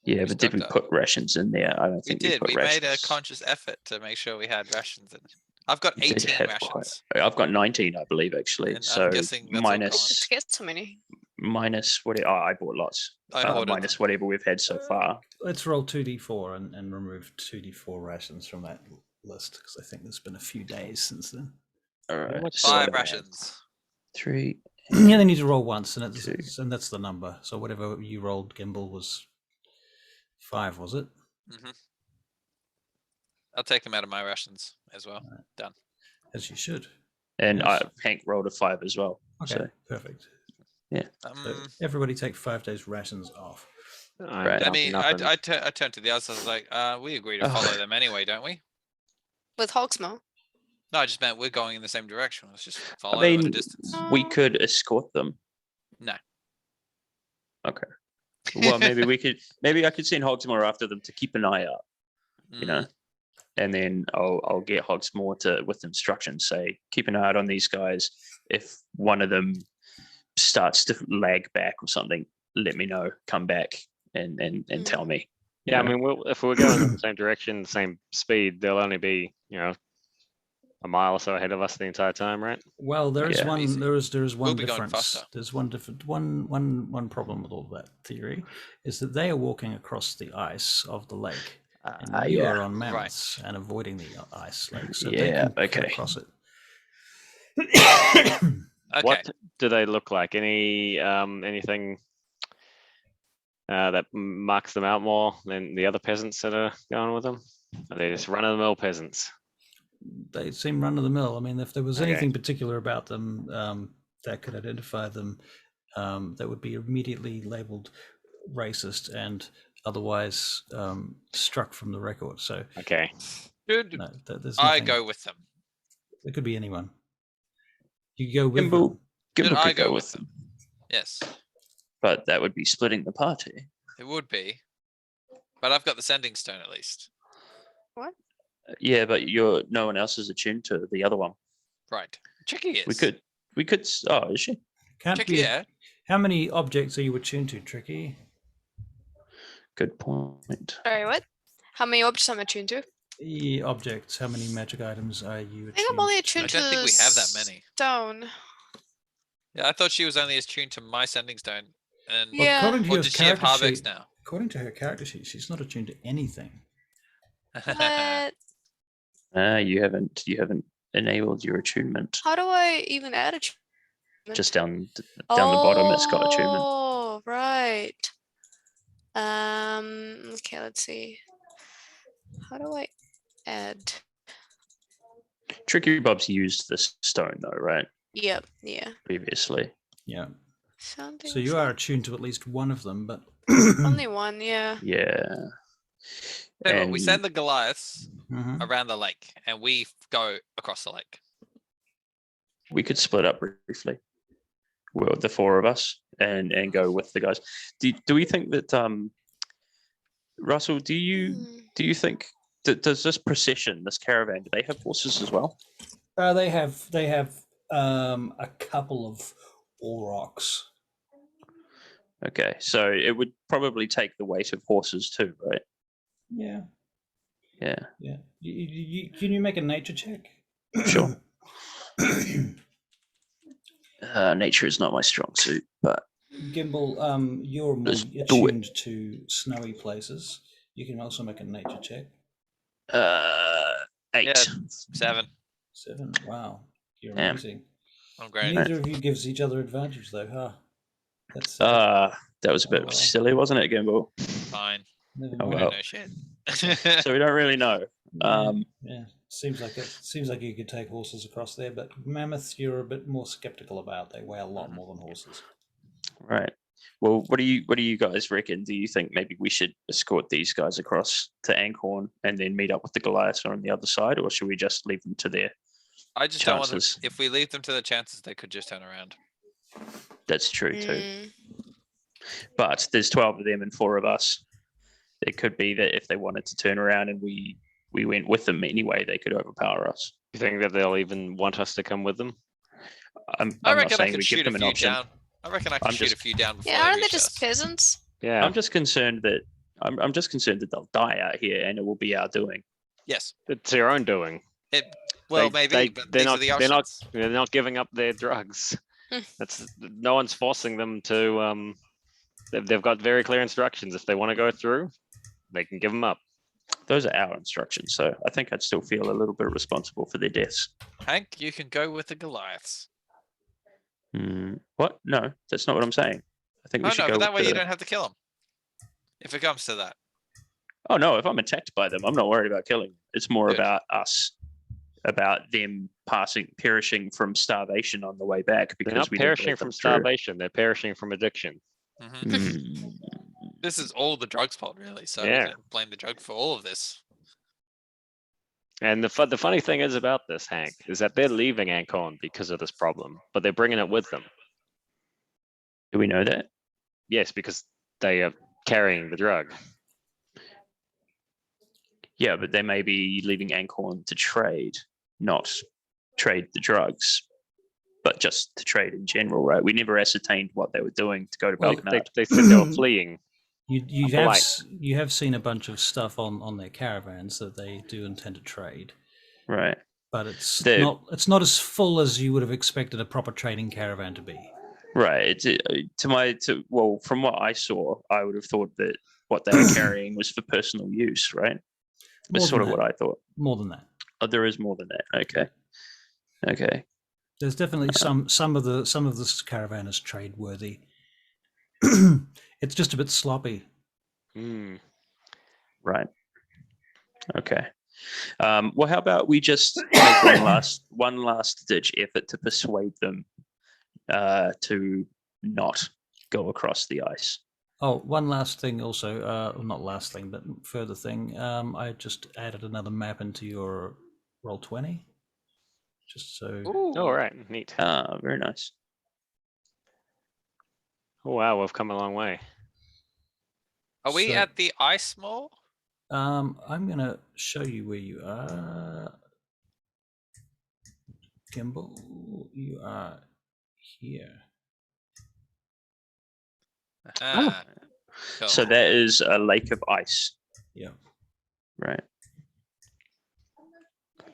We but did we stocked up. put rations in there? I don't We think did. put We rations. made a conscious effort to make sure we had rations in. I've got We did 18 have rations. I've got 19, I believe, actually. And So I'm guessing that's all Let's get so many. minus what? I bought lots. I hoarded Minus them. whatever we've had so far. Let's roll 2d4 and remove 2d4 rations from that list, because I think there's been a few days since then. All right. much so 5 rations. 3. Yeah, they need to roll once, and Two. and that's the number. So whatever you rolled, Gimbal, was 5, was it? Hmm. I'll take them out of my rations as well. Done. As you should. And Yes. Hank rolled a 5 as well. Okay, So perfect. So everybody take 5 days rations off. Right. I mean, nothing. I turned to the others. I was like, we agree to follow them anyway, don't we? With Hogsmill. No, I just meant we're going in the same direction. Let's just follow I them at a mean, distance. we could escort them. No. Okay. Well, maybe I could send Hogsmoor after them to keep an eye out, you know, and then I'll get Hogsmoor with instructions, say, keep an eye out on these guys. If one of them starts to lag back or something, let me know, come back and tell me. you Yeah, I know? mean, if we're going in the same direction, the same speed, they'll only be, a mile or so ahead of us the entire time, right? Well, there is Yeah. one. Easy. There is one We'll be going difference. faster. There's one different one problem with all that theory, is that they are walking across the ice of the lake, and you are on mammoths and avoiding the ice lake, so they Yeah, can get okay. across it. Okay. What do they look like? Anything that marks them out more than the other peasants that are going with them? Are they just run-of-the-mill peasants? They seem run of the mill. I mean, if there was Okay. anything particular about them that could identify them, that would be immediately labeled racist and otherwise struck from the record. So, Okay. Should no, there's I nothing. go with them? It could be anyone. You go with Gimbal, them. Should Gimbal I could go with them? Yes, but that would be splitting the party. it would be. But I've got the sending stone at least. Yeah, but no one else is attuned to the other one. Right. Chicky is. We could. Oh, is she? Can't Chicky, be. yeah. How many objects are you attuned to, Tricky? Good point. Sorry, what? How many objects am I attuned to? Objects. How many magic items are you I think I'm attuned only to? attuned I to don't think the we have that many. stone. Yeah, I thought she was only attuned to my sending stone. And Well, Yeah. according to or your does she have character Harvex sheet, now? according to her character sheet, she's not attuned to anything. What? You haven't enabled your attunement. How do I even add a Just down the bottom, it's got attunement. Oh, right. Okay, let's see. How do I add? Tricky Bob's used this stone though, right? Yep, yeah. Previously. Yeah. Something. So you are attuned to at least one of them, but Only one, yeah. Yeah. Tell you what, we And- send the Goliaths Mhm. around the lake, and we go across the lake. We could split up briefly. Well, the four of us and go with the guys. Do we think that Russell, do you think that does this procession, this caravan, do they have horses as well? They have a couple of aurochs. Okay, so it would probably take the weight of horses too, right? Yeah. Yeah. Yeah. Can you make a nature check? Sure. Nature is not my strong suit, but Gimbal, you're more Let's do it. attuned to snowy places. You can also make a nature check. 8. Yeah. 7. 7. Wow. You're Damn. amazing. I'm great. Neither of you gives each other advantage though, huh? That's That was a bit Oh, well. silly, wasn't it, Gimbal? Fine. never Oh, We mind. well. don't know shit. So we don't really know. Yeah. Seems like you could take horses across there, but mammoths you're a bit more skeptical about. They weigh a lot more than horses. Right. Well, what do you guys reckon? Do you think maybe we should escort these guys across to Ankhorn and then meet up with the Goliaths on the other side, or should we just leave them to their I just don't want them. chances? If we leave them to the chances, they could just turn around. That's true too. Mm, But there's 12 of them and 4 of us. It could be that if they wanted to turn around and we went with them anyway, they could overpower us. You think that they'll even want us to come with them? I'm I not reckon I saying could we give shoot a them an few option. down. I reckon I could I'm shoot just- a few down before yeah, they aren't they reach just us. peasants? Yeah. I'm just concerned that I'm just concerned that they'll die out here and it will be our doing. Yes. It's their own doing. Well, They- maybe, but they're these are not- the they're not- options. They're not giving up their drugs. Hmm. That's no one's forcing them to. They've got very clear instructions. If they want to go through, they can give them up. Those are our instructions, so I think I'd still feel a little bit responsible for their deaths. Hank, you can go with the Goliaths. What? No, that's not what I'm saying. I think we Oh should no, go but that with way you the- don't have to kill them. If it comes to that. Oh no, if I'm attacked by them, I'm not worried about killing. It's more Good. about us, about them perishing from starvation on the way back They're because not we didn't perishing let them from through. starvation. They're perishing from addiction. Mhm. Mm, This is all the drug's fault, really. So Yeah. we can blame the drug for all of this. And the funny thing is about this, Hank, is that they're leaving Ancon because of this problem, but they're bringing it with them. do we know that? Yes, because they are carrying the drug. Yeah, but they may be leaving Ancorn to trade, not trade the drugs, but just to trade in general, right? We never ascertained what they were doing to go to Well, Belknap. They said they were fleeing. You have seen a bunch of stuff on their caravans that they do intend to trade, Right. but it's They're- not as full as you would have expected a proper trading caravan to be. Right. Well, from what I saw, I would have thought that what they were carrying was for personal use, right? More That's sort than of that. what I thought. More than that. Oh, there is more than that. Okay. Okay. There's definitely some of this caravan is trade worthy. It's just a bit sloppy. Mm. Right. Okay. Well, how about we just make one last ditch effort to persuade them to not go across the ice. Oh, one last thing also, well, not last thing, but further thing. I just added another map into your Roll20. Just so All right, neat. Very nice. Oh wow, we've come a long way. Are we So- at the ice mall? I'm gonna show you where you are. Gimbal, you are here. Ah, cool. So that is a lake of ice, Yeah. right?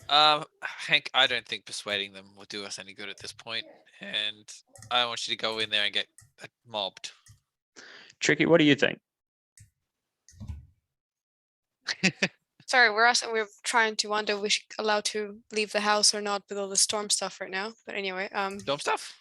Hank, I don't think persuading them will do us any good at this point, and I don't want you to go in there and get mobbed. Tricky, what do you think? Sorry, we're trying to wonder if we're allowed to leave the house or not with all the storm stuff right now. But anyway, Storm stuff?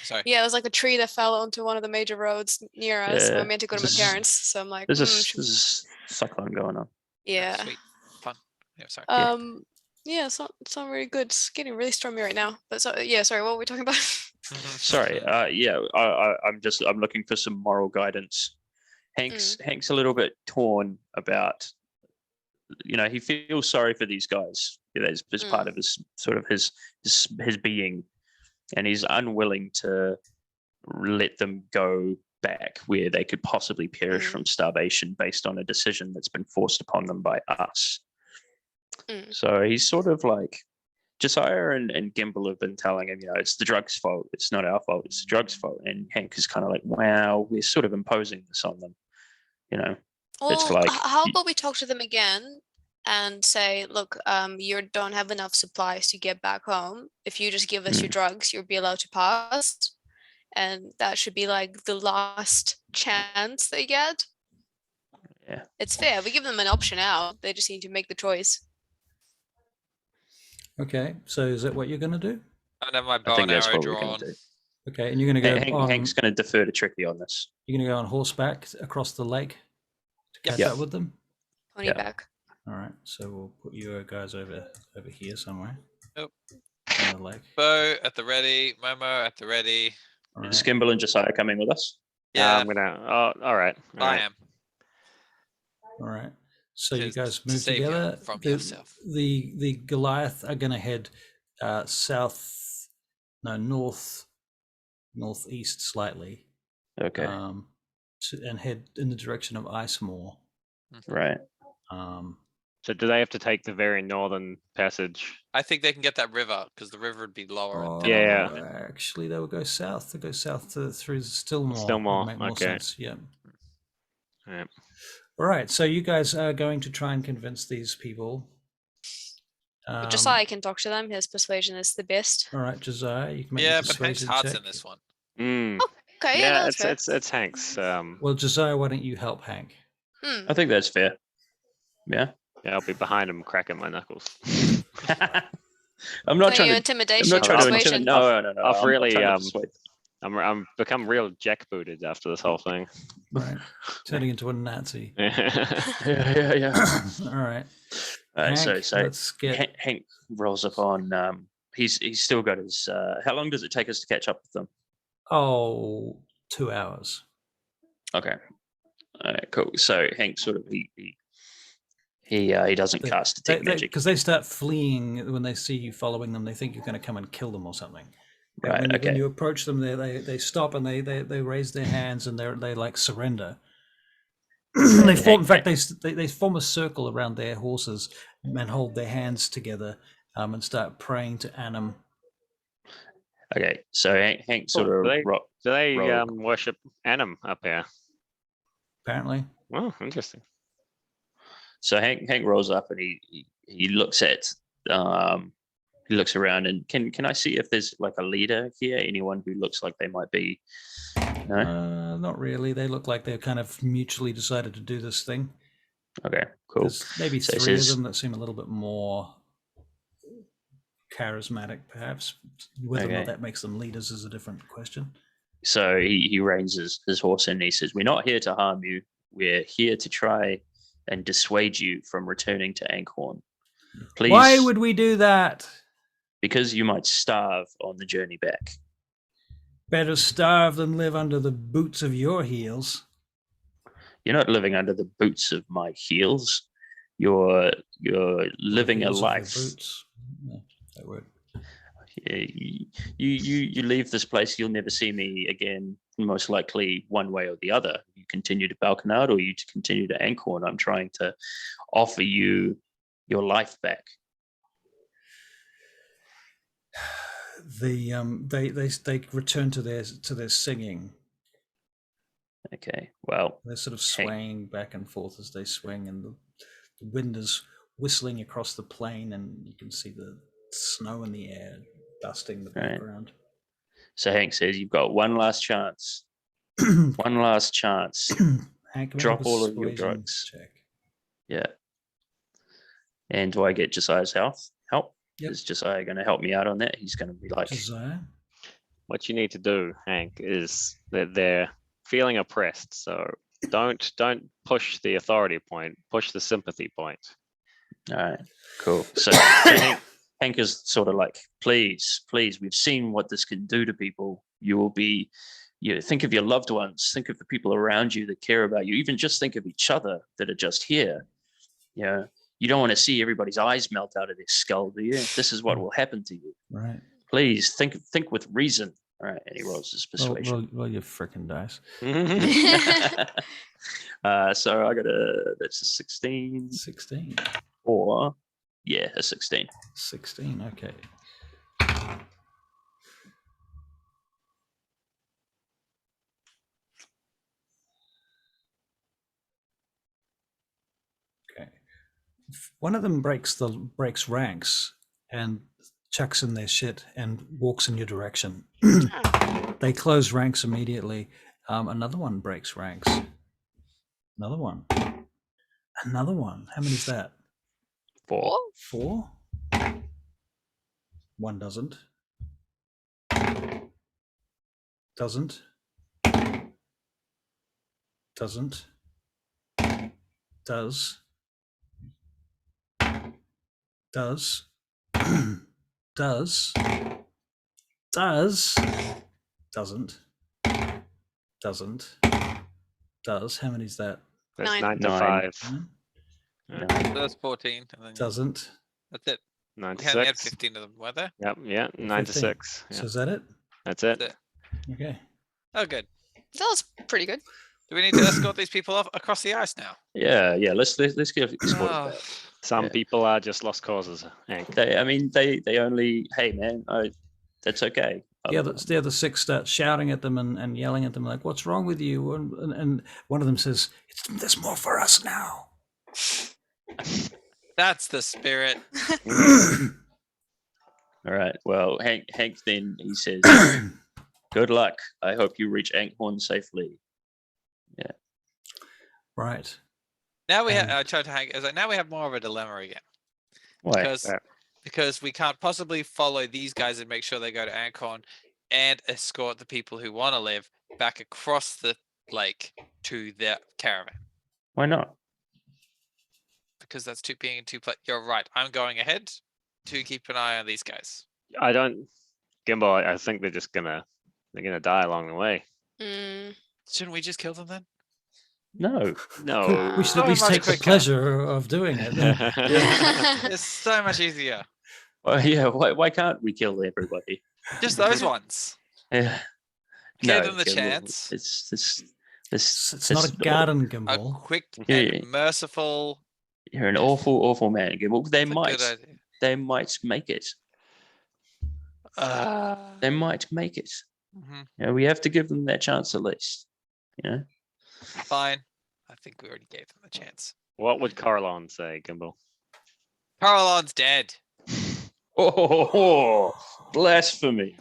Sorry. yeah, it was like a tree that fell onto one of the major roads near us. Yeah, I meant to go to my this is- parents, so I'm like, There's a should- there's a cyclone going on. yeah. Sweet. Fun. Yeah, sorry. Yeah, it's not very good. It's getting really stormy right now. But so yeah, sorry, what were we talking about? Sorry, yeah, I'm looking for some moral guidance. Hank's a little bit torn about, he feels sorry for these guys. That's part of his sort of his being, and he's unwilling to let them go back where they could possibly perish from starvation based on a decision that's been forced upon them by us. So he's sort of like, Josiah and Gimble have been telling him, it's the drugs' fault. It's not our fault. It's the drugs' fault. And Hank is kind of like, wow, we're sort of imposing this on them. It's Well, like, how about we talk to them again and say, look, you don't have enough supplies to get back home. If you just give us your drugs, you'll be allowed to pass. And that should be like the last chance they get. Yeah. It's fair. We give them an option out. They just need to make the choice. Okay, so is that what you're going to do? I don't have my I bow think and that's arrow what we're going drawn. to do. Okay, and you're going to go on. Hank's going to defer to Tricky on this. You're going to go on horseback across the lake to catch Yep. up with them. Pony Yeah. back. All right, so we'll put you guys over here somewhere. Nope. On the lake. Bow at the ready. Momo at the ready. All Is right. Gimble and Josiah coming with us? Yeah, I'm gonna. Oh, all right. all I right. am. All right. So you To guys move save you together. from the, yourself. The Goliath are going to head northeast slightly. Okay. And head in the direction of Icemoor. Right. So do they have to take the very northern passage? I think they can get that river because the river would be lower. Oh, Yeah. Actually, they will go south. They go south through Stillmore. Stillmore, Would make more okay. sense. Yeah. Yeah. All right. So you guys are going to try and convince these people. But Josiah can talk to them. His persuasion is the best. All right, Josiah, you can make Yeah, a but Hank's persuasion heart's check. in this one. Mm. Okay, yeah, Yeah, that's fair. it's Hank's. Well, Josiah, why don't you help Hank? I think that's fair. Yeah. Yeah, I'll be behind him, cracking my knuckles. I'm not So trying your to. intimidation, I'm not trying to persuasion. intimidate. No. I've I'm not really, trying to persuade. I'm become real jackbooted after this whole thing. Right, turning into a Nazi. Yeah. All right. So Hank, let's get. Hank rolls up on. He's still got his. How long does it take us to catch up with them? Oh, 2 hours. Okay. All right, cool. So Hank sort of he doesn't cast detect magic Because they start fleeing when they see you following them. They think you're going to come and kill them or something. And Right. when you approach them, they stop and they raise their hands and they like surrender. They form. In fact, they form a circle around their horses and hold their hands together and start praying to Annam. Okay. So Hank sort Cool. of Do they roll. worship Annam up here? Apparently. Oh, interesting. So Hank rolls up and he looks at he looks around and can I see if there's like a leader here? Anyone who looks like they might be? No. Not really. They look like they're kind of mutually decided to do this thing. Okay. Cool. There's maybe So it three of says- them that seem a little bit more charismatic, perhaps. Whether or Okay. not that makes them leaders is a different question. So he reins his horse in and he says, "We're not here to harm you. We're here to try and dissuade you from returning to Ankhorn. Please, Why would we do that? because you might starve on the journey back." Better starve than live under the boots of your heels. You're not living under the boots of my heels. You're living a Heels of your life. boots. Yeah, that word. You leave this place, you'll never see me again, most likely one way or the other. You continue to Balkanard or you continue to Ankhorn. I'm trying to offer you your life back. They return to their singing, Okay. Well, They're sort of Hank- swaying back and forth as they swing, and the wind is whistling across the plain, and you can see the snow in the air dusting the Right. background. So Hank says you've got one last chance. One last chance. Hank, make a Drop all of your persuasion drugs. check. Yeah. And do I get Josiah's help? Yep. Is Josiah going to help me out on that? He's going to be like, Josiah? What you need to do, Hank, is that they're feeling oppressed. So don't push the authority point. Push the sympathy point. all right, cool. So Hank is sort of like, please, we've seen what this can do to people. You will be, think of your loved ones, think of the people around you that care about you, even just think of each other that are just here. You don't want to see everybody's eyes melt out of their skull, do you? This is what will happen to you. Right. Please think with reason. All right, and he rolls his persuasion. Roll your frickin' dice. So I got that's a 16 16. or a 16. 16, okay. Okay. One of them breaks ranks and chucks in their shit and walks in your direction. They close ranks immediately. Another one breaks ranks. Another one. Another one. How many is that? 4. 4? One doesn't. Doesn't. Doesn't. Does. Does. Does. Does. Doesn't. Doesn't. Does. How many is that? That's 9. 9 to 9. 5. No. That's 14. And then Doesn't. that's it. 9 We to only had 6. 15 of them, were there? Yep, yeah, 9 to 15. 6. So Yeah, is that it? that's it. That's it. Okay. Oh, good. That was pretty good. Do we need to escort these people off across the ice now? Yeah. Let's get escorted Oh, back. Some Yeah. people are just lost causes, Hank. They only, hey man, that's okay. The other 6 start shouting at them and yelling at them like, "What's wrong with you?" And one of them says, "There's more for us now." that's the spirit. All right. Well, Hank then he says, "Good luck. I hope you reach Ankhorn safely." Right. Now we have. And- I tried to hang. I was like, now we have more of a dilemma again Why? because we can't possibly follow these guys and make sure they go to Ancon and escort the people who want to live back across the lake to their caravan Why not? because that's being too. You're right. I'm going ahead to keep an eye on these guys. I don't, Gimbal, I think they're gonna die along the way. Mm, Shouldn't we just kill them then? No. No. We should So at least much take the quicker. pleasure of doing it. It's so much easier. Well, yeah. Why can't we kill everybody? Just those ones. Yeah. Give them the Gimbal, chance. It's not a garden A gimbal. quick Yeah, and yeah. merciful. You're an awful man, Gimbal. They It's a might. good idea. They might make it. They might make it. Mhm. We have to give them that chance at least. Fine. I think we already gave them a chance. What would Carlon say, Gimbal? Carolon's dead. Oh, blasphemy!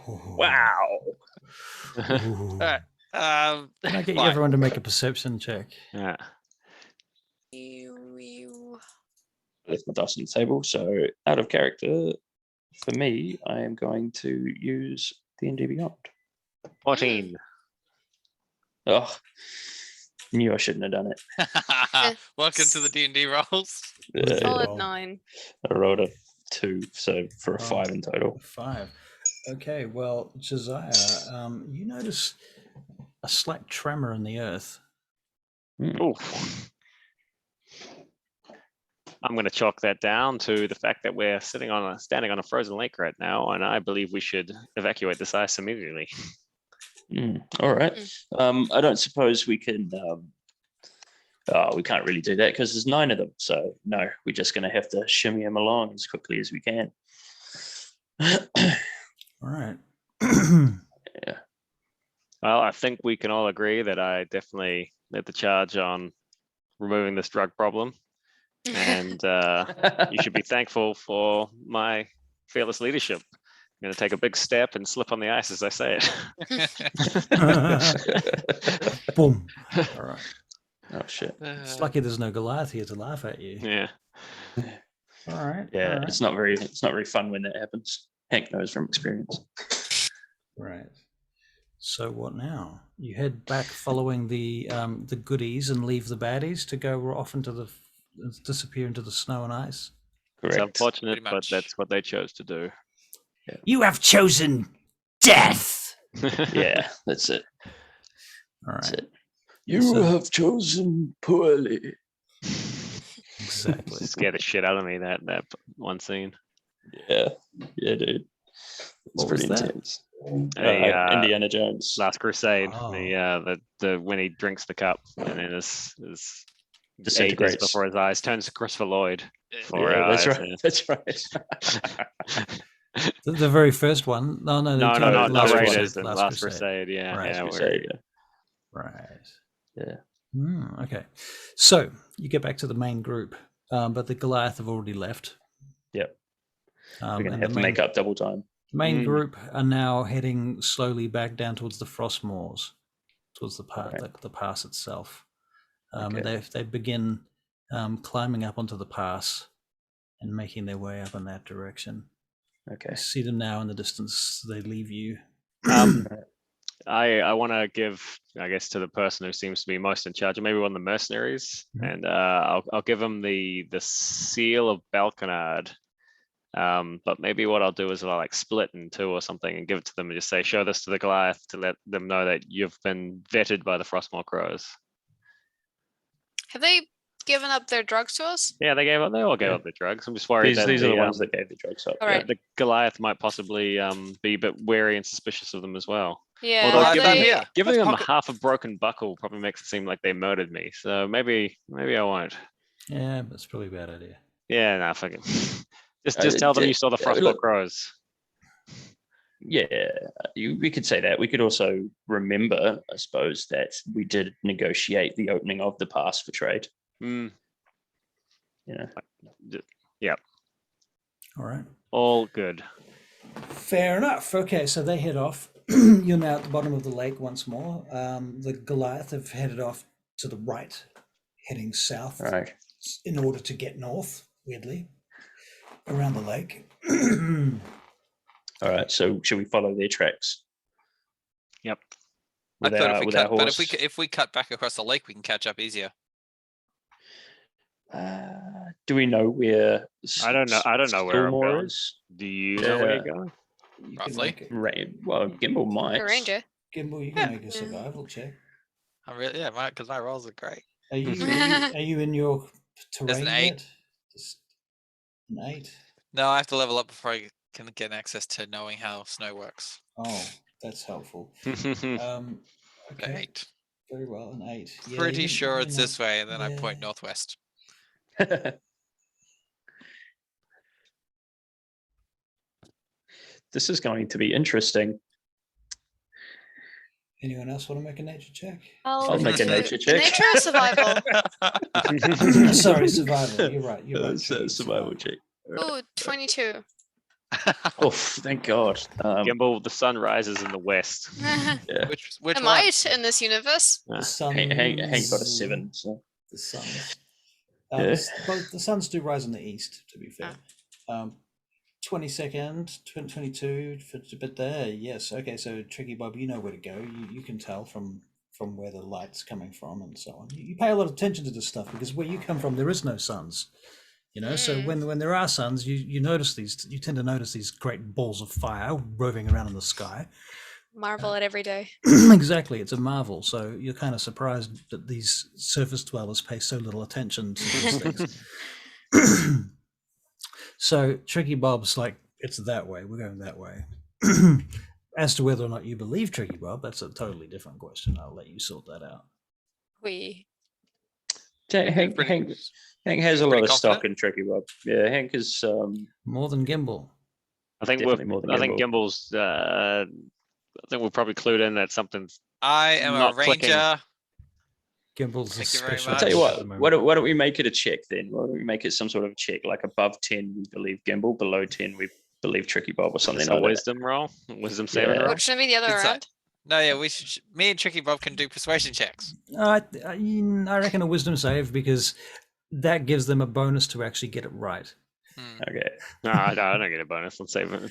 Wow. Ooh. Alright. Can I get fine. everyone to make a perception check? Yeah. you. Left my dice on the table, so out of character for me, I am going to use D&D Beyond. 14. Oh, knew I shouldn't have done it. Welcome to the D&D rolls. Yeah. Solid roll? 9. I rolled a 2, so for a Oh. 5 in total. 5. Okay, well, Josiah, you notice a slight tremor in the earth. Ooh. I'm going to chalk that down to the fact that we're standing on a frozen lake right now, and I believe we should evacuate this ice immediately. All right. I don't suppose we can. We can't really do that because there's 9 of them. So no, we're just going to have to shimmy them along as quickly as we can. All right. Well, I think we can all agree that I definitely led the charge on removing this drug problem, and you should be thankful for my fearless leadership. I'm going to take a big step and slip on the ice as I say it. Boom. All right. Oh shit. It's lucky there's no Goliath here to laugh at you. Yeah. All right. Yeah, all right. it's not very fun when that happens. Hank knows from experience. Right. So what now? You head back following the goodies and leave the baddies to go off into the disappear into the snow and ice. It's Correct. unfortunate, Pretty but much. that's what they chose to do. You have chosen death. Yeah, that's it. All That's right. it. You So- have chosen poorly. Exactly. Scared the shit out of me, that one scene. Yeah, dude. It's What was pretty that? intense. Indiana Jones. Last Crusade, Oh. the when he drinks the cup and then his ages Disintegrates. before his eyes turns to Christopher Lloyd. For Yeah, our that's eyes, right. That's right. The very first one. No, no, Last not Crusade, Raiders and Last Crusade. Crusade. Yeah, Right. yeah. Crusade, yeah. Right. Yeah. Okay. So you get back to the main group, but the Goliath have already left. Yep. We're gonna and have to make up double time. main Mm. group are now heading slowly back down towards the Frostmoors, towards the pass, Okay. the pass itself. Okay. And they begin climbing up onto the pass and making their way up in that direction. Okay. You see them now in the distance. They leave you. I want to give, I guess, to the person who seems to be most in charge, or maybe one of the mercenaries, Mhm. and I'll give him the seal of Balconard. But maybe what I'll do is I'll like split in two or something and give it to them and just say, show this to the Goliath to let them know that you've been vetted by the Frostmoor Crows. Have they given up their drugs to us? Yeah, they all gave Yeah. up their drugs. I'm just worried These that are the ones the, that gave the drugs up. All yeah. right. the Goliath might possibly be a bit wary and suspicious of them as well. Yeah. Although have given, they- here. giving Let's them pocket- half a broken buckle probably makes it seem like they murdered me. So maybe I won't. Yeah, that's probably a bad idea. Yeah, nah, fuck it. Just tell them you saw the Frostmoor look- Crows. Yeah, we could say that. We could also remember, I suppose, that we did negotiate the opening of the pass for trade. Mm, You know, All right. all good. Fair enough. Okay, so they head off. You're now at the bottom of the lake once more. The Goliath have headed off to the right, heading south all right. in order to get north, weirdly, around the lake. All right. So should we follow their tracks? Yep. I thought if we With cut, our but horse? if we cut back across the lake, we can catch up easier. Do we know where? I don't know where I'm Skargenblud going. is? Do you know where you're Yeah. going? You can Roughly. make it- Well, Gimbal might. The ranger. Gimbal, you Yeah. can make a survival check. I'm really because my rolls are great. Are you in your There's terrain an 8. yet? Just an 8. No, I have to level up before I can get access to knowing how snow works. Oh, that's helpful. An Okay, 8. very well, an 8. Yeah, Pretty you- sure you're it's not- this way, and then I point yeah. northwest. This is going to be interesting. Anyone else want to make a nature check? I'll make a nature check. Nature or survival? Sorry, survival. You're right. You're right. That's a survival check. Ooh, 22. Oh, thank God. Gimbal, the sun rises in the west. Yeah. Which Am one? I in this universe? The sun. Hank got a 7. So. The suns. Yeah. Both the suns do rise in the east. To be fair. 22nd, 22, but there, yes. Okay, so Tricky Bob, you know where to go. You can tell from where the light's coming from and so on. You pay a lot of attention to this stuff because where you come from, there is no suns. You know, so when there are suns, you notice these. You tend to notice these great balls of fire roving around in the sky. Marvel at every day. Exactly, it's a marvel. So you're kind of surprised that these surface dwellers pay so little attention to these things. So Tricky Bob's like, it's that way. We're going that way. As to whether or not you believe Tricky Bob, that's a totally different question. I'll let you sort that out. Hank has a lot pretty of stock confident. in Tricky Bob. Yeah, Hank is More than Gimbal. I think Definitely more than Gimbal's. I think we're probably clued in that something's I am a Not clicking. ranger. Gimble's a Thank you very special. I'll tell you much. at the what, moment. why don't we make it a check then? Why don't we make it some sort of check, like above 10, we believe Gimble, below 10, we believe Tricky Bob or something It's a like that. wisdom roll, wisdom saving Yeah. roll. Which should be the other Insight. around. No, yeah, we should. Me and Tricky Bob can do persuasion checks. I reckon a wisdom save because that gives them a bonus to actually get it right. Hmm. Okay. No, I don't get a bonus. Let's save it.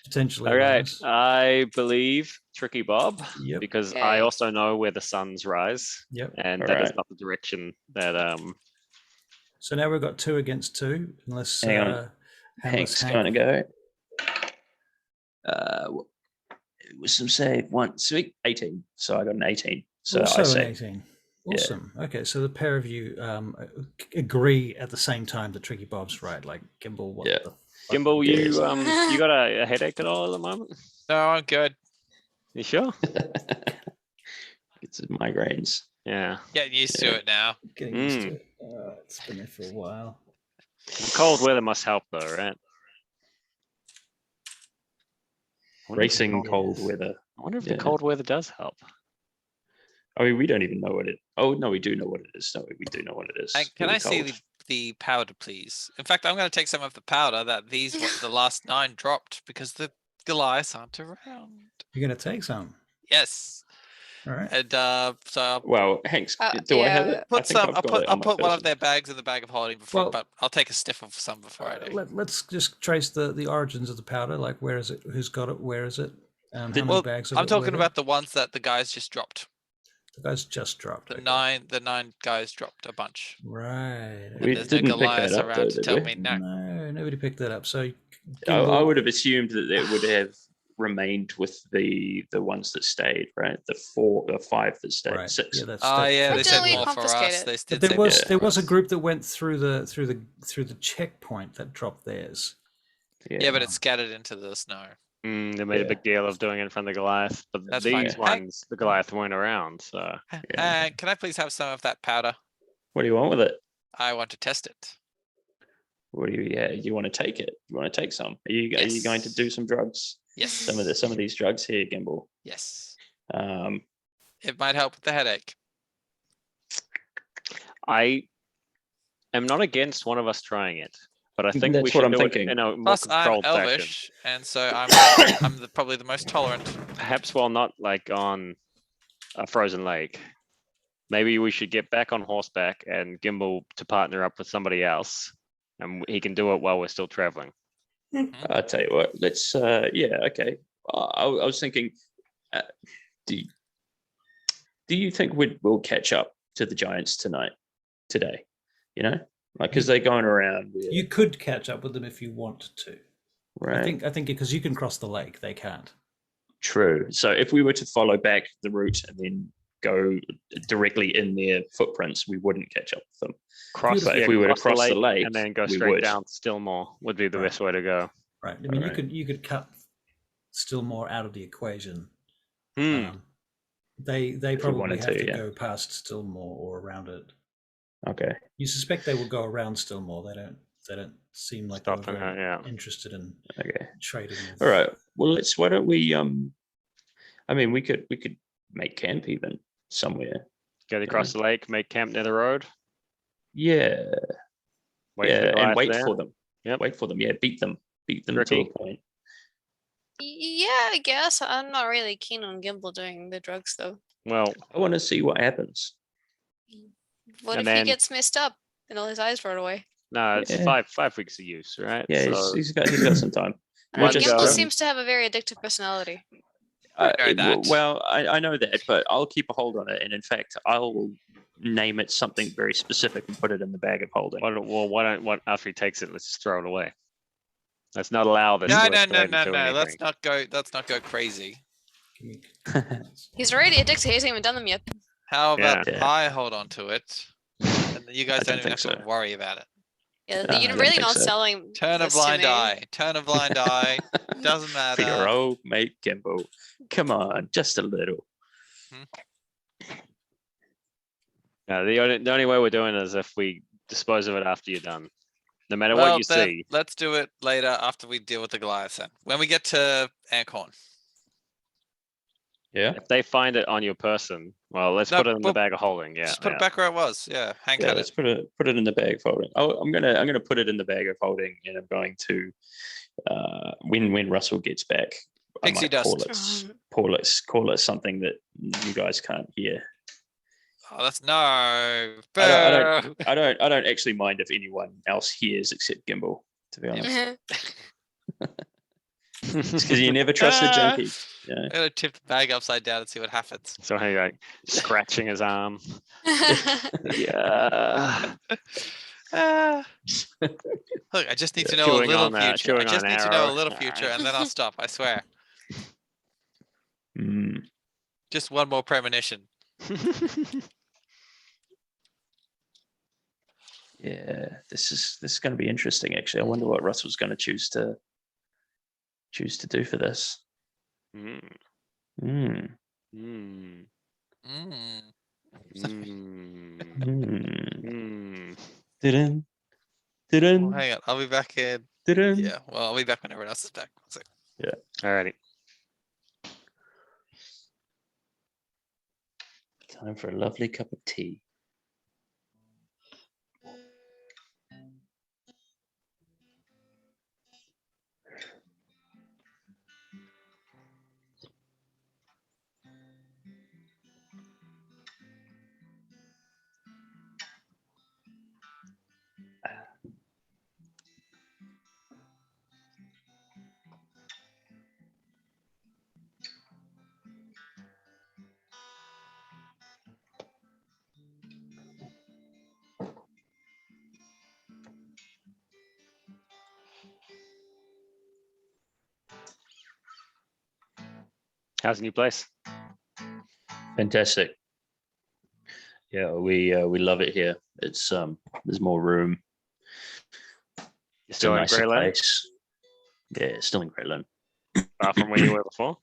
Potentially. a Okay, bonus. I believe Tricky Bob Yep. because Okay. I also know where the suns rise, Yep. and that is Alright. not the direction that So now we've got 2 against 2, unless Hang on. unless Hank's Hank- going to go. Wisdom save one, sweet, 18. So I got an 18. So also I an say, 18. Awesome. Okay, so the pair of you agree at the same time that Tricky Bob's right. Like Gimble, what Yeah. the fuck? Gimbal, Yes. you got a headache at all at the moment? No, I'm good. You sure? it's migraines. Yeah. Getting used to Yeah. it now. Getting used to it. It's been there for a while. The cold weather must help though, right? I wonder if the Racing cold- cold Yes. weather. I wonder if Yeah. the cold weather does help. I mean, we don't even know what it. Oh no, we do know what it is. No, we do know what it is. Can Really I see cold. the powder, please? In fact, I'm going to take some of the powder that the last 9 dropped because the Goliaths aren't around. You're going to take some. Yes, All right. and so I'll Well, Hanks, do I have yeah. it? I put think some. I've I'll got put it on I'll my put one of person. their bags in the bag of holding before, Well- but I'll take a stiff of some before I do. Let's just trace the origins of the powder. Like, where is it? Who's got it? Where is it? How many Well, bags of I'm it talking were about the ones that the guys just dropped. there? The guys just dropped. The okay. 9 guys dropped a bunch. Right. We There's no didn't pick Goliaths that up, around though, to did tell we? me no. No, nobody picked that up. So I Gimble- would have assumed that it would have remained with the ones that stayed, right? The 5 that stayed, Right. 6. Yeah, that's Oh yeah, But they didn't said we more for confiscate us. it? They But did there say was more there for was a us. group that went through the checkpoint that dropped theirs. Yeah, but it's scattered into the snow. They made a Yeah. big deal of doing it in front of the Goliath, but That's fine. these Hey. ones, the Goliath weren't around. So Yeah. Can I please have some of that powder? What do you want with it? I want to test it. What do you? Yeah, you want to take it? You want to take some? Are you going to do Yes. some drugs? Yes. Some of these drugs here, Gimbal. Yes. It It might help with the headache. I am not against one of us trying it, but I think we That's what should I'm do thinking. it in a more Plus, I'm controlled fashion. elvish, and so I'm probably the most tolerant. Perhaps while not like on a frozen lake, maybe we should get back on horseback and Gimbal to partner up with somebody else, and he can do it while we're still traveling. I'll tell you what. Let's. Yeah. Okay. I was thinking. Do you think we'll catch up to the Giants today? You know, like because they're going around. You could catch up with them if you want to. Right. I think because you can cross the lake, they can't. True. So if we were to follow back the route and then go directly in their footprints, we wouldn't catch up with them. But if we were to cross the lake, and then go we straight would. down Stillmore would be the Right. best way to go. Right. I mean, Alright. you could cut still more out of the equation. Hmm. They If we probably wanted have to, to yeah. go past Stillmore or around it. Okay. You suspect they will go around Stillmore. They don't seem like they're Stopping very it, yeah. interested in Okay. trading. With, All right. Well, why don't we? I mean, we could make camp even somewhere. Get across the lake, make camp near the road. Yeah. Wait for the yeah, and Goliath wait there. for them. Yep. Wait for them. Yeah, beat them to Tricky. a point. Yeah, I guess. I'm not really keen on Gimble doing the drugs though. Well, I want to see what happens. What And if he then- gets messed up and all his eyes rot away? no, it's Yeah. 5 weeks of use, right? Yeah, So he's got some time. We'll just, Gimble go. seems to have a very addictive personality. know that. Well, I know that, but I'll keep a hold on it, and in fact, I'll name it something very specific and put it in the bag of holding. What after he takes it, let's just throw it away. Let's not allow this. No, to no, escalate no, into no, no. anything. Let's not go crazy. Give me- He's already addicted. He hasn't even done them yet. How about Yeah. I hold on to it, and then you guys I don't don't even have think to so. worry about it. Yeah, I you're don't really think not so. selling. Turn a this to blind me. eye. Turn a blind eye. Doesn't For your matter. old mate Gimbo. Come on, just a little. No, the only way we're doing it is if we dispose of it after you're done. No matter Well, what you then see. let's do it later after we deal with the Goliath then. When we get to Ankhorn. Yeah. If they find it on your person, well, let's No, put it in the well, bag of holding. Yeah. Just put yeah. it back where it was. Yeah, Hank Yeah, had let's it. put it in the bag of holding. Oh, I'm gonna put it in the bag of holding, and I'm going to when Russell gets back, I Pixie might call dust. call it something that you guys can't hear. Oh, that's no. I Boo. don't actually mind if anyone else hears except Gimbal, to be honest. It's because you never trust a junkie. Yeah. I'm gonna tip the bag upside down and see what happens. So he like scratching his arm. Yeah. Ah. Look, I just need to know a Chewing little on that- future. I chewing on just an need to know a arrow. little future, and then I'll stop. I swear. Mm. Just one more premonition. Yeah, this is going to be interesting. Actually, I wonder what Russell's going to choose to do for this. Mm, Mm. mm, Mm. mm, Mm. mm. Didn't. Well, hang on, I'll be back in. Yeah, well, I'll be back when everyone else is back. One sec. Alrighty. Time for a lovely cup of tea. How's the new place? Fantastic. Yeah, we love it here. It's there's more room. It's a Still in nicer Greyland? place. Yeah, it's still in Greyland. Far from where you were before?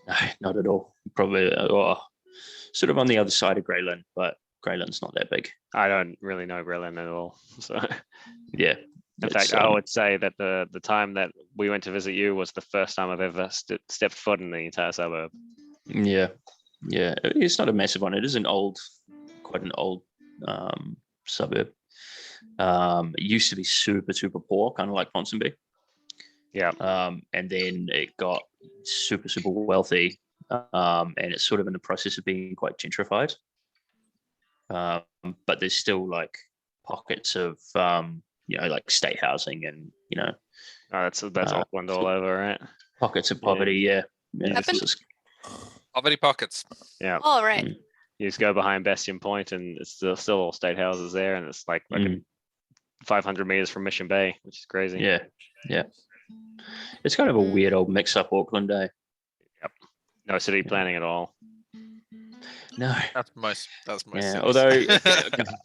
No, not at all. Probably sort of on the other side of Greyland, but Greyland's not that big. I don't really know Greyland at all. So Yeah. in it's, fact, I would say that the time that we went to visit you was the first time I've ever stepped foot in the entire suburb. Yeah. Yeah. It's not a massive one. It is quite an old suburb. It used to be super, super poor, kind of like Ponsonby. Yeah. And then it got super, super wealthy. And it's sort of in the process of being quite gentrified. But there's still like pockets of like state housing and Oh, that's Auckland all over, right? pockets of poverty. Yeah. Yes. It's just- Poverty pockets. Yeah. All right. You just go behind Bastion Point and it's still all state houses there, and it's like fucking 500 meters from Mission Bay, which is crazy. yeah. Yeah. It's kind of a weird old mix-up Auckland day. No city planning at all. No. That's most. That's most. Yeah, cities. although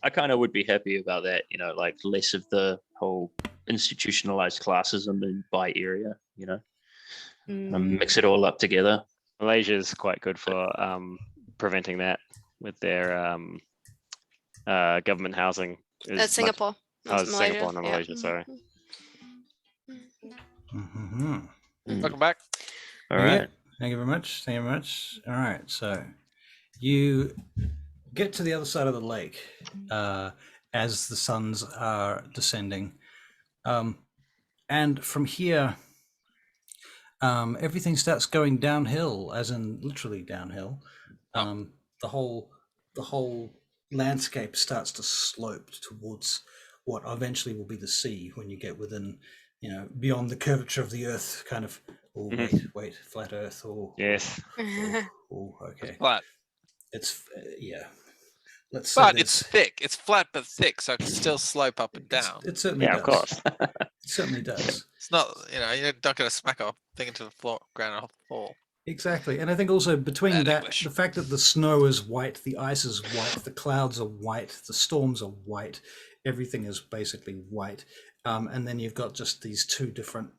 I kind of would be happy about that, like less of the whole institutionalized classism in by area, and mix it all up together. Malaysia is quite good for preventing that with their government housing. That's Singapore. That's Singapore, Malaysia. not Yeah. Malaysia. Sorry. Mm-hmm. Welcome back. All Yeah, right. thank you very much. Thank you very much. All right, so you get to the other side of the lake as the suns are descending, and from here, everything starts going downhill, as in literally downhill. The whole landscape starts to slope towards what eventually will be the sea when you get within, beyond the curvature of the earth, kind of. Oh, wait, flat Earth. Oh, Yes. oh, okay. Flat. It's yeah. Let's say But it's thick. It's flat but thick, so it can still slope up and down. It certainly Yeah, does. of course. It certainly does. It's not, you're not going to smack a thing into the floor, ground and fall. Exactly, and I think also between Bad that, English. the fact that the snow is white, the ice is white, the clouds are white, the storms are white, everything is basically white, and then you've got just these two different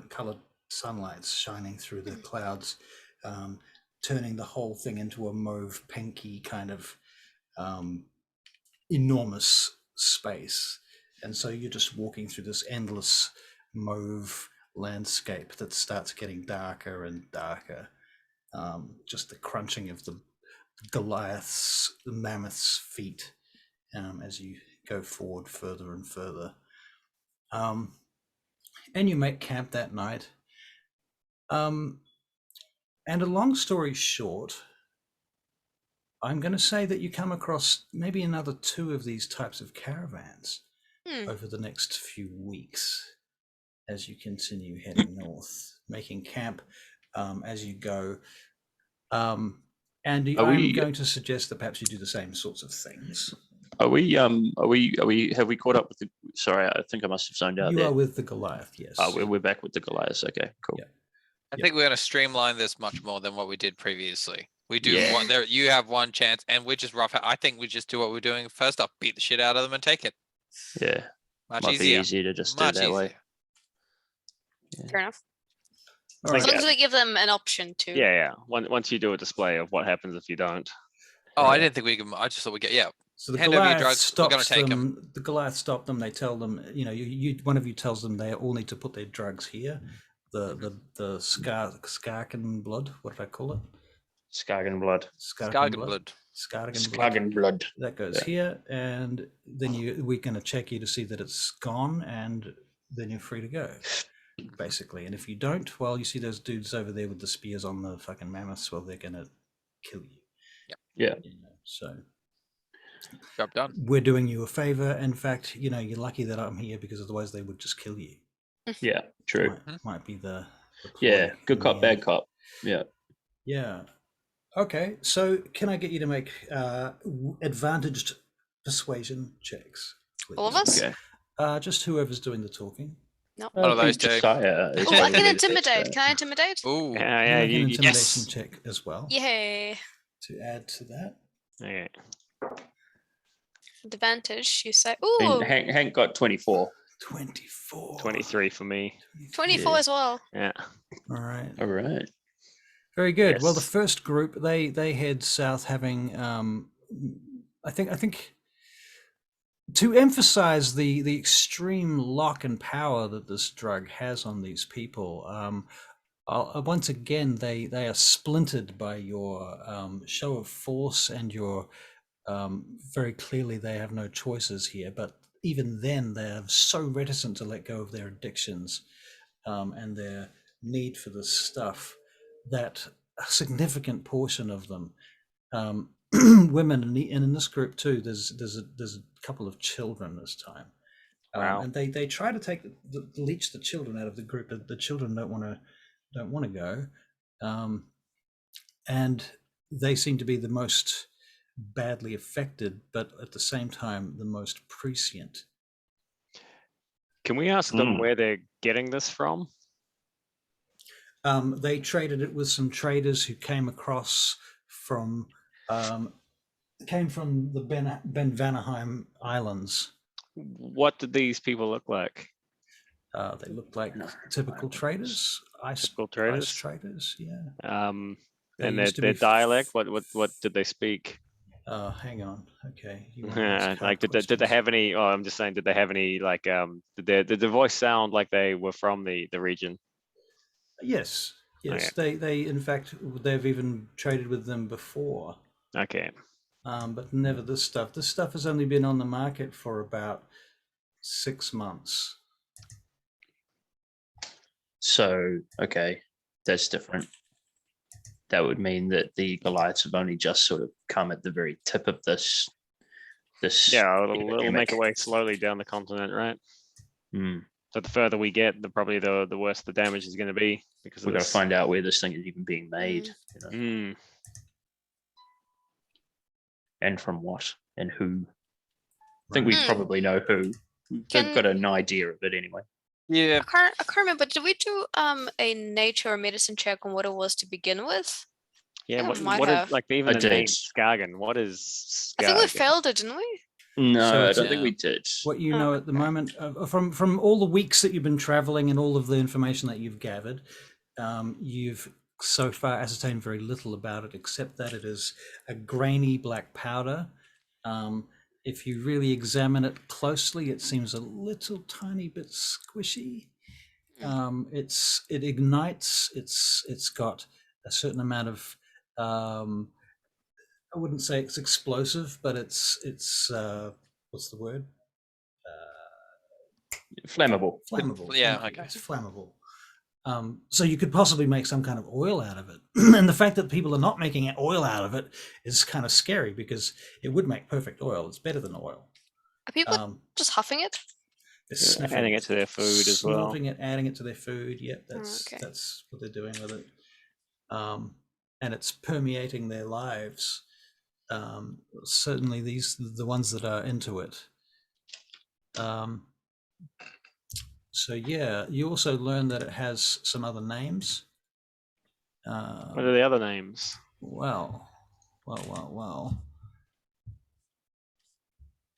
colored sunlights shining through the clouds, turning the whole thing into a mauve pinky kind of enormous space. And so you're just walking through this endless mauve landscape that starts getting darker and darker. just the crunching of the Goliath's, the mammoth's feet as you go forward further and further. And you make camp that night. And a long story short, I'm going to say that you come across maybe another 2 of these types of caravans over the next few weeks as you continue heading north, making camp as you go. And I'm going to suggest that perhaps you do the same sorts of things. Have we caught up with the, sorry, I think I must have zoned out You there. are with the Goliath, yes. Oh, we're back with the Goliath. Okay, cool. Yeah. I think we're going to streamline this much more than what we did previously. We do Yeah. one there. You have one chance, and we're just rough. I think we just do what we're doing first off: beat the shit out of them and take it. Yeah. Much Might easier. be easier to just do it Much that way. easier. Fair enough. All right. As long as we give them an option to. Yeah. Once you do a display of what happens if you don't. Oh, I didn't think we could. I just thought we get So the hand over your Goliath drugs. We're gonna stops take them. The Goliath stop them. They tell them, you one of you tells them they all need to put their drugs here. The Skargenblud. What did I call it? Skargenblud. Skargenblud. Skargenblud. That goes here, and then we're going to check you to see that it's gone, and then you're free to go, basically. And if you don't, well, you see those dudes over there with the spears on the fucking mammoths. Well, they're going to kill you. Yeah. So Job done. we're doing you a favor. In fact, you're lucky that I'm here because otherwise they would just kill you. Yeah, true. Might be the Yeah, ploy good in cop, the bad end. cop. Yeah. Yeah. Okay, so can I get you to make advantaged persuasion checks, please? All of us? Okay. Just whoever's doing the talking. No. One of I those think two. Josiah is Oh, I probably can the intimidate. best, Can I intimidate? Ooh. Yeah. Make an You, intimidation yes. check as well Yay. to add to that. okay. Advantage, you say. And Ooh, Hank got 24. 24. 23 for me. 24 Yeah. as well. Yeah. All right. All right. Very good. Well, the Yes. first group they head south, having I think to emphasize the extreme lock and power that this drug has on these people. Once again, they are splintered by your show of force and your very clearly they have no choices here. But even then, they're so reticent to let go of their addictions and their need for this stuff that a significant portion of them, women, and in this group too, there's a couple of children this time. Wow. And they try to leech the children out of the group. The children don't want to go, and they seem to be the most badly affected, but at the same time the most prescient. Can we ask them where they're getting this from? They traded it with some traders who came across from the Benvanerheim Islands. What did these people look like? They looked like typical traders, Typical ice traders? traders. Yeah. They And used to their be dialect. What did they speak? Hang on. Okay. You wanna ask Like hard did they questions. have any? Oh, I'm just saying, did they have any like did the voice sound like they were from the region? Yes. Yes. They in fact they've even traded with them before. Okay. But never this stuff. This stuff has only been on the market for about 6 months. So, okay, that's different. That would mean that the Goliaths have only just sort of come at the very tip of this. Yeah, it'll make epidemic. a way slowly down the continent, right? Hmm. So the further we get, probably the worse the damage is going to be because of We've got to this. find out where this thing is even being made, Mm. and from what and who. I think we probably know who. We've got an idea of it anyway. Yeah. I can't remember. Did we do a nature or medicine check on what it was to begin with? Yeah. Yeah, What might is have. like even I the name did. Skargen? What is I think we Skargen? failed it, didn't we? No, So I it's- don't think we did. What you know at the moment, from all the weeks that you've been traveling and all of the information that you've gathered, you've so far ascertained very little about it, except that it is a grainy black powder. If you really examine it closely, it seems a little tiny bit squishy. It ignites. It's got a certain amount of I wouldn't say it's explosive, but it's what's the word? Flammable. Flammable. Yeah, thank you. okay. It's flammable. So you could possibly make some kind of oil out of it. And the fact that people are not making oil out of it is kind of scary because it would make perfect oil. It's better than oil. Are people just huffing it? They're Yeah, sniffing adding it, it to their food as well. snorting it, adding it to their food. Yep, okay. that's what they're doing with it. And it's permeating their lives. Certainly the ones that are into it. So yeah, you also learn that it has some other names. What are the other names? Well.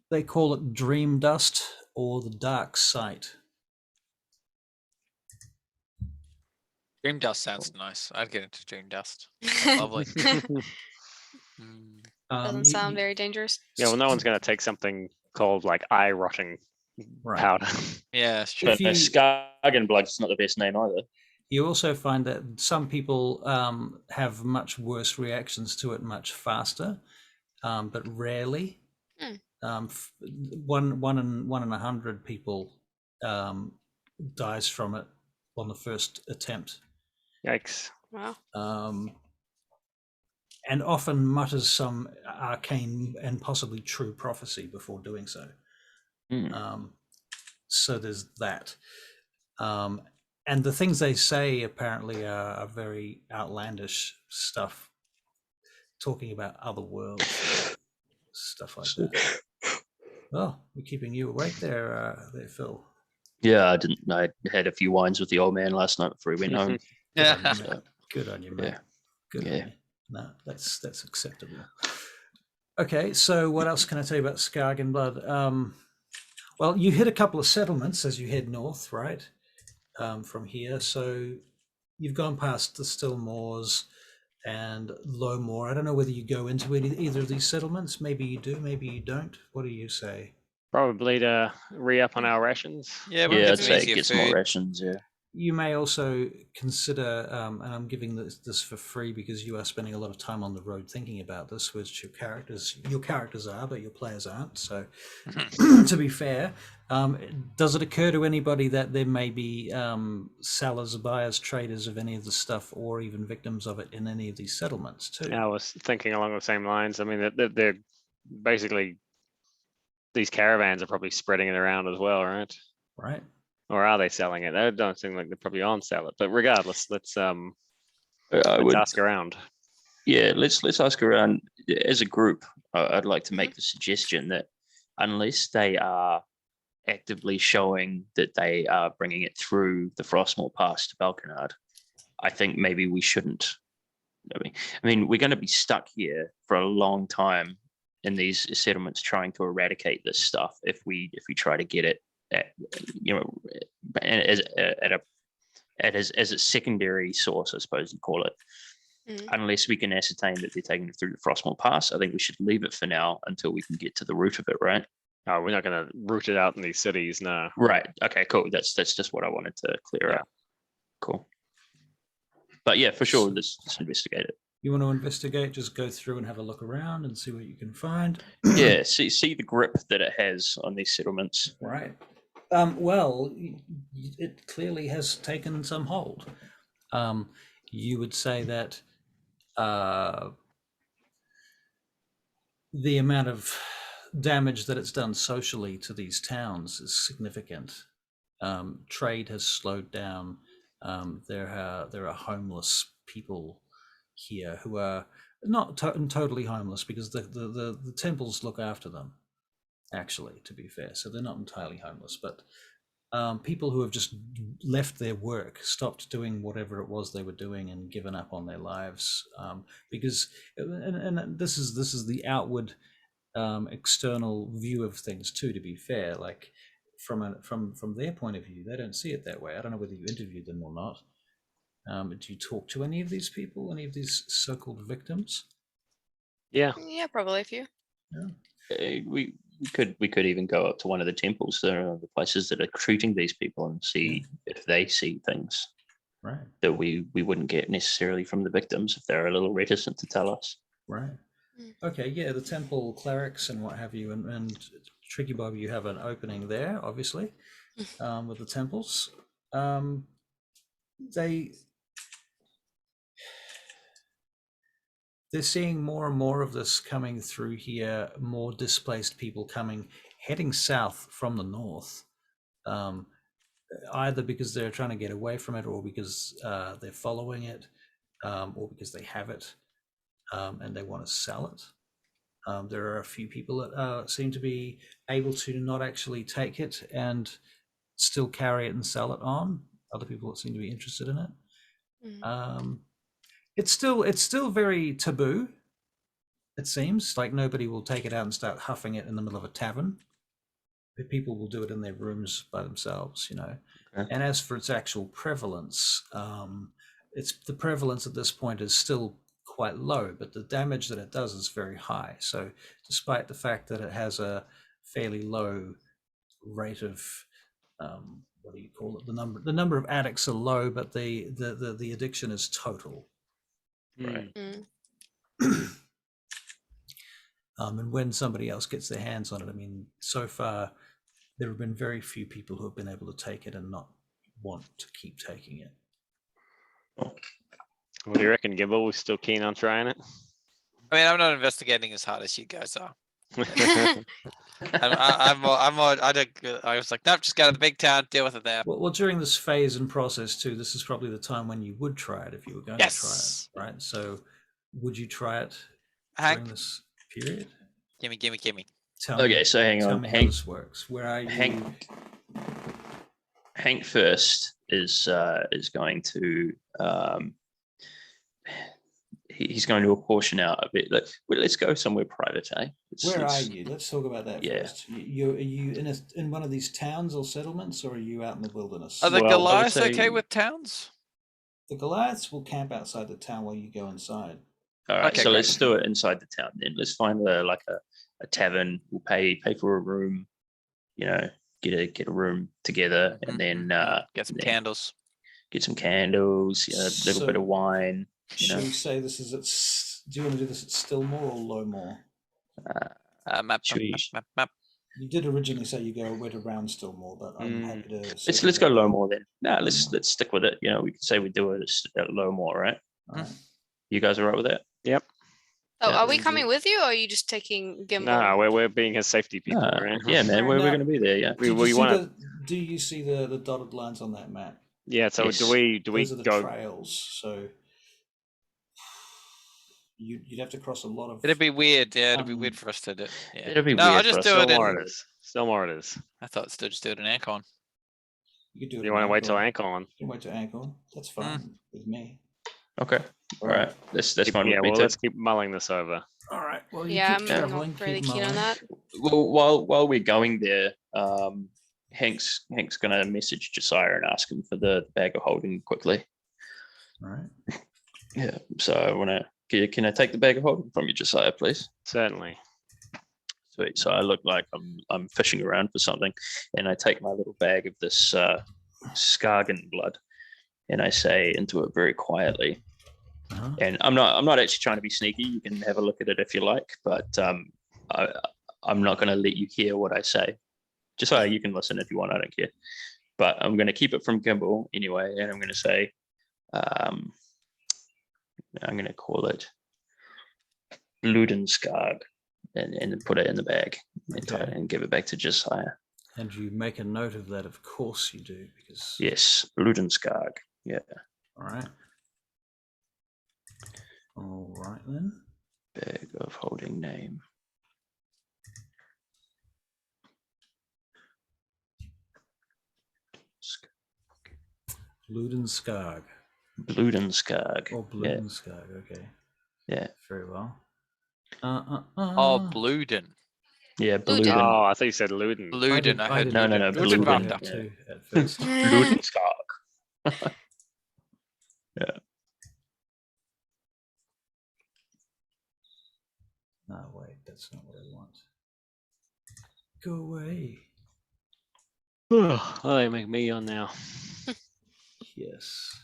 They call it dream dust or the dark sight. Dream dust sounds nice. I'd get into dream dust. Sounds lovely. Doesn't sound very dangerous. Yeah, well, no one's going to take something called like eye rotting Right. powder. Yeah, it's true. But Skargenblud's not the best name either. You also find that some people have much worse reactions to it much faster, but rarely. One in 100 people dies from it on the first attempt. Yikes. Wow. And often mutters some arcane and possibly true prophecy before doing so. So there's that. And the things they say apparently are very outlandish stuff, talking about other worlds, stuff like that. Well, we're keeping you awake there, Phil. Yeah, I didn't. I had a few wines with the old man last night before he went home. Good on you, mate. Yeah. Good on you. No, that's acceptable. Okay, so what else can I tell you about Skargenblud? Well, you hit a couple of settlements as you head north, right? From here, so you've gone past the Still Moors and Lowmoor. I don't know whether you go into either of these settlements. Maybe you do, maybe you don't. What do you say? Probably to re-up on our rations. Yeah, Yeah, get I'd some say easier get some more food. rations. Yeah. You may also consider, and I'm giving this for free because you are spending a lot of time on the road thinking about this, which your characters are, but your players aren't. So, to be fair, does it occur to anybody that there may be sellers, buyers, traders of any of the stuff, or even victims of it in any of these settlements too? I was thinking along the same lines. I mean, they're basically, these caravans are probably spreading it around as well, right? Right. Or are they selling it? That don't seem like they probably on sell it. But regardless, let's I would ask around. Yeah, let's ask around as a group. I'd like to make the suggestion that unless they are actively showing that they are bringing it through the Frostmoor Pass to Balkanard, I think maybe we shouldn't. I mean, we're going to be stuck here for a long time in these settlements trying to eradicate this stuff if we try to get it as a secondary source, I suppose you call it. Unless we can ascertain that they're taking it through the Frostmoor Pass, I think we should leave it for now until we can get to the root of it, right? Oh, we're not going to root it out in these cities, no. Right. Okay, cool. That's just what I wanted to clear up. Cool. But yeah, for sure, let's investigate it. You want to investigate? Just go through and have a look around and see what you can find. Yeah, see the grip that it has on these settlements. Right. Well, it clearly has taken some hold. You would say that the amount of damage that it's done socially to these towns is significant. Trade has slowed down. There are homeless people here who are not totally homeless because the temples look after them, actually, to be fair. So they're not entirely homeless, but people who have just left their work, stopped doing whatever it was they were doing and given up on their lives, because and this is the outward external view of things too, to be fair. Like from their point of view, they don't see it that way. I don't know whether you interviewed them or not. Do you talk to any of these people, any of these so-called victims? Yeah. Yeah, probably a few. Yeah. We could even go up to one of the temples, the places that are treating these people, and see if they see things. Right. that we wouldn't get necessarily from the victims if they're a little reticent to tell us. Right. Mm. Okay, yeah, the temple clerics and what have you, and Tricky Bob, you have an opening there, obviously, with the temples. They're seeing more and more of this coming through here, more displaced people heading south from the north, either because they're trying to get away from it, or because they're following it, or because they have it and they want to sell it. There are a few people that seem to be able to not actually take it and still carry it and sell it on. Other people that seem to be interested in it. Mm. It's still very taboo. It seems like nobody will take it out and start huffing it in the middle of a tavern. But people will do it in their rooms by themselves, Okay. And as for its actual prevalence, the prevalence at this point is still quite low, but the damage that it does is very high. So despite the fact that it has a fairly low rate of what do you call it? The number of addicts are low, but the addiction is total. Right. Mm. And when somebody else gets their hands on it, I mean, so far there have been very few people who have been able to take it and not want to keep taking it. What do you reckon, Gibble? We're still keen on trying it? I mean, I'm not investigating as hard as you guys are. I was like, nope, just go to the big town, deal with it there. Well, during this phase and process too, this is probably the time when you would try it if you were going to try Yes. it, right? So, would you try it Hank, during this period? gimme. Tell Okay, me, so hang tell on. me how this works. Where are you? Hank first is going to he's going to apportion out a bit. Let's go somewhere private, eh? Where are you? Let's talk about that Yeah. first. Are you in one of these towns or settlements, or are you out in the wilderness? Are the Well, I would Goliaths say- okay with towns? The Goliaths will camp outside the town while you go inside. All right, Okay, so great. let's do it inside the town then. Let's find a tavern. We'll pay for a room. Get a room together, and then Get some then candles. get some candles. A little bit So- of wine. Should we say this is at? Do you want to do this at Stillmore or Lowmore? Map. You did originally say you went around Stillmore, but I'm happy to. Let's go Lowmore then. No, let's stick with it. We can say we do it at Lowmore, right? All right. You guys are right with that? Yep. Oh, Yeah, are we then coming with you, or are you just taking Gimbal? No, we're being his safety people, right? Yeah, man, we're Now- going to be there. Yeah. Do you see the dotted lines on that map? Yeah. So Yes. do we Those are the go? trails. So you'd have to cross a lot of. It'd be weird. Yeah, it'd be weird for us to do. Yeah. It'll be No, weird. I'll for just us. do Still it in. more it is. Still more it is. I thought still just do it in Ancon. You could do it. You want to wait till Ankle. Ancon? You can wait till ankle. That's fine with me. Okay. All right. That's fine Yeah. with me Well, too. let's keep mulling this over. All right. Well, you Yeah, keep I'm traveling. not really keep keen on mulling. that. Well, while we're going there, Hank's going to message Josiah and ask him for the bag of holding quickly. All right. Yeah. So I want to. Can I take the bag of holding from you, Josiah, please? Certainly. Sweet. So I look like I'm fishing around for something, and I take my little bag of this Skargenblud, and I say into it very quietly. Uh-huh. And I'm not actually trying to be sneaky. You can have a look at it if you like, but I'm not going to let you hear what I say. Josiah, you can listen if you want. I don't care. But I'm going to keep it from Gimbal anyway, and I'm going to say, I'm going to call it Ludenskarg, and put it in the bag and tie it and give it back to Josiah. And you make a note of that, of course you do, because Yes, Ludenskarg. Yeah. all right. All right then. Bag of holding name. Ludenskarg. Ludenskarg. Or Bludenskarg, okay. Yeah. Very well. Oh, Bluden. Yeah, Luden. Bluden. Oh, I thought you said Luden. Bluden. I heard No, Luden. Bluden. Ludenwalder. Yeah. too at first. Ludenskarg. No, wait, that's not what I want. Go away. Oh, they make me on now. Yes.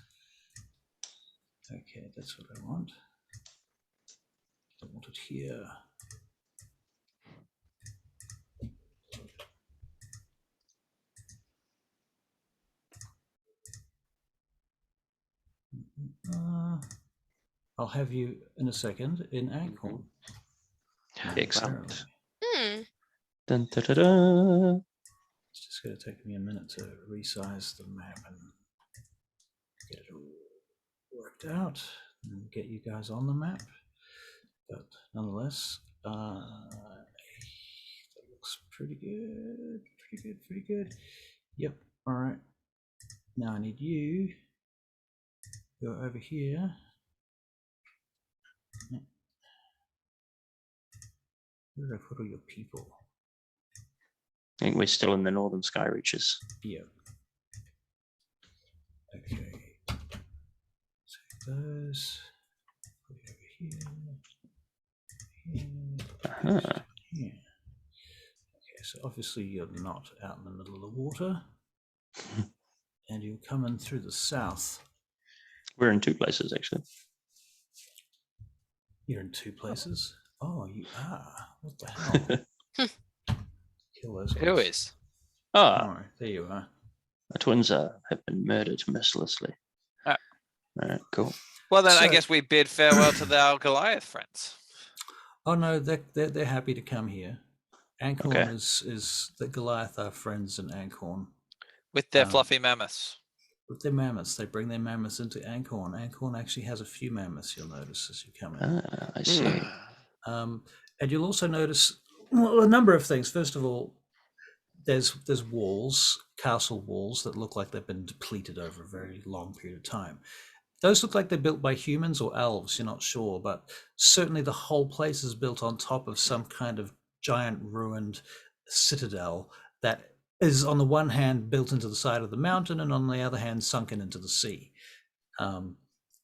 Okay, that's what I want. I want it here. I'll have you in a second in Ancorn. Excellent. Hmm. Dun, da, da, da. It's just going to take me a minute to resize the map and get it all worked out and get you guys on the map. But nonetheless, that looks pretty good. Pretty good. Yep. All right. Now I need you to go over here. Where did I put all your people? I think we're still in the northern sky reaches. Yeah. Okay. Take those. Put it over here. Uh-huh. Here. Okay, so obviously you're not out in the middle of the water. And you're coming through the south. We're in two places, actually. You're in two places? Oh, you are. What the hell? Kill those guys. Who is? Ah, All right, there you are. the twins have been murdered mercilessly. Ah. All right, cool. Well, then I So- guess we bid farewell to our Goliath friends. Oh no, they're happy to come here. Ancorn Okay. is the Goliath are friends in Ancorn. With their fluffy mammoths. With their mammoths, they bring their mammoths into Ancorn. Ancorn actually has a few mammoths. You'll notice as you come in. Ah, I see. And you'll also notice a number of things. First of all, there's walls, castle walls that look like they've been depleted over a very long period of time. Those look like they're built by humans or elves, you're not sure, but certainly the whole place is built on top of some kind of giant ruined citadel that is on the one hand built into the side of the mountain and on the other hand sunken into the sea.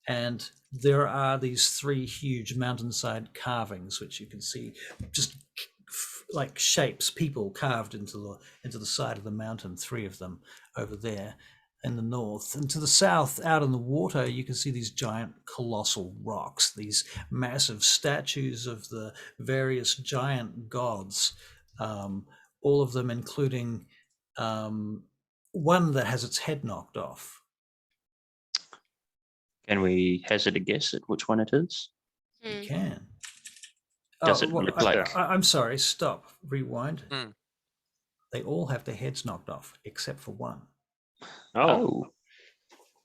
And there are these three huge mountainside carvings, which you can see just like shapes, people carved into the side of the mountain, three of them over there in the north. And to the south, out in the water, you can see these giant colossal rocks, these massive statues of the various giant gods, all of them including one that has its head knocked off. Can we hazard a guess at which one it is? You can. Does it look like- I'm sorry, stop, rewind. Mm. They all have their heads knocked off, except for one. Oh,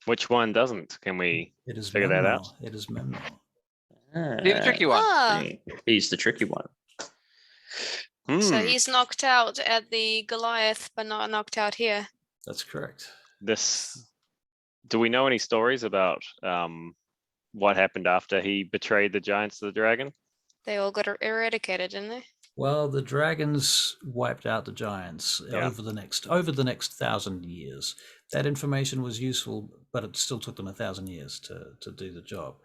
which one doesn't? Can we It is figure that out? Memnor. It is Memnor. The tricky one. Ah, He's the tricky one. so Hmm, he's knocked out at the Goliath, but not knocked out here. That's correct. do we know any stories about what happened after he betrayed the giants to the dragon? They all got eradicated, didn't they? Well, the dragons wiped out the giants Yeah. over the next 1,000 years. That information was useful, but it still took them 1,000 years to do the job.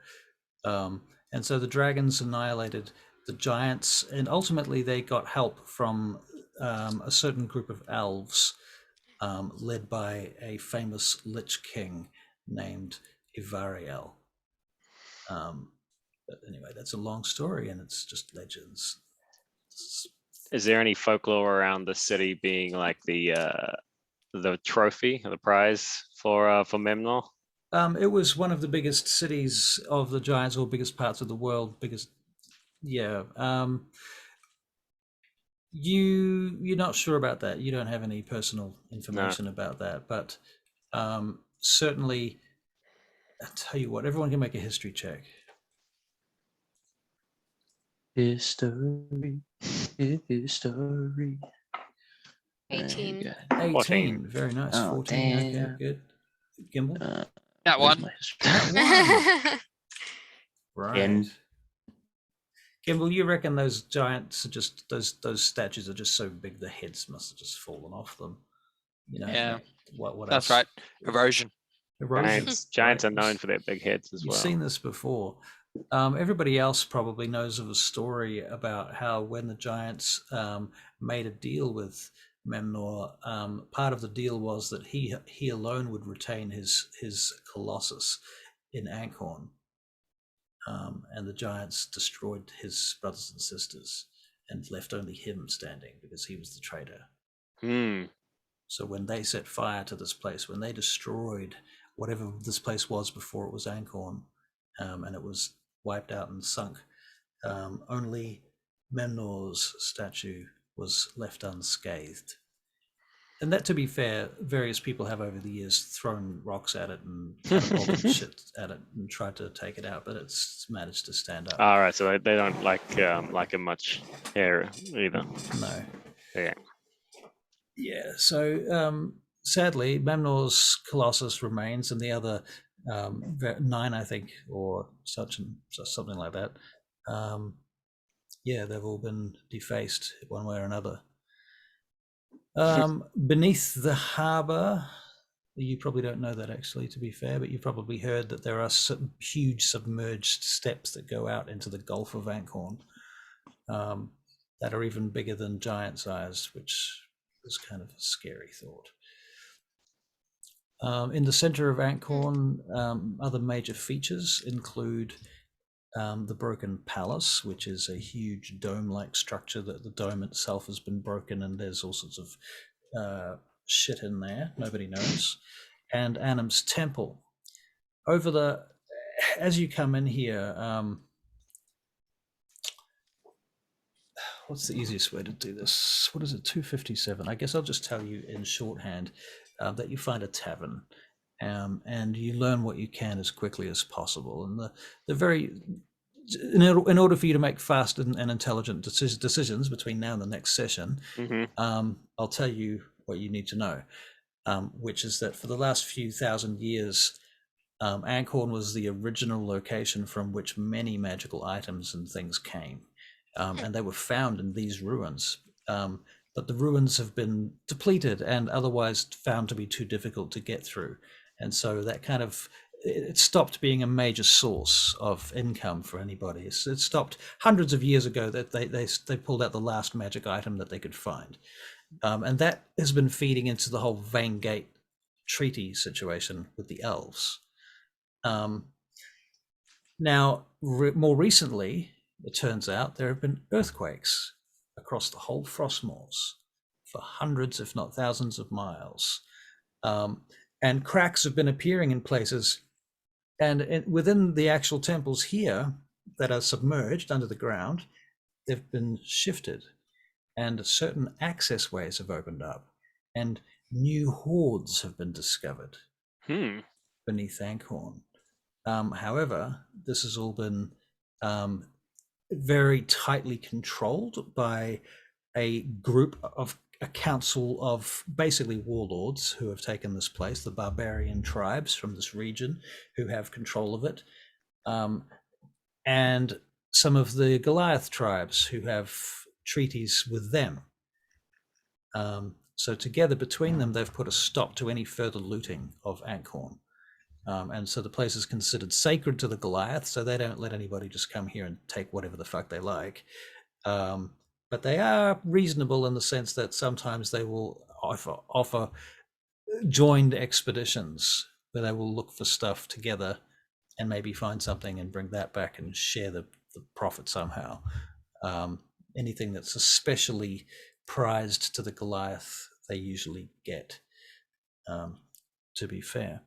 And so the dragons annihilated the giants, and ultimately they got help from a certain group of elves led by a famous Lich King named Ivariel. But anyway, that's a long story, and it's just legends. Is there any folklore around the city being like the trophy, the prize for Memnor? It was one of the biggest cities of the giants, or biggest parts of the world. Biggest, yeah. You're not sure about that. You don't have any personal information about that, but certainly, I'll tell you what. Everyone can make a history check. History. There you 18. go. 18. 14. Very nice. Oh, 14. Okay, damn. good. Gimbal. That Where's one. my history? That one. Right. And- Gimbal, you reckon those giants are just those statues are just so big the heads must have just fallen off them? You know. Yeah. What That's else? right. Erosion. Erosion. Giants are right? known for their big heads as You've well. seen this before. Everybody else probably knows of a story about how when the giants made a deal with Memnor, part of the deal was that he alone would retain his colossus in Ancorn, and the giants destroyed his brothers and sisters and left only him standing because he was the traitor. So when they set fire to this place, when they destroyed whatever this place was before it was Ankhorn, and it was wiped out and sunk, only Memnor's statue was left unscathed. And that, to be fair, various people have over the years thrown rocks at it and catapulted shit at it and tried to take it out, but it's managed to stand up. All right, so they don't like it much here either. No. Yeah. Yeah, so sadly, Memnor's Colossus remains, and the other 9, I think, or something like that. Yeah, they've all been defaced one way or another. Beneath the harbour, you probably don't know that actually, to be fair, but you've probably heard that there are some huge submerged steps that go out into the Gulf of Ankhorn that are even bigger than giant size, which is kind of a scary thought. In the center of Ankhorn, other major features include the Broken Palace, which is a huge dome-like structure that the dome itself has been broken, and there's all sorts of shit in there, nobody knows. And Anim's Temple. As you come in here, what's the easiest way to do this? What is it, 257? I guess I'll just tell you in shorthand that you find a tavern, and you learn what you can as quickly as possible. And in order for you to make fast and intelligent decisions between now and the next session, I'll tell you what you need to know, which is that for the last few thousand years, Ankhorn was the original location from which many magical items and things came. And they were found in these ruins, but the ruins have been depleted and otherwise found to be too difficult to get through. And so that it stopped being a major source of income for anybody. It stopped hundreds of years ago that they pulled out the last magic item that they could find. And that has been feeding into the whole Vangate treaty situation with the elves. Now, more recently, it turns out there have been earthquakes across the whole Frostmoors for hundreds, if not thousands of miles. And cracks have been appearing in places. And within the actual temples here that are submerged under the ground, they've been shifted. And certain access ways have opened up. And new hoards have been discovered beneath Ankhorn. However, this has all been very tightly controlled by a council of basically warlords who have taken this place, the barbarian tribes from this region who have control of it, and some of the Goliath tribes who have treaties with them. So together between them, they've put a stop to any further looting of Ankhorn. And so the place is considered sacred to the Goliath, so they don't let anybody just come here and take whatever the fuck they like. But they are reasonable in the sense that sometimes they will offer joined expeditions where they will look for stuff together and maybe find something and bring that back and share the profit somehow. Anything that's especially prized to the Goliath, they usually get, to be fair.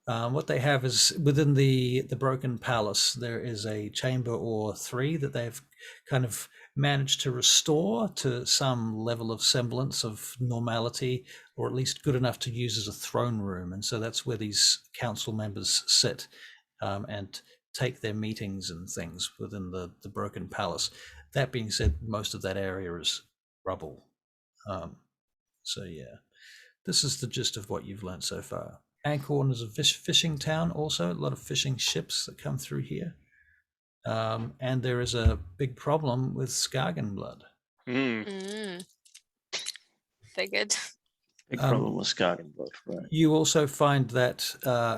What they have is within the Broken Palace, there is a chamber or 3 that they've kind of managed to restore to some level of semblance of normality, or at least good enough to use as a throne room. And so that's where these council members sit and take their meetings and things within the Broken Palace. That being said, most of that area is rubble. So yeah, this is the gist of what you've learned so far. Ankhorn is a fishing town also, a lot of fishing ships that come through here. And there is a big problem with Skargenblud. Figured. Big problem with Skargenblud, right? You also find that,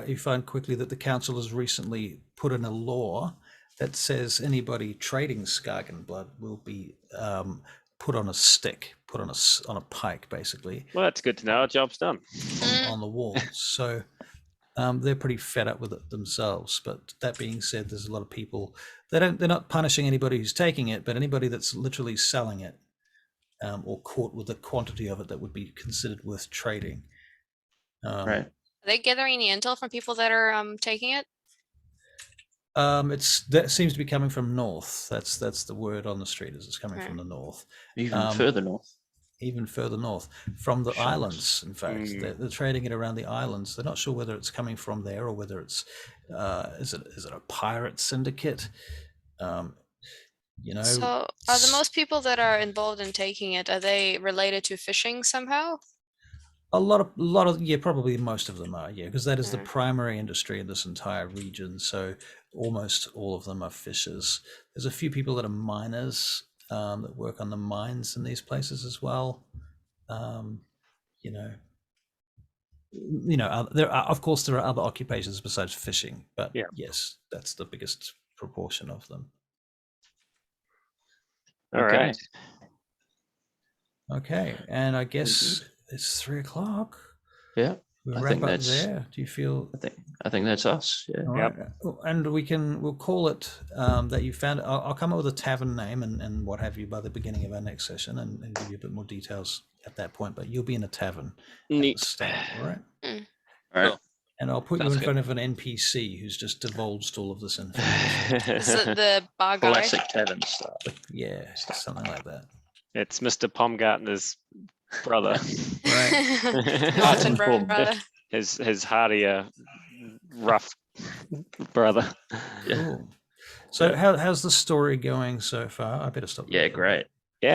you find quickly that the council has recently put in a law that says anybody trading Skargenblud will be put on a stick, put on a pike, basically. Well, that's good to know. Our job's done. On the wall. So they're pretty fed up with it themselves. But that being said, there's a lot of people, they're not punishing anybody who's taking it, but anybody that's literally selling it, or caught with a quantity of it that would be considered worth trading. Right. Are they gathering any intel from people that are taking it? That seems to be coming from north. That's the word on the street, is it's coming from the north. Even further north. Even further north, from the Shucks. islands. In fact, they're trading it around the islands. They're not sure whether it's coming from there or whether it's is it a pirate syndicate. You know. So are the most people that are involved in taking it, are they related to fishing somehow? A lot of yeah, probably most of them are, yeah, because that is the Mm. primary industry in this entire region. So almost all of them are fishers. There's a few people that are miners that work on the mines in these places as well. You know, there are, of course, there are other occupations besides fishing, but Yeah. yes, that's the biggest proportion of them. All Okay. right. Okay, and I guess it's 3:00. Yeah. We'll I wrap think up that's- there. Do you feel? I think that's us. Yeah. All Yep. right. And we'll call it that you found. I'll come up with a tavern name and what have you by the beginning of our next session, and give you a bit more details at that point. But you'll be in a tavern at Neat. the start, all right? All right. Cool. And I'll put you Sounds in good. front of an NPC who's just divulged all of this information. Is it the bar guy? Classic tavern style. Yeah, something like that. It's Mr. Pomgartner's brother. Right. Martin Informed. brother. his hardier, rough brother. Yeah. Cool. So how's the story going so far? I better stop. Yeah, recording. great.